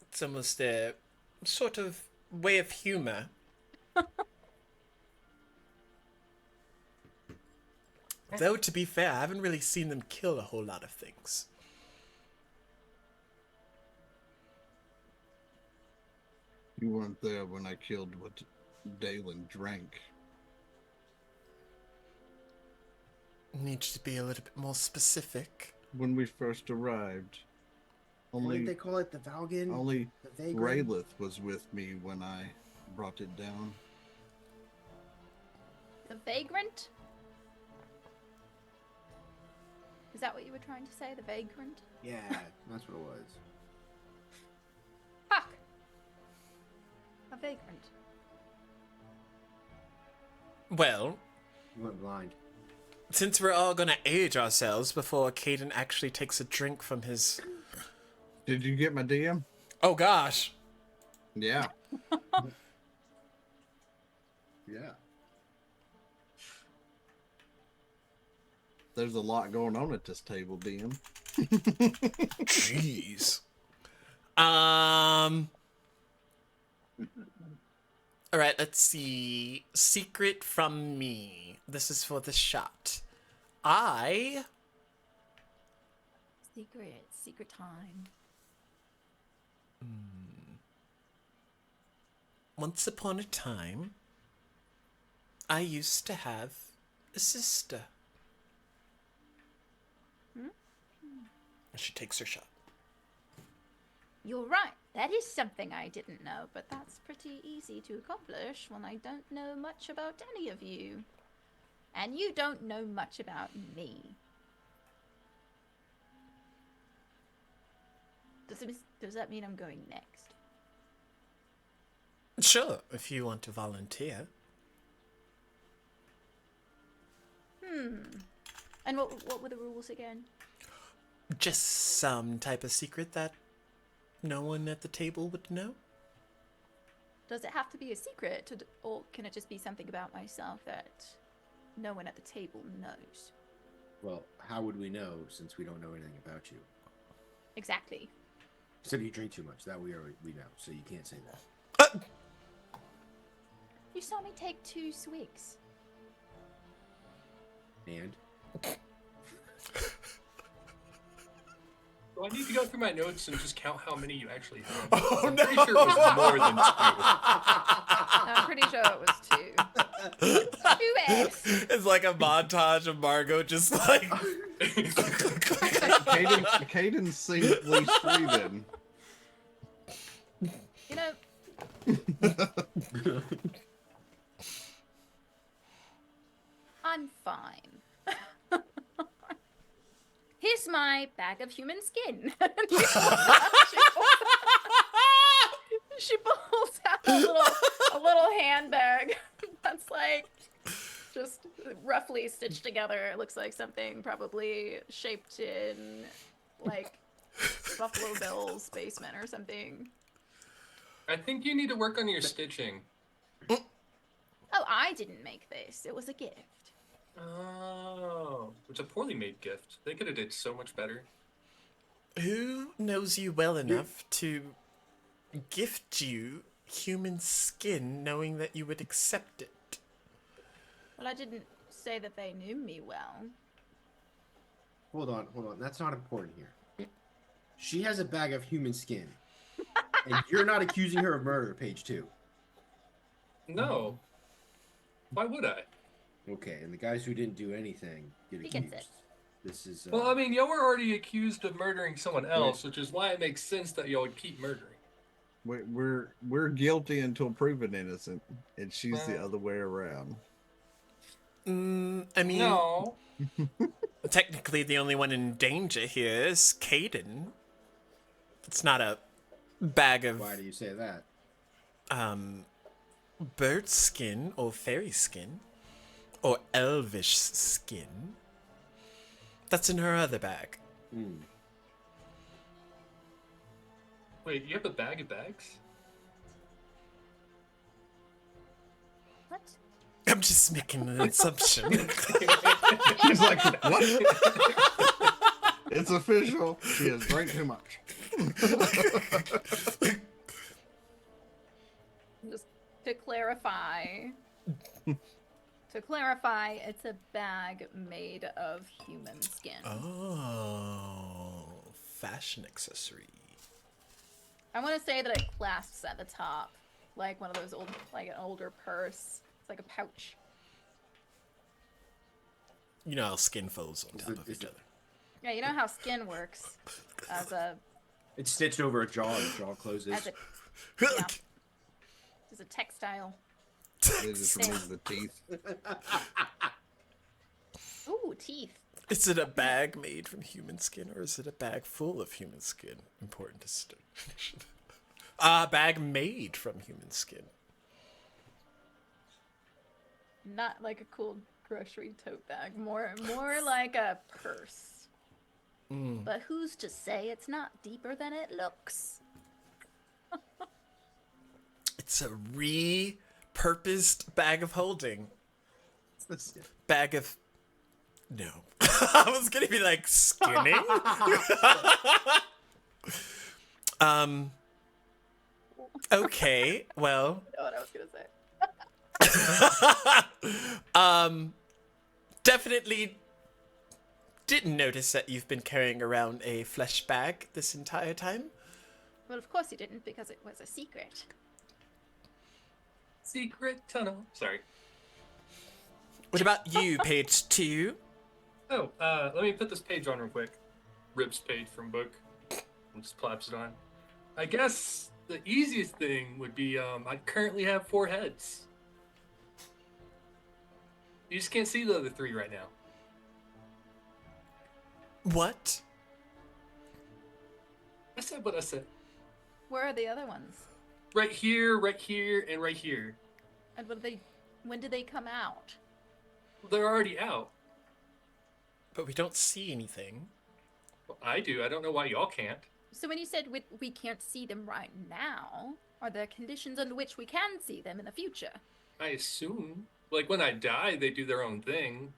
Speaker 3: It's almost a sort of way of humor. Though, to be fair, I haven't really seen them kill a whole lot of things.
Speaker 2: You weren't there when I killed what Dalen drank.
Speaker 3: Needs to be a little bit more specific.
Speaker 2: When we first arrived,
Speaker 4: What
Speaker 2: only
Speaker 4: did they call it? The Valgan?
Speaker 2: only
Speaker 4: The Vagrant?
Speaker 2: Raylith was with me when I brought it down.
Speaker 6: The vagrant? Is that what you were trying to say? The vagrant?
Speaker 4: Yeah, that's what it was.
Speaker 6: Fuck! A vagrant.
Speaker 3: Well,
Speaker 4: You went blind.
Speaker 3: since we're all gonna age ourselves before Caden actually takes a drink from his...
Speaker 2: Did you get my DM?
Speaker 3: Oh gosh!
Speaker 2: Yeah.
Speaker 4: Yeah.
Speaker 2: There's a lot going on at this table, DM.
Speaker 3: Jeez. Alright, let's see. Secret from me. This is for the shot.
Speaker 6: Secret time.
Speaker 3: Once upon a time, I used to have a sister. She takes her shot.
Speaker 6: You're right. That is something I didn't know, but that's pretty easy to accomplish when I don't know much about any of you. And you don't know much about me. Does that mean I'm going next?
Speaker 3: Sure, if you want to volunteer.
Speaker 6: And what were the rules again?
Speaker 3: Just some type of secret that no one at the table would know.
Speaker 6: Does it have to be a secret, or can it just be something about myself that no one at the table knows?
Speaker 4: Well, how would we know since we don't know anything about you?
Speaker 6: Exactly.
Speaker 4: Except you drink too much. That we know, so you can't say that.
Speaker 6: You saw me take 2 swigs.
Speaker 4: And?
Speaker 5: Do I need to go through my notes and just count how many you actually have?
Speaker 3: Oh,
Speaker 5: I'm pretty sure it was more than 2.
Speaker 6: I'm pretty sure it was 2. 2x.
Speaker 3: It's like a montage of Margot just like.
Speaker 2: Caden's seen at least 3 then.
Speaker 6: You know, I'm fine. Here's my bag of human skin. She pulls out a little handbag that's like just roughly stitched together. It looks like something probably shaped in like Buffalo Bill's basement or something.
Speaker 5: I think you need to work on your stitching.
Speaker 6: Oh, I didn't make this. It was a gift.
Speaker 5: Oh, it's a poorly made gift. They could have did so much better.
Speaker 3: Who knows you well enough to gift you human skin knowing that you would accept it?
Speaker 6: Well, I didn't say that they knew me well.
Speaker 4: Hold on. That's not important here. She has a bag of human skin. And you're not accusing her of murder, page 2.
Speaker 5: No. Why would I?
Speaker 4: Okay, and the guys who didn't do anything get
Speaker 6: He
Speaker 4: accused.
Speaker 6: gets it.
Speaker 4: This is...
Speaker 5: Well, I mean, y'all were already accused of murdering someone else, which is why it makes sense that y'all would keep murdering.
Speaker 2: We're guilty until proven innocent, and she's the other way around.
Speaker 3: I mean,
Speaker 5: No.
Speaker 3: technically the only one in danger here is Caden. It's not a bag of
Speaker 4: Why do you say that?
Speaker 3: bird skin or fairy skin or elvish skin. That's in her other bag.
Speaker 5: Wait, you have a bag of bags?
Speaker 6: What?
Speaker 3: I'm just making an assumption.
Speaker 2: She's like, what? It's official. She has drank too much.
Speaker 6: Just to clarify, it's a bag made of human skin.
Speaker 3: Oh, fashion accessory.
Speaker 6: I want to say that it clasps at the top, like one of those old, like an older purse. It's like a pouch.
Speaker 3: You know how skin folds on top of each other.
Speaker 6: Yeah, you know how skin works as a
Speaker 4: It's stitched over a jaw and the jaw closes.
Speaker 6: as a yeah, as a textile.
Speaker 2: They just remove the teeth.
Speaker 6: Ooh, teeth.
Speaker 3: Is it a bag made from human skin or is it a bag full of human skin? Important distinction. A bag made from human skin.
Speaker 6: Not like a cool grocery tote bag. More like a purse. But who's to say it's not deeper than it looks?
Speaker 3: It's a repurposed bag of holding. Bag of... No. I was gonna be like, skinning? Okay, well...
Speaker 6: I know what I was gonna say.
Speaker 3: Definitely didn't notice that you've been carrying around a flesh bag this entire time.
Speaker 6: Well, of course you didn't, because it was a secret.
Speaker 5: Secret tunnel. Sorry.
Speaker 3: What about you, page 2?
Speaker 5: Oh, let me put this page on real quick. Rips page from book. And just claps it on. I guess the easiest thing would be I currently have 4 heads. You just can't see the other 3 right now.
Speaker 3: What?
Speaker 5: I said what I said.
Speaker 6: Where are the other ones?
Speaker 5: Right here, and right here.
Speaker 6: And when did they come out?
Speaker 5: They're already out.
Speaker 3: But we don't see anything.
Speaker 5: Well, I do. I don't know why y'all can't.
Speaker 6: So when you said we can't see them right now, are there conditions under which we can see them in the future?
Speaker 5: I assume. Like, when I die, they do their own thing.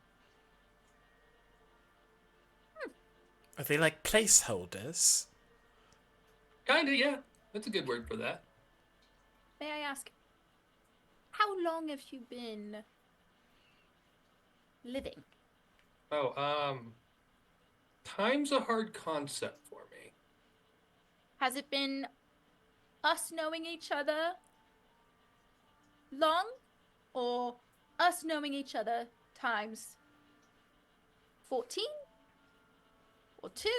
Speaker 3: Are they like placeholders?
Speaker 5: Kinda, yeah. That's a good word for that.
Speaker 6: May I ask, how long have you been living?
Speaker 5: Oh, time's a hard concept for me.
Speaker 6: Has it been us knowing each other long, or us knowing each other times 14? Or 2?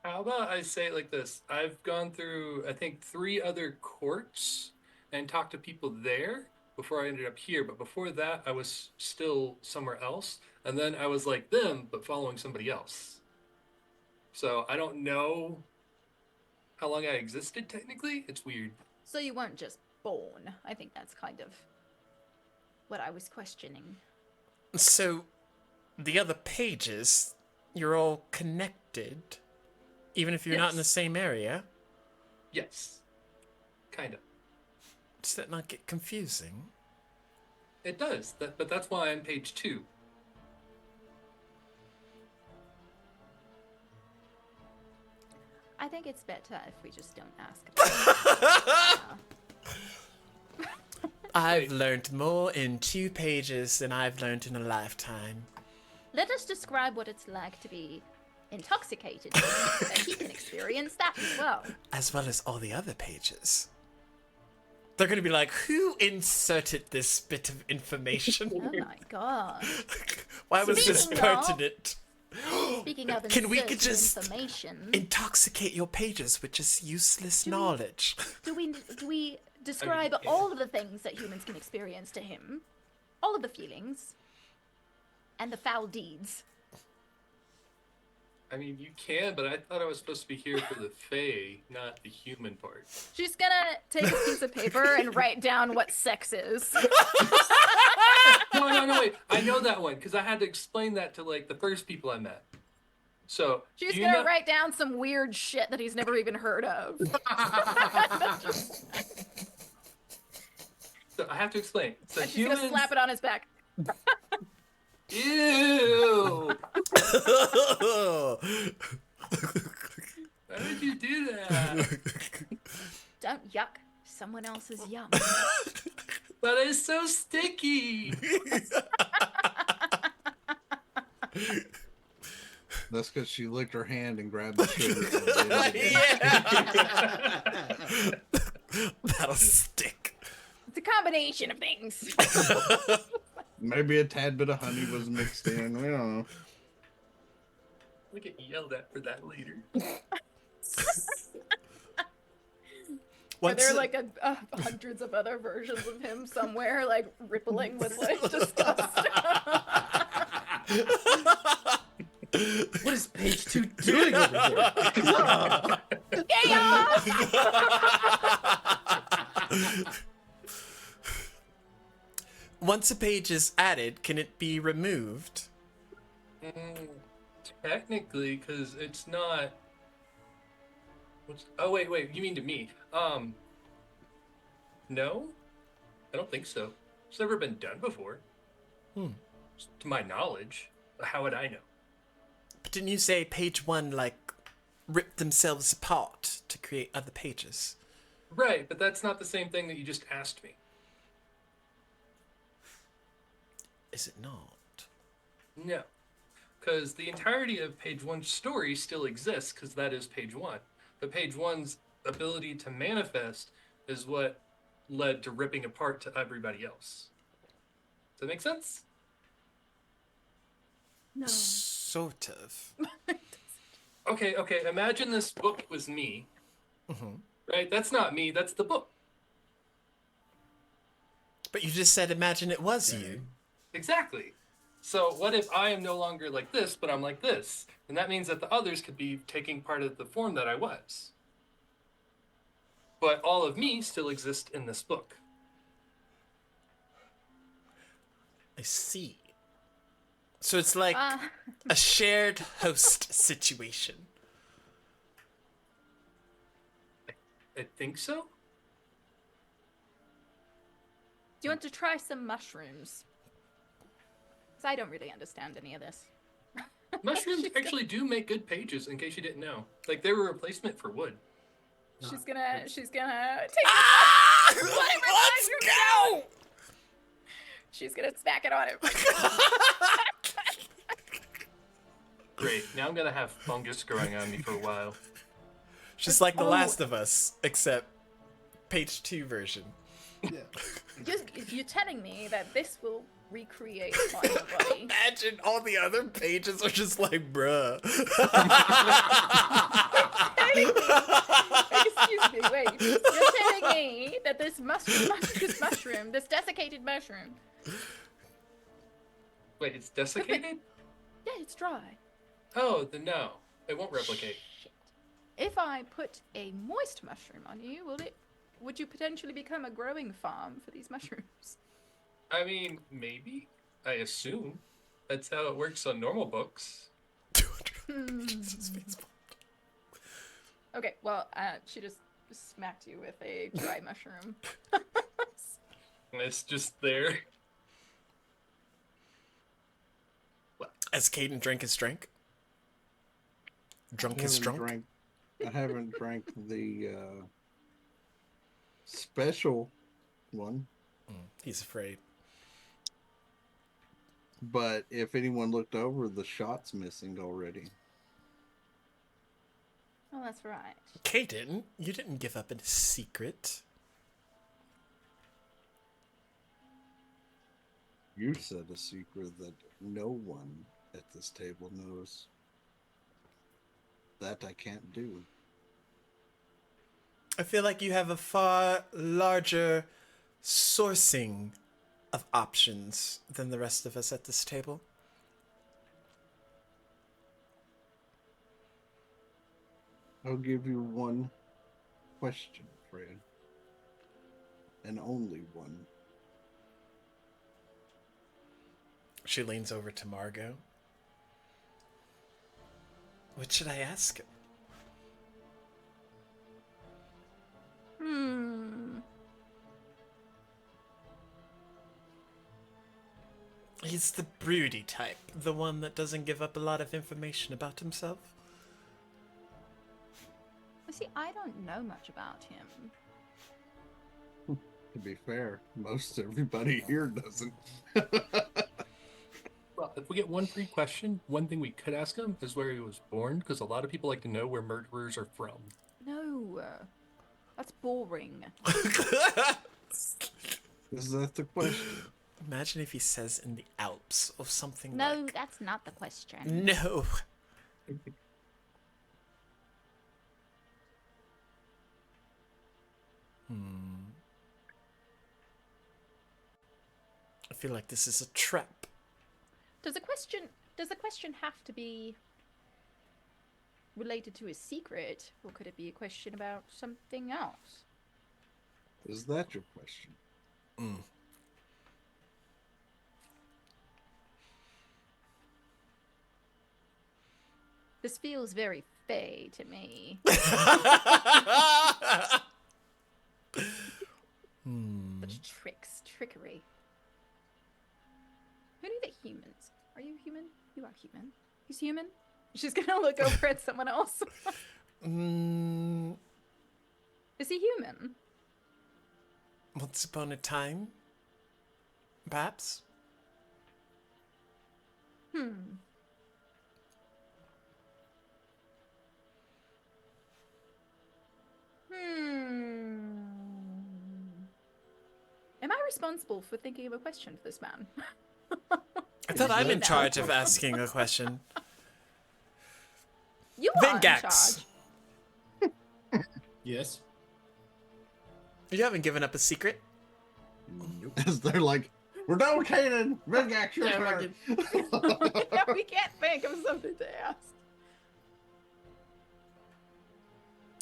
Speaker 5: How about I say it like this? I've gone through, I think, 3 other courts and talked to people there before I ended up here. But before that, I was still somewhere else. And then I was like them, but following somebody else. So I don't know how long I existed, technically. It's weird.
Speaker 6: So you weren't just born. I think that's kind of what I was questioning.
Speaker 3: So, the other pages, you're all connected, even if you're not in the
Speaker 5: Yes.
Speaker 3: same area.
Speaker 5: Yes. Kind of.
Speaker 3: Does that not get confusing?
Speaker 5: It does. But that's why I'm page 2.
Speaker 6: I think it's better if we just don't ask about it.
Speaker 3: I've learned more in 2 pages than I've learned in a lifetime.
Speaker 6: Let us describe what it's like to be intoxicated, so that he can experience that as well.
Speaker 3: As well as all the other pages. They're gonna be like, who inserted this bit of information?
Speaker 6: Oh my god.
Speaker 3: Why was this
Speaker 6: Speaking of-
Speaker 3: pertinent?
Speaker 6: Speaking of
Speaker 3: Can we
Speaker 6: inserted
Speaker 3: just
Speaker 6: information,
Speaker 3: intoxicate your pages with just useless knowledge?
Speaker 6: do we describe
Speaker 5: yeah.
Speaker 6: all of the things that humans can experience to him? All of the feelings and the foul deeds.
Speaker 5: I mean, you can, but I thought I was supposed to be here for the Fae, not the human part.
Speaker 6: She's gonna take a piece of paper and write down what sex is.
Speaker 5: No, wait. I know that one, because I had to explain that to, like, the first people I met. So,
Speaker 6: She's
Speaker 5: do you
Speaker 6: gonna
Speaker 5: know-
Speaker 6: write down some weird shit that he's never even heard of.
Speaker 5: So I have to explain. So
Speaker 6: She's
Speaker 5: humans...
Speaker 6: gonna slap it on his back.
Speaker 5: Ew! Why would you do that?
Speaker 6: Don't yuck someone else's yum.
Speaker 5: But it's so sticky!
Speaker 2: That's because she licked her hand and grabbed the sugar.
Speaker 3: Yeah. That'll stick.
Speaker 6: It's a combination of things.
Speaker 2: Maybe a tad bit of honey was mixed in. We don't know.
Speaker 5: We get yelled at for that later.
Speaker 6: Are there like hundreds of other versions of him somewhere, like rippling with like disgust?
Speaker 4: What is page 2 doing over here?
Speaker 6: Chaos!
Speaker 3: Once a page is added, can it be removed?
Speaker 5: Technically, because it's not... Oh, wait, you mean to me? No? I don't think so. It's never been done before. To my knowledge. How would I know?
Speaker 3: But didn't you say page 1, like, ripped themselves apart to create other pages?
Speaker 5: Right, but that's not the same thing that you just asked me.
Speaker 3: Is it not?
Speaker 5: No. Because the entirety of page 1's story still exists, because that is page 1. But page 1's ability to manifest is what led to ripping apart to everybody else. Does that make sense?
Speaker 6: No.
Speaker 3: Sort of.
Speaker 5: Okay. Imagine this book was me.
Speaker 3: Mm-hmm.
Speaker 5: Right? That's not me. That's the book.
Speaker 3: But you just said imagine it was you.
Speaker 5: Exactly. So what if I am no longer like this, but I'm like this? And that means that the others could be taking part of the form that I was. But all of me still exists in this book.
Speaker 3: I see. So it's like
Speaker 6: Uh,
Speaker 3: a shared host situation.
Speaker 5: I think so.
Speaker 6: do you want to try some mushrooms? Because I don't really understand any of this.
Speaker 5: Mushrooms actually do make good pages, in case you didn't know. Like, they're a replacement for wood.
Speaker 6: She's gonna take
Speaker 3: Ah!
Speaker 6: Whatever
Speaker 3: Let's
Speaker 6: mushroom
Speaker 3: go!
Speaker 6: She's gonna smack it on him.
Speaker 5: Great. Now I'm gonna have fungus growing on me for a while.
Speaker 3: Just like The
Speaker 6: Oh.
Speaker 3: Last of Us, except page 2 version.
Speaker 6: You're telling me that this will recreate my body.
Speaker 3: Imagine all the other pages are just like, bruh.
Speaker 6: Excuse me, wait. You're telling me that this mushroom, this desiccated mushroom,
Speaker 5: Wait, it's desiccated?
Speaker 6: yeah, it's dry.
Speaker 5: Oh, then no. It won't replicate.
Speaker 6: Shit. If I put a moist mushroom on you, would you potentially become a growing farm for these mushrooms?
Speaker 5: I mean, maybe. I assume. That's how it works on normal books.
Speaker 3: Jesus, Facebook.
Speaker 6: Okay, well, she just smacked you with a dry mushroom.
Speaker 5: And it's just there.
Speaker 3: As Caden drank his drink. Drunk his drunk.
Speaker 2: I haven't drank the special one.
Speaker 3: He's afraid.
Speaker 2: But if anyone looked over, the shot's missing already.
Speaker 6: Oh, that's right.
Speaker 3: Caden, you didn't give up a secret.
Speaker 2: You said a secret that no one at this table knows. That I can't do.
Speaker 3: I feel like you have a far larger sourcing of options than the rest of us at this table.
Speaker 2: I'll give you one question, Fred. And only one.
Speaker 3: She leans over to Margot. What should I ask him? He's the broody type, the one that doesn't give up a lot of information about himself.
Speaker 6: See, I don't know much about him.
Speaker 2: To be fair, most everybody here doesn't.
Speaker 5: Well, if we get one free question, one thing we could ask him is where he was born, because a lot of people like to know where murderers are from.
Speaker 6: No, that's boring.
Speaker 2: Is that the question?
Speaker 3: Imagine if he says in the Alps or something
Speaker 6: No,
Speaker 3: like...
Speaker 6: that's not the question.
Speaker 3: No. I feel like this is a trap.
Speaker 6: Does the question have to be related to a secret, or could it be a question about something else?
Speaker 2: Is that your question?
Speaker 6: This feels very fey to me. Such trickery. Who knew that humans? Are you human? You are human. He's human? She's gonna look over at someone else. Is he human?
Speaker 3: Once upon a time? Perhaps?
Speaker 6: Am I responsible for thinking of a question for this man?
Speaker 3: I thought I'm in charge of asking a question.
Speaker 6: You are in
Speaker 3: Vengax.
Speaker 6: charge.
Speaker 4: Yes.
Speaker 3: You haven't given up a secret.
Speaker 4: Nope.
Speaker 2: As they're like, we're done with Kanan. Vengax, your
Speaker 4: Yeah,
Speaker 2: turn.
Speaker 6: Yeah, we can't think of something to ask.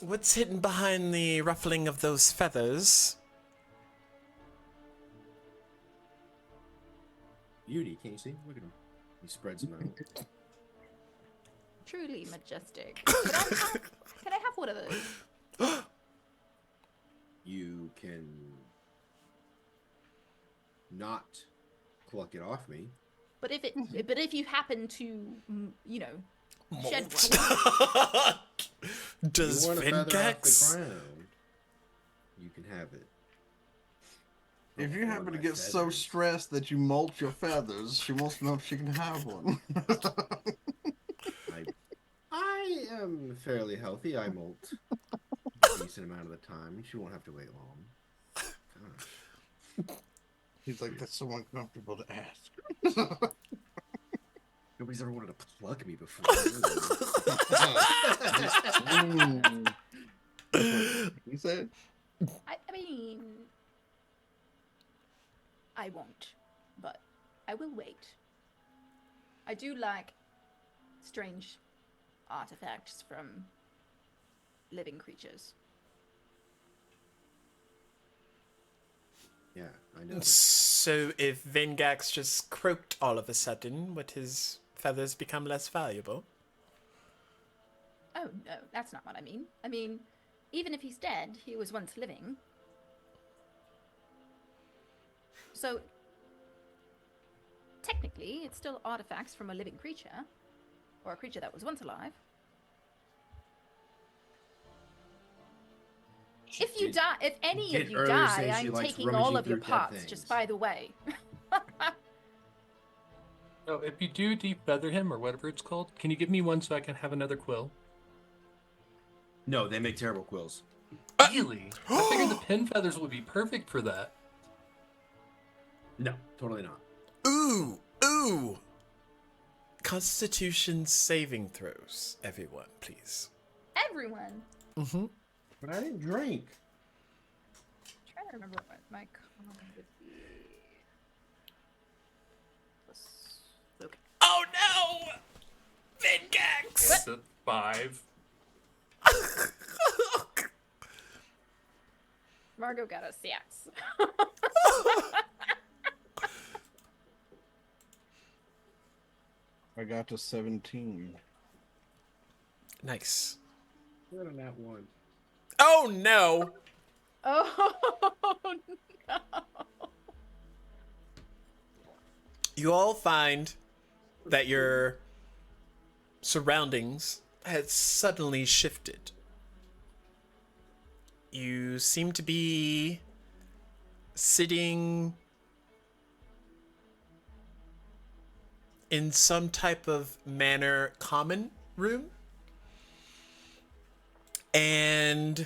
Speaker 3: What's hidden behind the ruffling of those feathers?
Speaker 4: Beauty, can you see? Look at him. He spreads them out.
Speaker 6: Truly majestic. Can I have one of those?
Speaker 4: You can not pluck it off me.
Speaker 6: But if you happen to, you know, shed
Speaker 3: Molt.
Speaker 6: one,
Speaker 3: Does
Speaker 4: You want a feather off the
Speaker 3: Vengax?
Speaker 4: ground, you can have it.
Speaker 2: If you
Speaker 4: Or
Speaker 2: happen to
Speaker 4: my
Speaker 2: get so
Speaker 4: feathers.
Speaker 2: stressed that you molt your feathers, she wants to know if she can have one.
Speaker 4: I am fairly healthy. I molt a decent amount of the time. She won't have to wait long. Gosh.
Speaker 2: He's like, that's so uncomfortable to ask.
Speaker 4: Nobody's ever wanted to pluck me before.
Speaker 2: He said,
Speaker 6: I mean, I won't, but I will wait. I do like strange artifacts from living creatures.
Speaker 4: Yeah, I know.
Speaker 3: So if Vengax just croaked all of a sudden, would his feathers become less valuable?
Speaker 6: Oh no, that's not what I mean. I mean, even if he's dead, he was once living. So, technically, it's still artifacts from a living creature, or a creature that was once alive. If you die, if any of
Speaker 4: did
Speaker 6: you
Speaker 4: earlier
Speaker 6: die,
Speaker 4: say she
Speaker 6: I'm
Speaker 4: likes
Speaker 6: taking all
Speaker 4: rummaging
Speaker 6: of your
Speaker 4: through dead
Speaker 6: parts,
Speaker 4: things.
Speaker 6: just by the way.
Speaker 5: Oh, if you do defeather him or whatever it's called, can you give me one so I can have another quill?
Speaker 4: No, they make terrible quills.
Speaker 5: Really? I figured the pin feathers would be perfect for that.
Speaker 4: No, totally not.
Speaker 3: Ooh! Constitution saving throws, everyone, please.
Speaker 6: Everyone.
Speaker 3: Mm-hmm.
Speaker 4: But I didn't drink.
Speaker 6: I'm trying to remember what my con would be. Okay.
Speaker 3: Oh no! Vengax!
Speaker 5: What's it? 5.
Speaker 6: Margot got a 6.
Speaker 2: I got to 17.
Speaker 3: Nice.
Speaker 4: What on that one?
Speaker 3: Oh no!
Speaker 6: Oh no!
Speaker 3: You all find that your surroundings has suddenly shifted. You seem to be sitting in some type of manor common room. And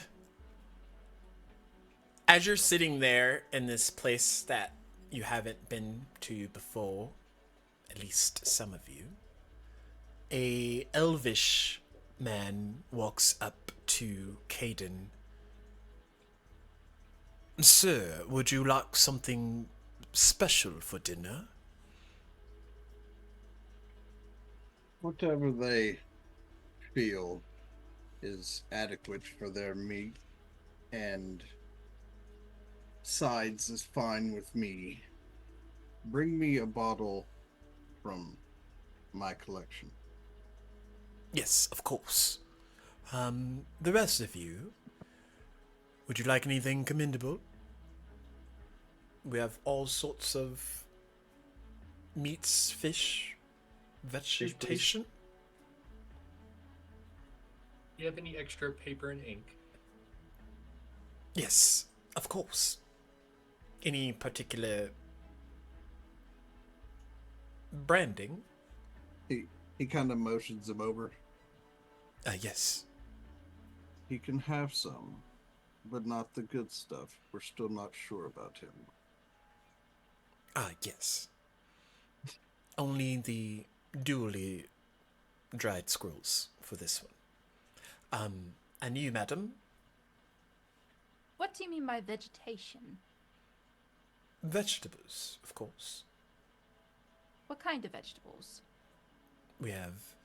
Speaker 3: as you're sitting there in this place that you haven't been to before, at least some of you, a elvish man walks up to Caden. Sir, would you like something special for dinner?
Speaker 2: Whatever they feel is adequate for their meat, and sides is fine with me. Bring me a bottle from my collection.
Speaker 3: Yes, of course. The rest of you, would you like anything commendable? We have all sorts of meats, fish, vegetation.
Speaker 5: Do you have any extra paper and ink?
Speaker 3: Yes, of course. Any particular branding?
Speaker 2: He kind of motions him over.
Speaker 3: Yes.
Speaker 2: He can have some, but not the good stuff. We're still not sure about him.
Speaker 3: Yes. Only the duly dried scrolls for this one. And you, madam?
Speaker 6: What do you mean by vegetation?
Speaker 3: Vegetables, of course.
Speaker 6: What kind of vegetables?
Speaker 3: We have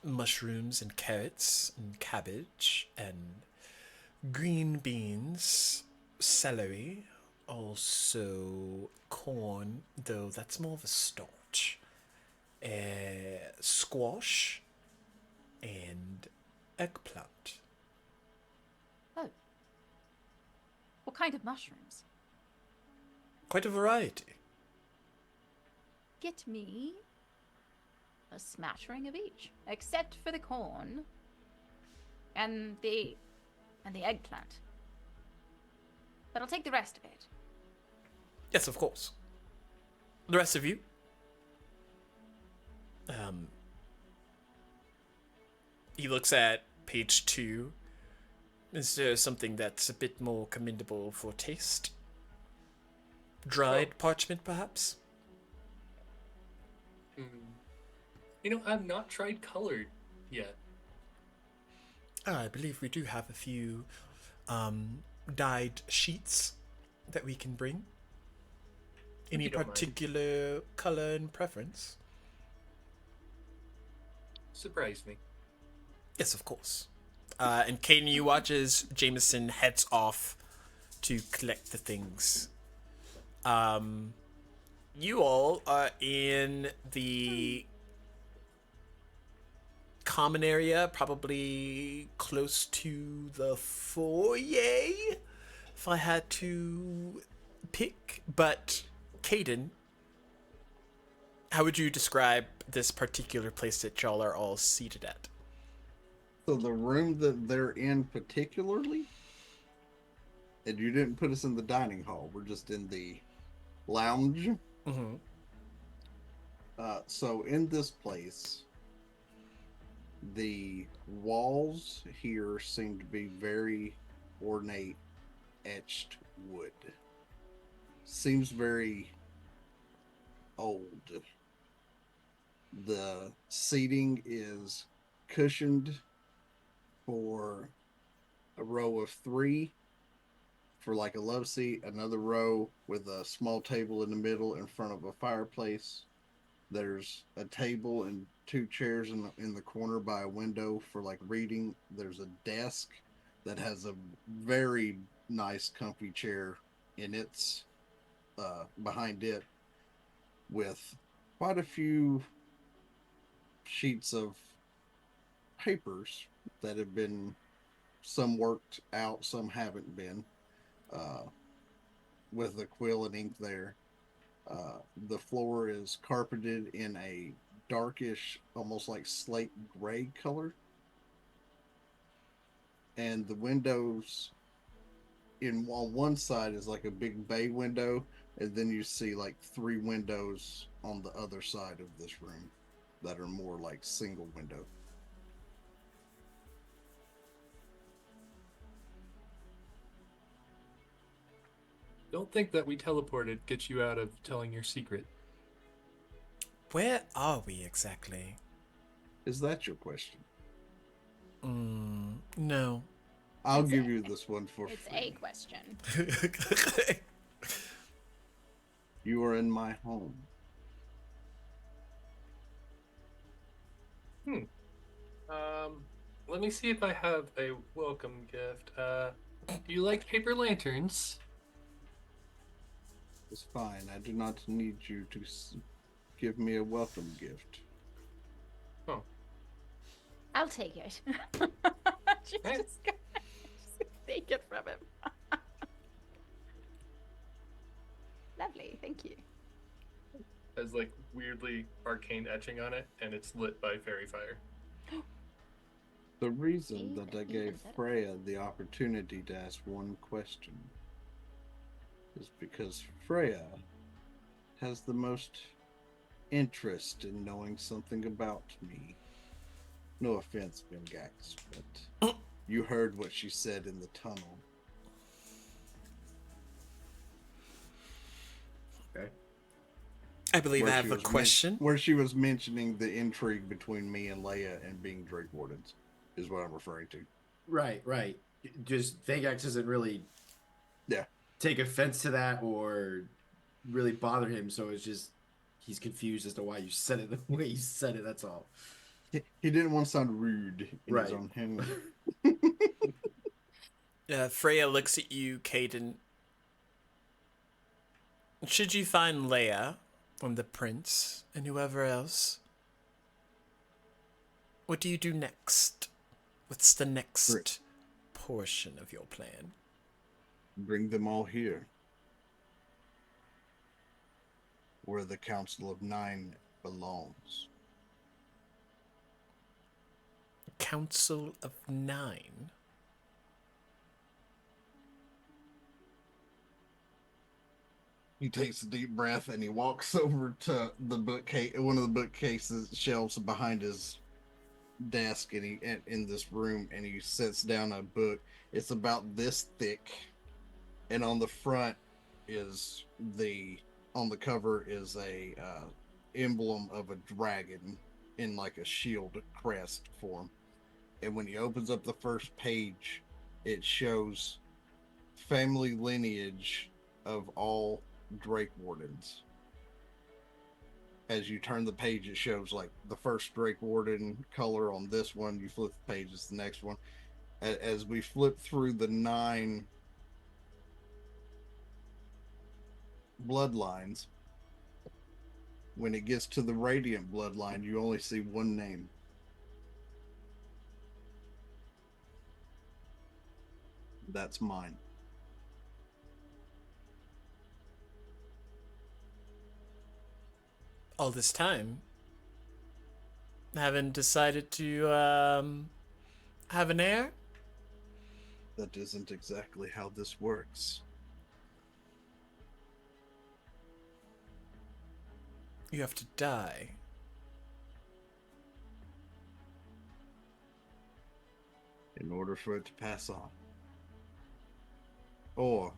Speaker 3: mushrooms and carrots and cabbage and green beans, celery, also corn, though that's more of a starch, squash, and eggplant.
Speaker 6: Oh. What kind of mushrooms?
Speaker 3: Quite a variety.
Speaker 6: Get me a smattering of each, except for the corn and the eggplant. But I'll take the rest of it.
Speaker 3: Yes, of course. The rest of you? He looks at page 2. Is there something that's a bit more commendable for taste? Dried parchment, perhaps?
Speaker 5: I've not tried colored yet.
Speaker 3: I believe we do have a few dyed sheets that we can bring. Any
Speaker 5: you don't mind.
Speaker 3: particular color and preference?
Speaker 5: Surprise me.
Speaker 3: Yes, of course. And Caden, you watch as Jameson heads off to collect the things. You all are in the common area, probably close to the foyer, if I had to pick. But Caden, how would you describe this particular place that y'all are all seated at?
Speaker 2: So the room that they're in particularly, and you didn't put us in the dining hall. We're just in the lounge.
Speaker 3: Mm-hmm.
Speaker 2: So in this place, the walls here seem to be very ornate, etched wood. Seems very old. The seating is cushioned for a row of 3 for like a love seat, another row with a small table in the middle in front of a fireplace. There's a table and 2 chairs in the corner by a window for like reading. There's a desk that has a very nice comfy chair in its behind it, with quite a few sheets of papers that have been some worked out, some haven't been, with a quill and ink there. The floor is carpeted in a darkish, almost like slate gray color. And the windows on one side is like a big bay window, and then you see like 3 windows on the other side of this room that are more like single window.
Speaker 5: Don't think that we teleported gets you out of telling your secret.
Speaker 3: Where are we exactly?
Speaker 2: Is that your question?
Speaker 3: No.
Speaker 2: I'll give you this one for
Speaker 6: It's
Speaker 2: free.
Speaker 6: a question.
Speaker 2: You are in my home.
Speaker 5: Let me see if I have a welcome gift. Do you like paper lanterns?
Speaker 2: It's fine. I do not need you to give me a welcome gift.
Speaker 5: Oh.
Speaker 6: I'll take it. She's
Speaker 5: Hey.
Speaker 6: just gonna take it from him. Lovely, thank you.
Speaker 5: Has like weirdly arcane etching on it, and it's lit by fairy fire.
Speaker 2: The reason that I
Speaker 6: Even
Speaker 2: gave
Speaker 6: better.
Speaker 2: Freya the opportunity to ask one question is because Freya has the most interest in knowing something about me. No offense, Bengax, but you heard what she said in the tunnel.
Speaker 4: Okay.
Speaker 3: I believe
Speaker 2: Where
Speaker 3: I
Speaker 2: she
Speaker 3: have a
Speaker 2: was
Speaker 3: question.
Speaker 2: where she was mentioning the intrigue between me and Leia and being Drake Wardens, is what I'm referring to.
Speaker 4: Right. Just Vegax doesn't really take offense to that or really bother him, so it's just he's confused as to why you said it the way you said it, that's all.
Speaker 2: He didn't want to sound rude in his
Speaker 4: Right.
Speaker 2: own hand.
Speaker 3: Freya looks at you, Caden. Should you find Leia and the prince and whoever else, what do you do next? What's the next portion of your plan?
Speaker 2: Bring them all here, where the Council of Nine belongs.
Speaker 3: Council of Nine?
Speaker 2: He takes a deep breath and he walks over to the bookcase, one of the bookcases shelves behind his desk, and in this room, and he sets down a book. It's about this thick, and on the front on the cover is a emblem of a dragon in like a shield crest form. And when he opens up the first page, it shows family lineage of all Drake Wardens. As you turn the page, it shows like the first Drake Warden color on this one. You flip the page, it's the next one. As we flip through the 9 bloodlines, when it gets to the Radiant bloodline, you only see one name. That's mine.
Speaker 3: All this time, haven't decided to have an heir?
Speaker 2: That isn't exactly how this works.
Speaker 3: You have to die.
Speaker 2: In order for it to pass on. Or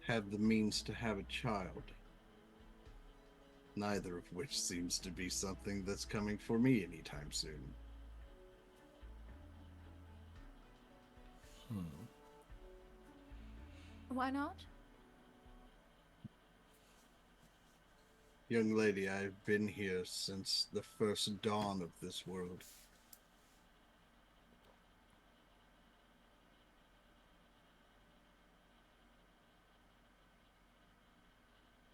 Speaker 2: have the means to have a child. Neither of which seems to be something that's coming for me anytime soon.
Speaker 6: Why not?
Speaker 2: Young lady, I've been here since the first dawn of this world.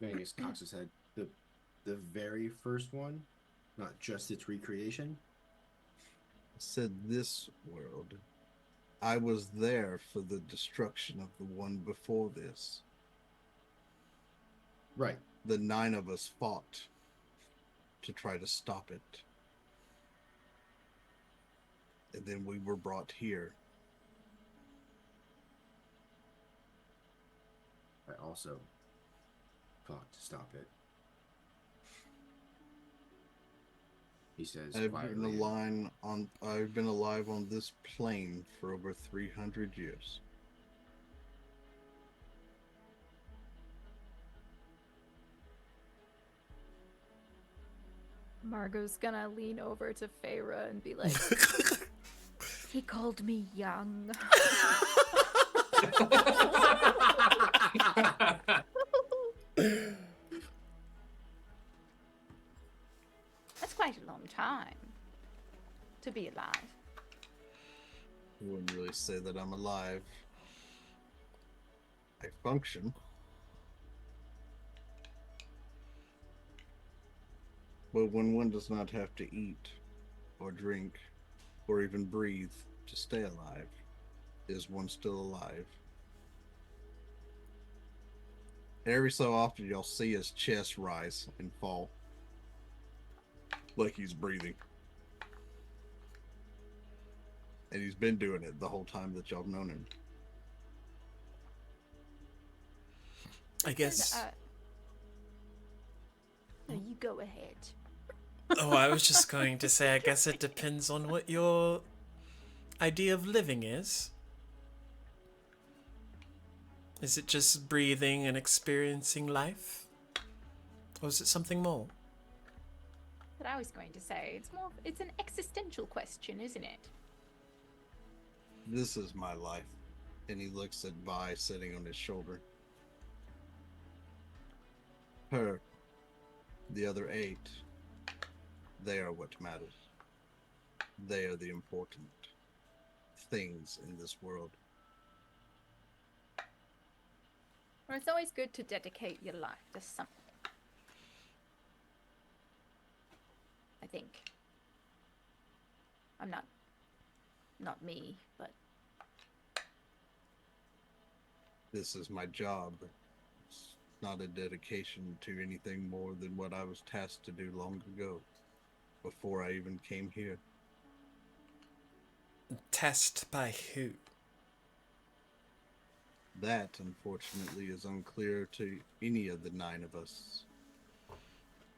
Speaker 4: Vegas cocks his head. The very first one, not just its recreation.
Speaker 2: I said this world. I was there for the destruction of the one before this.
Speaker 4: Right.
Speaker 2: The 9 of us fought to try to stop it. And then we were brought here.
Speaker 4: I also fought to stop it. He says
Speaker 2: I've
Speaker 4: quietly.
Speaker 2: been alive on this plane for over 300 years.
Speaker 6: Margot's gonna lean over to Feyre and be like, he called me young. That's quite a long time to be alive.
Speaker 2: I wouldn't really say that I'm alive. I function. But when one does not have to eat, or drink, or even breathe to stay alive, is one still alive? Every so often you'll see his chest rise and fall. Like he's breathing. And he's been doing it the whole time that y'all have known him.
Speaker 3: I guess.
Speaker 6: No, you go ahead.
Speaker 3: Oh, I was just going to say, I guess it depends on what your idea of living is. Is it just breathing and experiencing life? Or is it something more?
Speaker 6: But I was going to say, it's an existential question, isn't it?
Speaker 2: This is my life. And he looks at Vi sitting on his shoulder. Her, the other 8, they are what matters. They are the important things in this world.
Speaker 6: Well, it's always good to dedicate your life to something. I think. I'm not me, but
Speaker 2: This is my job. It's not a dedication to anything more than what I was tasked to do long ago, before I even came here.
Speaker 3: Test by who?
Speaker 2: That, unfortunately, is unclear to any of the 9 of us.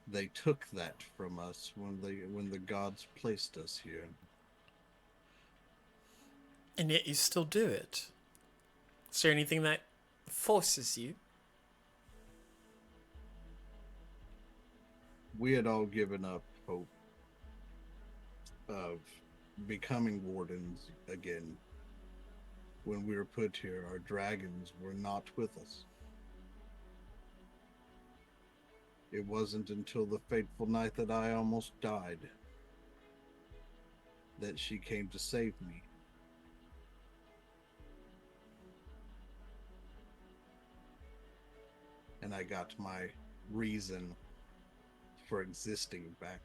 Speaker 2: They took that from us when the gods placed us here.
Speaker 3: And yet you still do it. Is there anything that forces you?
Speaker 2: We had all given up hope of becoming wardens again. When we were put here, our dragons were not with us. It wasn't until the fateful night that I almost died that she came to save me. And I got my reason for existing back.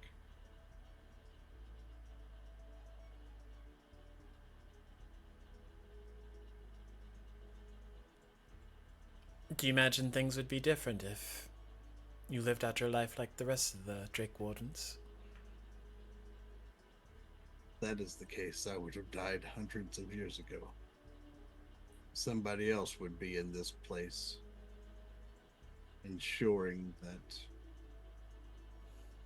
Speaker 3: Do you imagine things would be different if you lived out your life like the rest of the Drake Wardens?
Speaker 2: If that is the case, I would have died hundreds of years ago. Somebody else would be in this place, ensuring that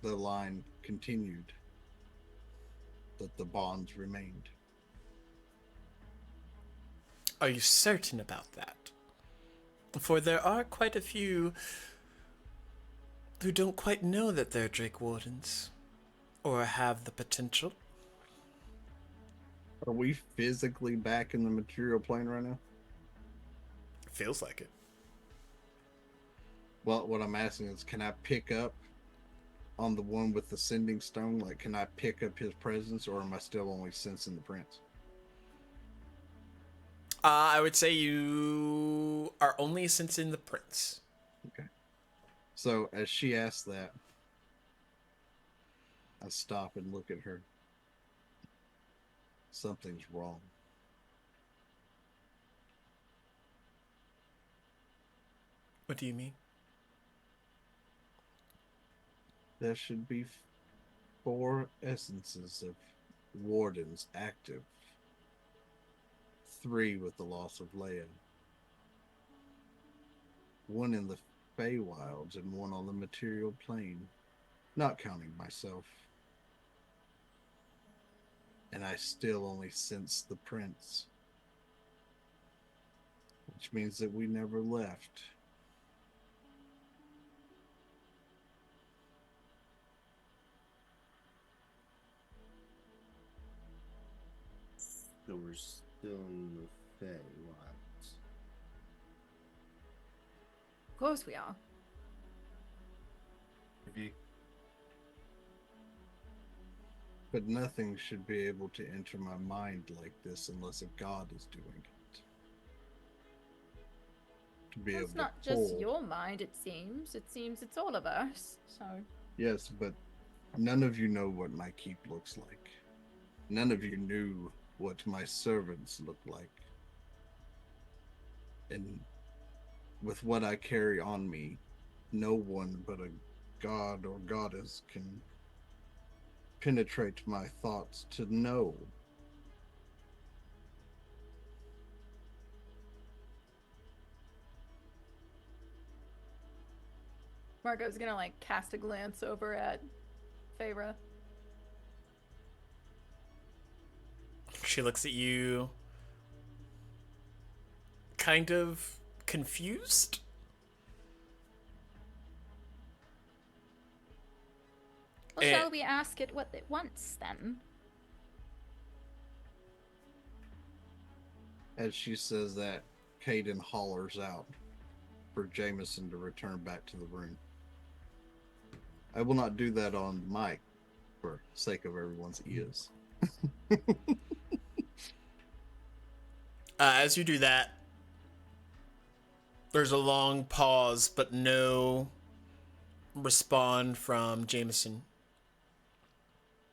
Speaker 2: the line continued, that the bonds remained.
Speaker 3: Are you certain about that? For there are quite a few who don't quite know that they're Drake Wardens, or have the potential.
Speaker 2: Are we physically back in the material plane right now?
Speaker 3: Feels like it.
Speaker 2: Well, what I'm asking is, can I pick up on the one with the sending stone? Like, can I pick up his presence, or am I still only sensing the prince?
Speaker 3: I would say you are only sensing the prince.
Speaker 2: Okay. So, as she asks that, I stop and look at her. Something's wrong.
Speaker 3: What do you mean?
Speaker 2: There should be 4 essences of wardens active. 3 with the loss of Leia. 1 in the Feywilds and 1 on the material plane. Not counting myself. And I still only sense the prince. Which means that we never left.
Speaker 4: So we're still in the Feywilds.
Speaker 6: of course we are.
Speaker 5: Maybe.
Speaker 2: But nothing should be able to enter my mind like this unless a god is doing it. To be
Speaker 6: Well,
Speaker 2: able
Speaker 6: it's not
Speaker 2: to
Speaker 6: just
Speaker 2: pull.
Speaker 6: your mind, it seems. It seems it's all of us. So
Speaker 2: Yes, but none of you know what my keep looks like. None of you knew what my servants look like. And with what I carry on me, no one but a god or goddess can penetrate my thoughts to know.
Speaker 6: Margot's gonna like cast a glance over at Feyre.
Speaker 3: She looks at you, kind of confused.
Speaker 6: Well,
Speaker 3: Eh.
Speaker 6: shall we ask it what it wants then?
Speaker 2: As she says that, Caden hollers out for Jameson to return back to the room. I will not do that on the mic for sake of everyone's ears.
Speaker 3: As you do that, there's a long pause, but no respond from Jameson.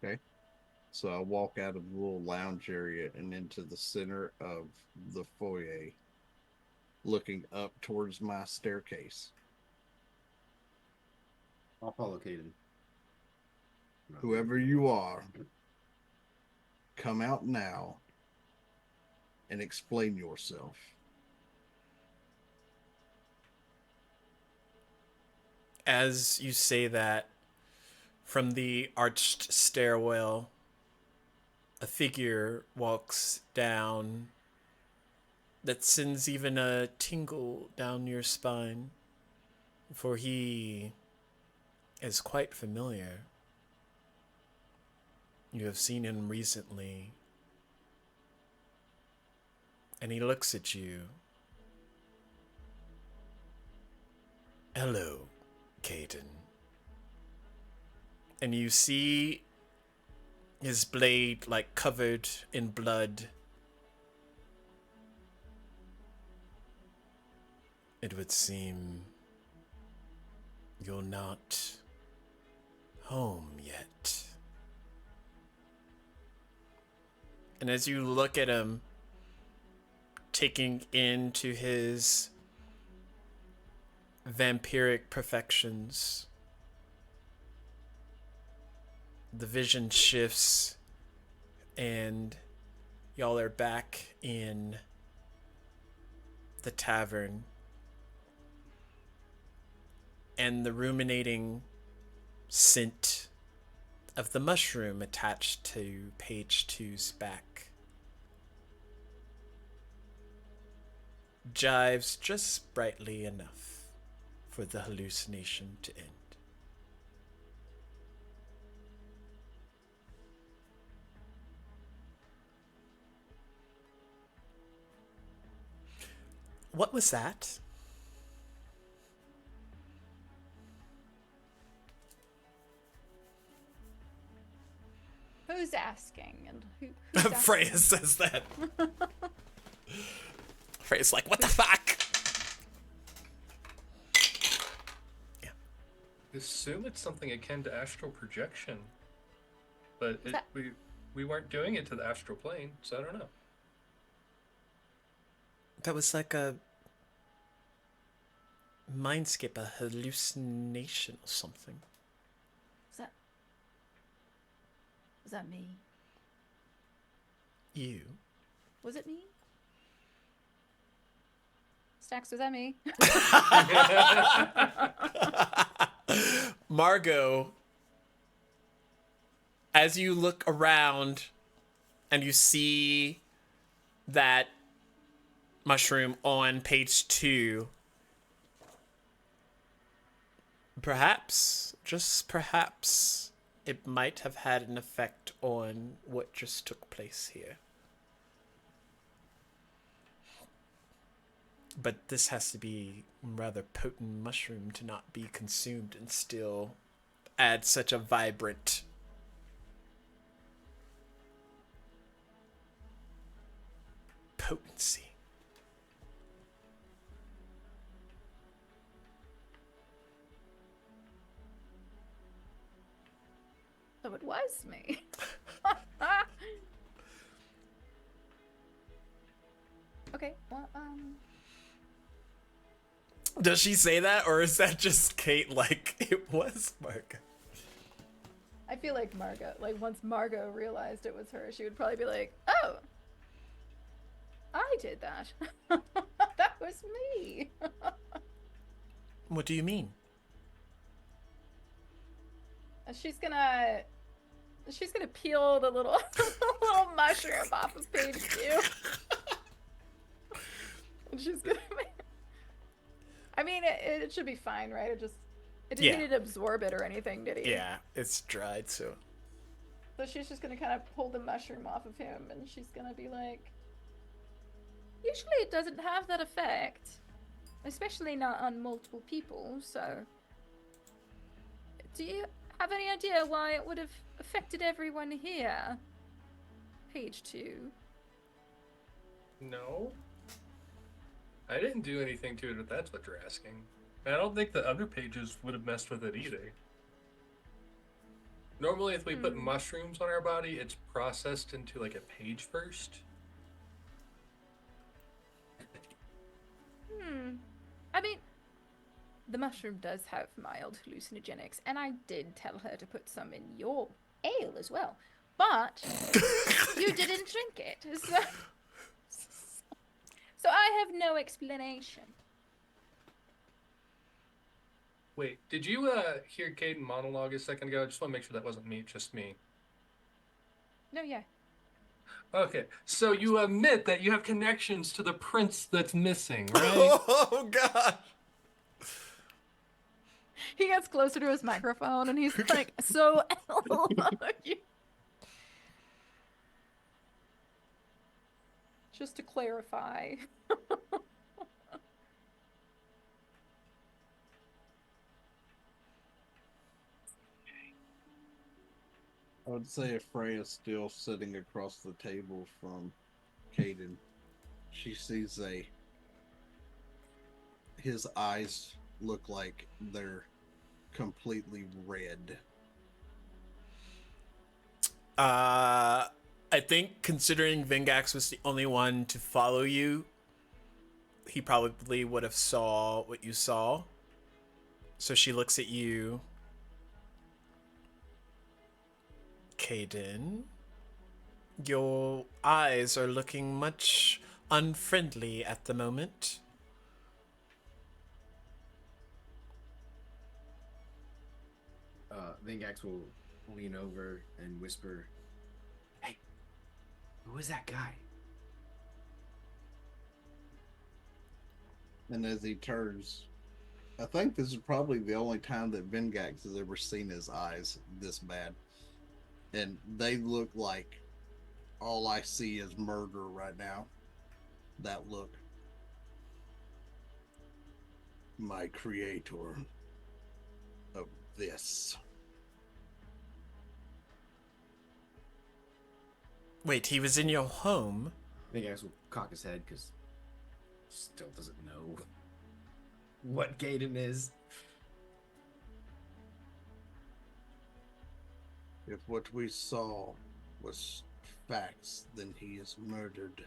Speaker 2: Okay. So I walk out of the little lounge area and into the center of the foyer, looking up towards my staircase.
Speaker 4: I'll follow Caden.
Speaker 2: Whoever you are, come out now and explain yourself.
Speaker 3: As you say that, from the arched stairwell, a figure walks down that sends even a tingle down your spine, for he is quite familiar. You have seen him recently, and he looks at you. Hello, Caden. And you see his blade like covered in blood. It would seem you're not home yet. And as you look at him, taking into his vampiric perfections, the vision shifts and y'all are back in the tavern, and the ruminating scent of the mushroom attached to page 2's back jives just brightly enough for the hallucination to end. What was that?
Speaker 6: Who's asking and who's asking?
Speaker 3: Freya says that. Freya's like, what the fuck? Yeah.
Speaker 5: Assume it's something akin to astral projection, but
Speaker 6: that-
Speaker 5: we weren't doing it to the astral plane, so I don't know.
Speaker 3: That was like a mindscape, a hallucination or something.
Speaker 6: Was that me?
Speaker 3: You.
Speaker 6: Was it me? Stax, was that me?
Speaker 3: Margot, as you look around and you see that mushroom on page 2, perhaps, just perhaps, it might have had an effect on what just took place here. But this has to be a rather potent mushroom to not be consumed and still add such a vibrant potency.
Speaker 6: So it was me. Okay, well,
Speaker 3: Does she say that, or is that just Kate like, it was Margot?
Speaker 6: I feel like Margot, like once Margot realized it was her, she would probably be like, oh, I did that. That was me.
Speaker 3: What do you mean?
Speaker 6: And she's gonna peel the little little mushroom off of page 2. And she's gonna I mean, it should be fine, right? It didn't
Speaker 3: Yeah.
Speaker 6: need to absorb it or anything, did he?
Speaker 3: Yeah, it's dried, so.
Speaker 6: So she's just gonna kind of pull the mushroom off of him, and she's gonna be like, Usually it doesn't have that effect, especially not on multiple people, so... Do you have any idea why it would have affected everyone here? Page 2.
Speaker 5: No. I didn't do anything to it if that's what you're asking. And I don't think the other pages would have messed with it either. Normally, if we put mushrooms on our body, it's processed into like a page first.
Speaker 6: I mean, the mushroom does have mild hallucinogenics, and I did tell her to put some in your ale as well. But you didn't drink it, so I have no explanation.
Speaker 5: Wait, did you hear Caden monologue a second ago? I just want to make sure that wasn't me, just me.
Speaker 6: No, yeah.
Speaker 5: Okay, so you admit that you have connections to the prince that's missing, right?
Speaker 3: Oh god.
Speaker 6: He gets closer to his microphone, and he's like, so... Just to clarify.
Speaker 2: I would say if Freya's still sitting across the table from Caden, she sees his eyes look like they're completely red.
Speaker 3: I think considering Vingax was the only one to follow you, he probably would have saw what you saw. So she looks at you. Caden, your eyes are looking much unfriendly at the moment.
Speaker 4: Vingax will lean over and whisper, "Hey, who is that guy?"
Speaker 2: And as he turns, I think this is probably the only time that Vingax has ever seen his eyes this bad. And they look like all I see is murder right now. That look. My creator of this.
Speaker 3: Wait, he was in your home?
Speaker 4: Vingax will cock his head because he still doesn't know what Caden is.
Speaker 2: If what we saw was facts, then he has murdered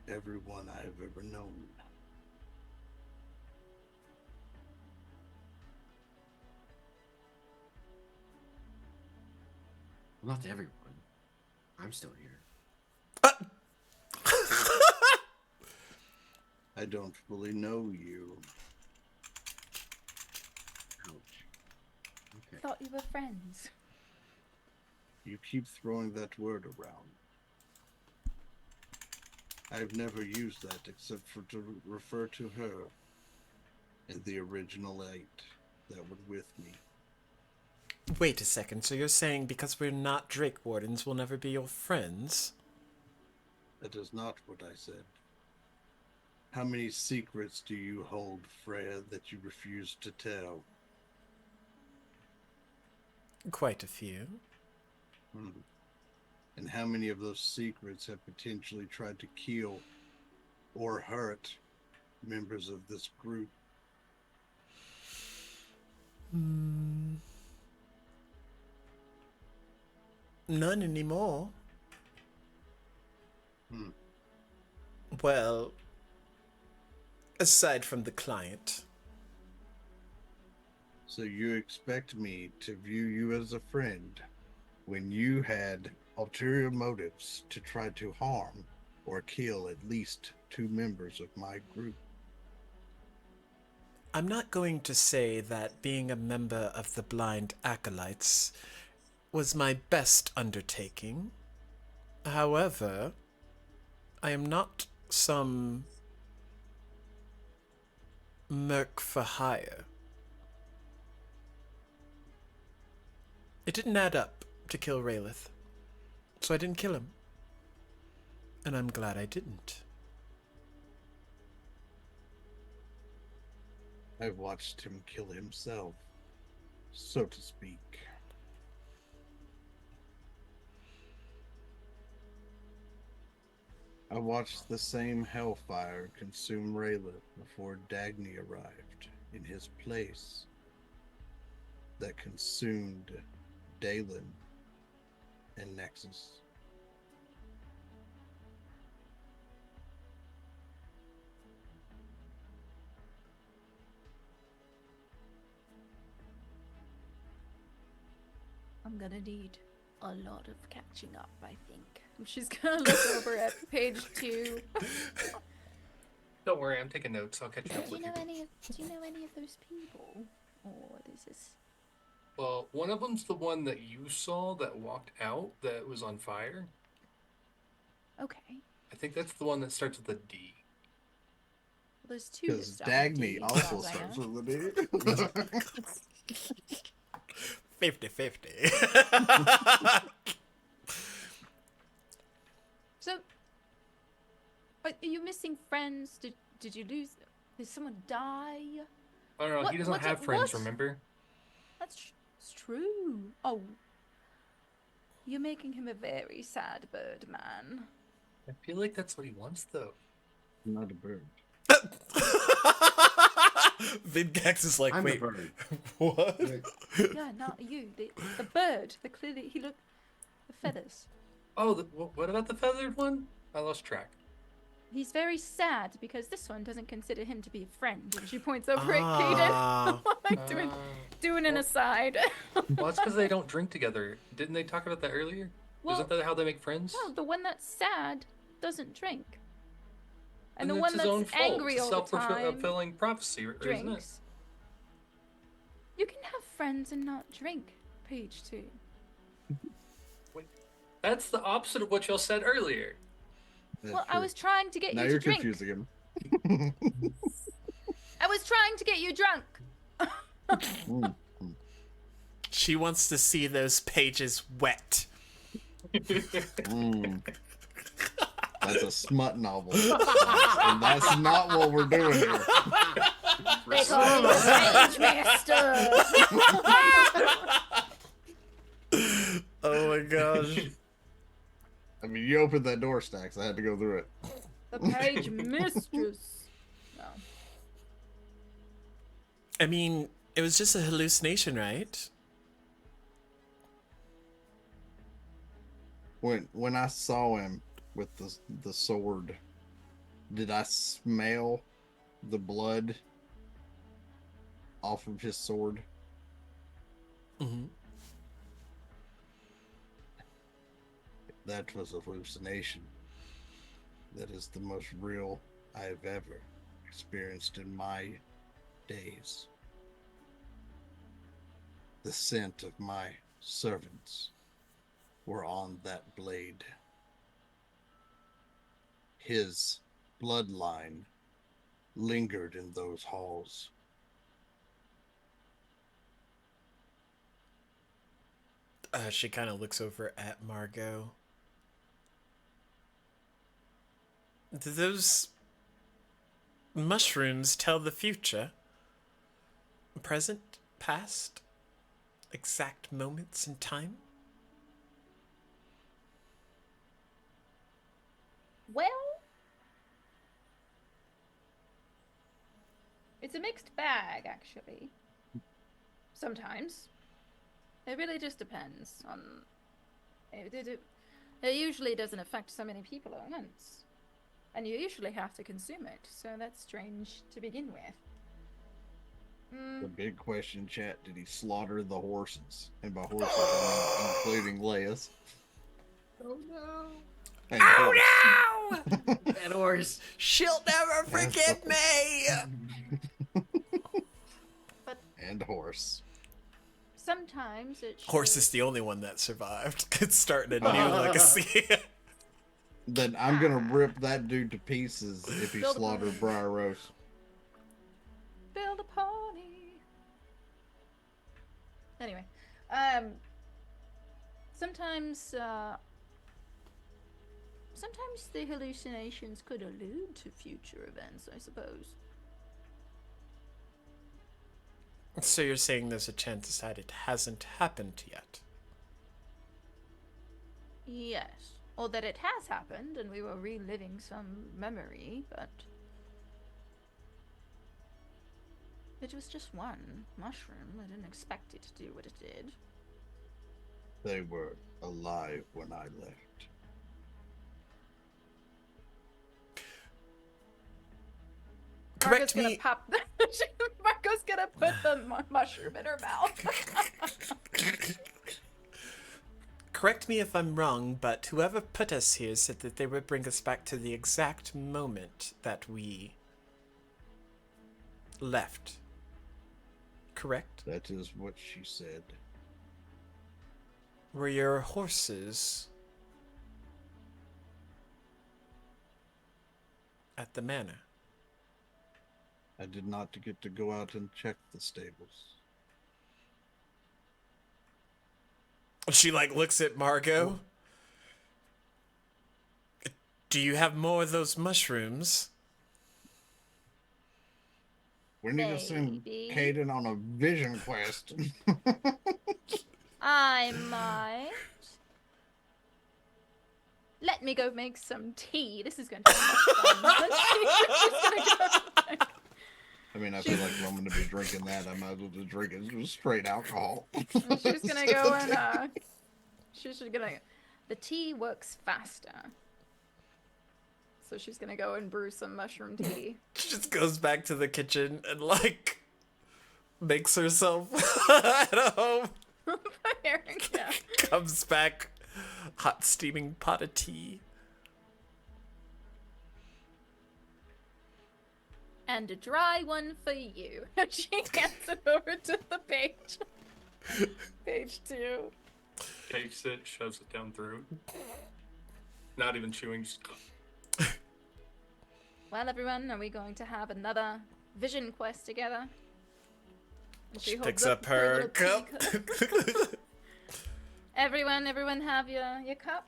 Speaker 2: everyone I have ever known.
Speaker 4: Well, not to everyone. I'm still here.
Speaker 2: I don't fully know you.
Speaker 4: Ouch. Okay.
Speaker 6: Thought you were friends.
Speaker 2: You keep throwing that word around. I've never used that except for to refer to her and the original 8 that were with me.
Speaker 3: Wait a second, so you're saying because we're not Drake Wardens, we'll never be your friends?
Speaker 2: That is not what I said. How many secrets do you hold, Freya, that you refuse to tell?
Speaker 3: Quite a few.
Speaker 2: And how many of those secrets have potentially tried to kill or hurt members of this group?
Speaker 3: None anymore. Well, aside from the client.
Speaker 2: So you expect me to view you as a friend when you had ulterior motives to try to harm or kill at least 2 members of my group?
Speaker 3: I'm not going to say that being a member of the Blind Acolytes was my best undertaking. However, I am not some merc for hire. It didn't add up to kill Raelith, so I didn't kill him. And I'm glad I didn't.
Speaker 2: I watched him kill himself, so to speak. I watched the same Hellfire consume Rayla before Dagny arrived in his place that consumed Dalen and Nexus.
Speaker 6: I'm gonna need a lot of catching up, I think. She's gonna look over at page 2.
Speaker 5: Don't worry, I'm taking notes. I'll catch you up
Speaker 6: Do
Speaker 5: with
Speaker 6: you
Speaker 5: you.
Speaker 6: know any of those people? Or is this...
Speaker 5: Well, one of them's the one that you saw that walked out that was on fire.
Speaker 6: Okay.
Speaker 5: I think that's the one that starts with a D.
Speaker 6: Well, there's 2 that
Speaker 2: Because
Speaker 6: start with
Speaker 2: Dagny
Speaker 6: D,
Speaker 2: also
Speaker 6: as I
Speaker 2: starts
Speaker 6: know.
Speaker 2: with a D.
Speaker 3: 50-50.
Speaker 6: So, are you missing friends? Did you lose... Did someone die?
Speaker 5: I don't know.
Speaker 6: What-
Speaker 5: He doesn't
Speaker 6: what's
Speaker 5: have
Speaker 6: it-
Speaker 5: friends,
Speaker 6: what?
Speaker 5: remember?
Speaker 6: It's true. Oh. You're making him a very sad bird, man.
Speaker 5: I feel like that's what he wants, though.
Speaker 2: Not a bird.
Speaker 3: Vidgax is like,
Speaker 4: I'm
Speaker 3: wait,
Speaker 4: the bird.
Speaker 3: what?
Speaker 6: Yeah, not you. The bird. The clearly... He looked... The feathers.
Speaker 5: Oh, what about the feathered one? I lost track.
Speaker 6: He's very sad because this one doesn't consider him to be a friend. And she points over at
Speaker 3: Ah.
Speaker 6: Kaden. Like doing an
Speaker 5: well-
Speaker 6: aside.
Speaker 5: Well, it's because they don't drink together. Didn't they talk about that earlier?
Speaker 6: Well,
Speaker 5: Isn't that how they make friends?
Speaker 6: no, the one that's sad doesn't drink. And the
Speaker 5: Then
Speaker 6: one
Speaker 5: it's his own
Speaker 6: that's
Speaker 5: fault.
Speaker 6: angry
Speaker 5: It's a
Speaker 6: all the time
Speaker 5: self-fulfilling prophecy, isn't it?
Speaker 6: drinks. You can have friends and not drink. Page 2.
Speaker 5: That's the opposite of what y'all said earlier.
Speaker 2: That's
Speaker 6: Well, I
Speaker 2: true.
Speaker 6: was trying to get
Speaker 2: Now
Speaker 6: you
Speaker 2: you're
Speaker 6: to drink.
Speaker 2: confusing him.
Speaker 6: I was trying to get you drunk.
Speaker 3: She wants to see those pages wet.
Speaker 2: Mm. That's a smut novel. And that's not what we're doing here.
Speaker 6: They call me the Rage Master.
Speaker 3: Oh my gosh.
Speaker 2: I mean, you opened that door, Stacks. I had to go through it.
Speaker 6: The Page Mistress. No.
Speaker 3: I mean, it was just a hallucination, right?
Speaker 2: When I saw him with the sword, did I smell the blood off of his sword?
Speaker 3: Mm-hmm.
Speaker 2: That was a hallucination. That is the most real I have ever experienced in my days. The scent of my servants were on that blade. His bloodline lingered in those halls.
Speaker 3: She kind of looks over at Margot. Do those mushrooms tell the future? Present, past, exact moments in time?
Speaker 6: Well, it's a mixed bag, actually. Sometimes. It really just depends on... It usually doesn't affect so many people at once. And you usually have to consume it, so that's strange to begin with.
Speaker 2: The big question, chat, did he slaughter the horses? And by horses, I mean including Leia's.
Speaker 4: Oh no.
Speaker 2: And horse.
Speaker 3: No!
Speaker 4: That horse.
Speaker 3: She'll never forgive me!
Speaker 2: And horse.
Speaker 6: Sometimes it
Speaker 3: Horse
Speaker 6: shows-
Speaker 3: is the only one that survived. It's starting a new legacy.
Speaker 2: Then I'm gonna rip that dude to pieces if he
Speaker 6: Build a
Speaker 2: slaughtered Briar Rose.
Speaker 6: Build a pony. Anyway, sometimes the hallucinations could allude to future events, I suppose.
Speaker 3: So you're saying there's a chance that it hasn't happened yet?
Speaker 6: Yes. Or that it has happened and we were reliving some memory, but it was just one mushroom. I didn't expect it to do what it did.
Speaker 2: They were alive when I left.
Speaker 3: Correct
Speaker 6: Marco's
Speaker 3: me.
Speaker 6: gonna pop Marco's gonna put the mushroom in her mouth.
Speaker 3: Correct me if I'm wrong, but whoever put us here said that they would bring us back to the exact moment that we left. Correct?
Speaker 2: That is what she said.
Speaker 3: Were your horses at the manor?
Speaker 2: I did not get to go out and check the stables.
Speaker 3: She looks at Margot. Do you have more of those mushrooms?
Speaker 2: We need to send
Speaker 6: Maybe.
Speaker 2: Caden on a vision quest.
Speaker 6: I might. Let me go make some tea. This is going to be much fun. She's gonna go.
Speaker 2: I mean, I feel like if I'm going to be drinking that, I might as well just drink it just straight alcohol.
Speaker 6: She's gonna go and she's gonna. The tea works faster, so she's gonna go and brew some mushroom tea.
Speaker 3: She just goes back to the kitchen and makes herself at home.
Speaker 6: Yeah.
Speaker 3: Comes back, hot steaming pot of tea.
Speaker 6: And a dry one for you. She hands it over to the page. Page 2.
Speaker 5: Takes it, shoves it down through. Not even chewing. Just...
Speaker 6: Well, everyone, are we going to have another vision quest together? And
Speaker 3: She
Speaker 6: holds
Speaker 3: picks up her
Speaker 6: little
Speaker 3: cup.
Speaker 6: tea Everyone have your cup?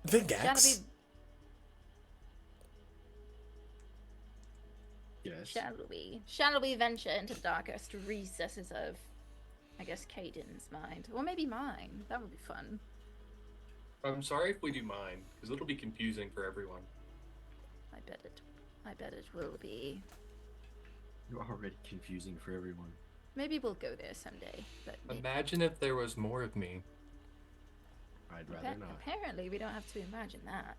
Speaker 3: Vingax.
Speaker 4: Yes.
Speaker 6: Shall we venture into the darkest recesses of, I guess, Caden's mind? Or maybe mine. That would be fun.
Speaker 5: I'm sorry if we do mine, because it'll be confusing for everyone.
Speaker 6: I bet it will be.
Speaker 4: You're already confusing for everyone.
Speaker 6: Maybe we'll go there someday. But
Speaker 5: Imagine if there was more of me.
Speaker 4: I'd rather not.
Speaker 6: apparently we don't have to imagine that.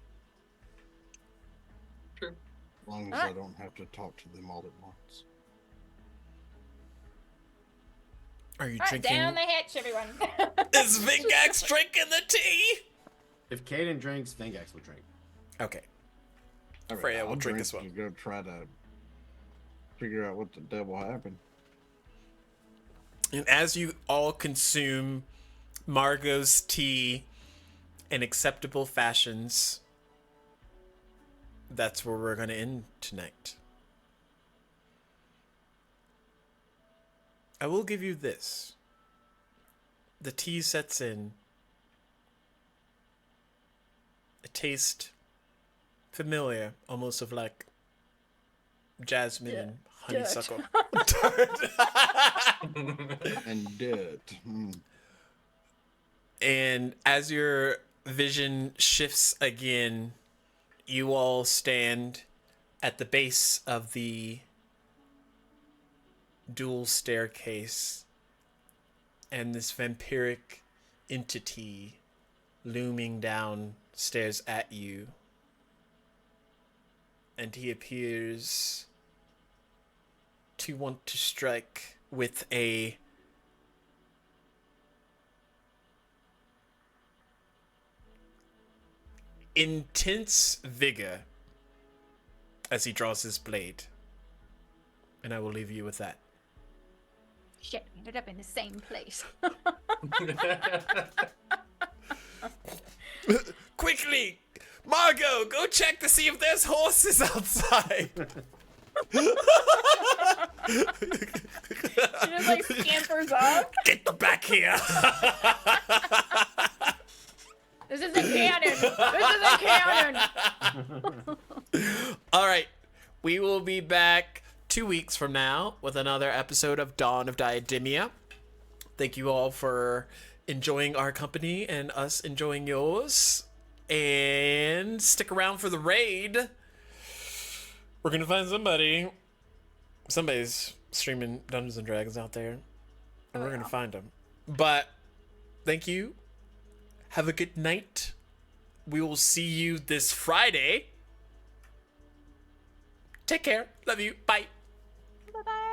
Speaker 5: True.
Speaker 2: As long as I don't have to talk to them all at once.
Speaker 3: Are you
Speaker 6: All right,
Speaker 3: drinking?
Speaker 6: down the hatch, everyone.
Speaker 3: Is Vingax drinking the tea?
Speaker 4: If Caden drinks, Vengax will drink.
Speaker 3: Okay.
Speaker 2: All right,
Speaker 3: Freya
Speaker 2: I'll
Speaker 3: will drink as well.
Speaker 2: to go try to figure out what the devil happened.
Speaker 3: And as you all consume Margot's tea in acceptable fashions, that's where we're going to end tonight. I will give you this. The tea sets in. It tastes familiar, almost of jasmine and honeysuckle.
Speaker 2: And dirt.
Speaker 3: And as your vision shifts again, you all stand at the base of the dual staircase, and this vampiric entity looming down stares at you. And he appears to want to strike with a intense vigor as he draws his blade. And I will leave you with that.
Speaker 6: Shit, we ended up in the same place.
Speaker 3: Quickly! Margot, go check to see if there's horses outside!
Speaker 6: She just scampers off.
Speaker 3: Get back here!
Speaker 6: This isn't canon. This isn't canon.
Speaker 3: Alright, we will be back 2 weeks from now with another episode of Dawn of Diademia. Thank you all for enjoying our company and us enjoying yours. And stick around for the raid. We're going to find somebody. Somebody's streaming Dungeons and Dragons out there. And we're going to find them. But thank you. Have a good night. We will see you this Friday. Take care. Love you. Bye.
Speaker 6: Bye-bye.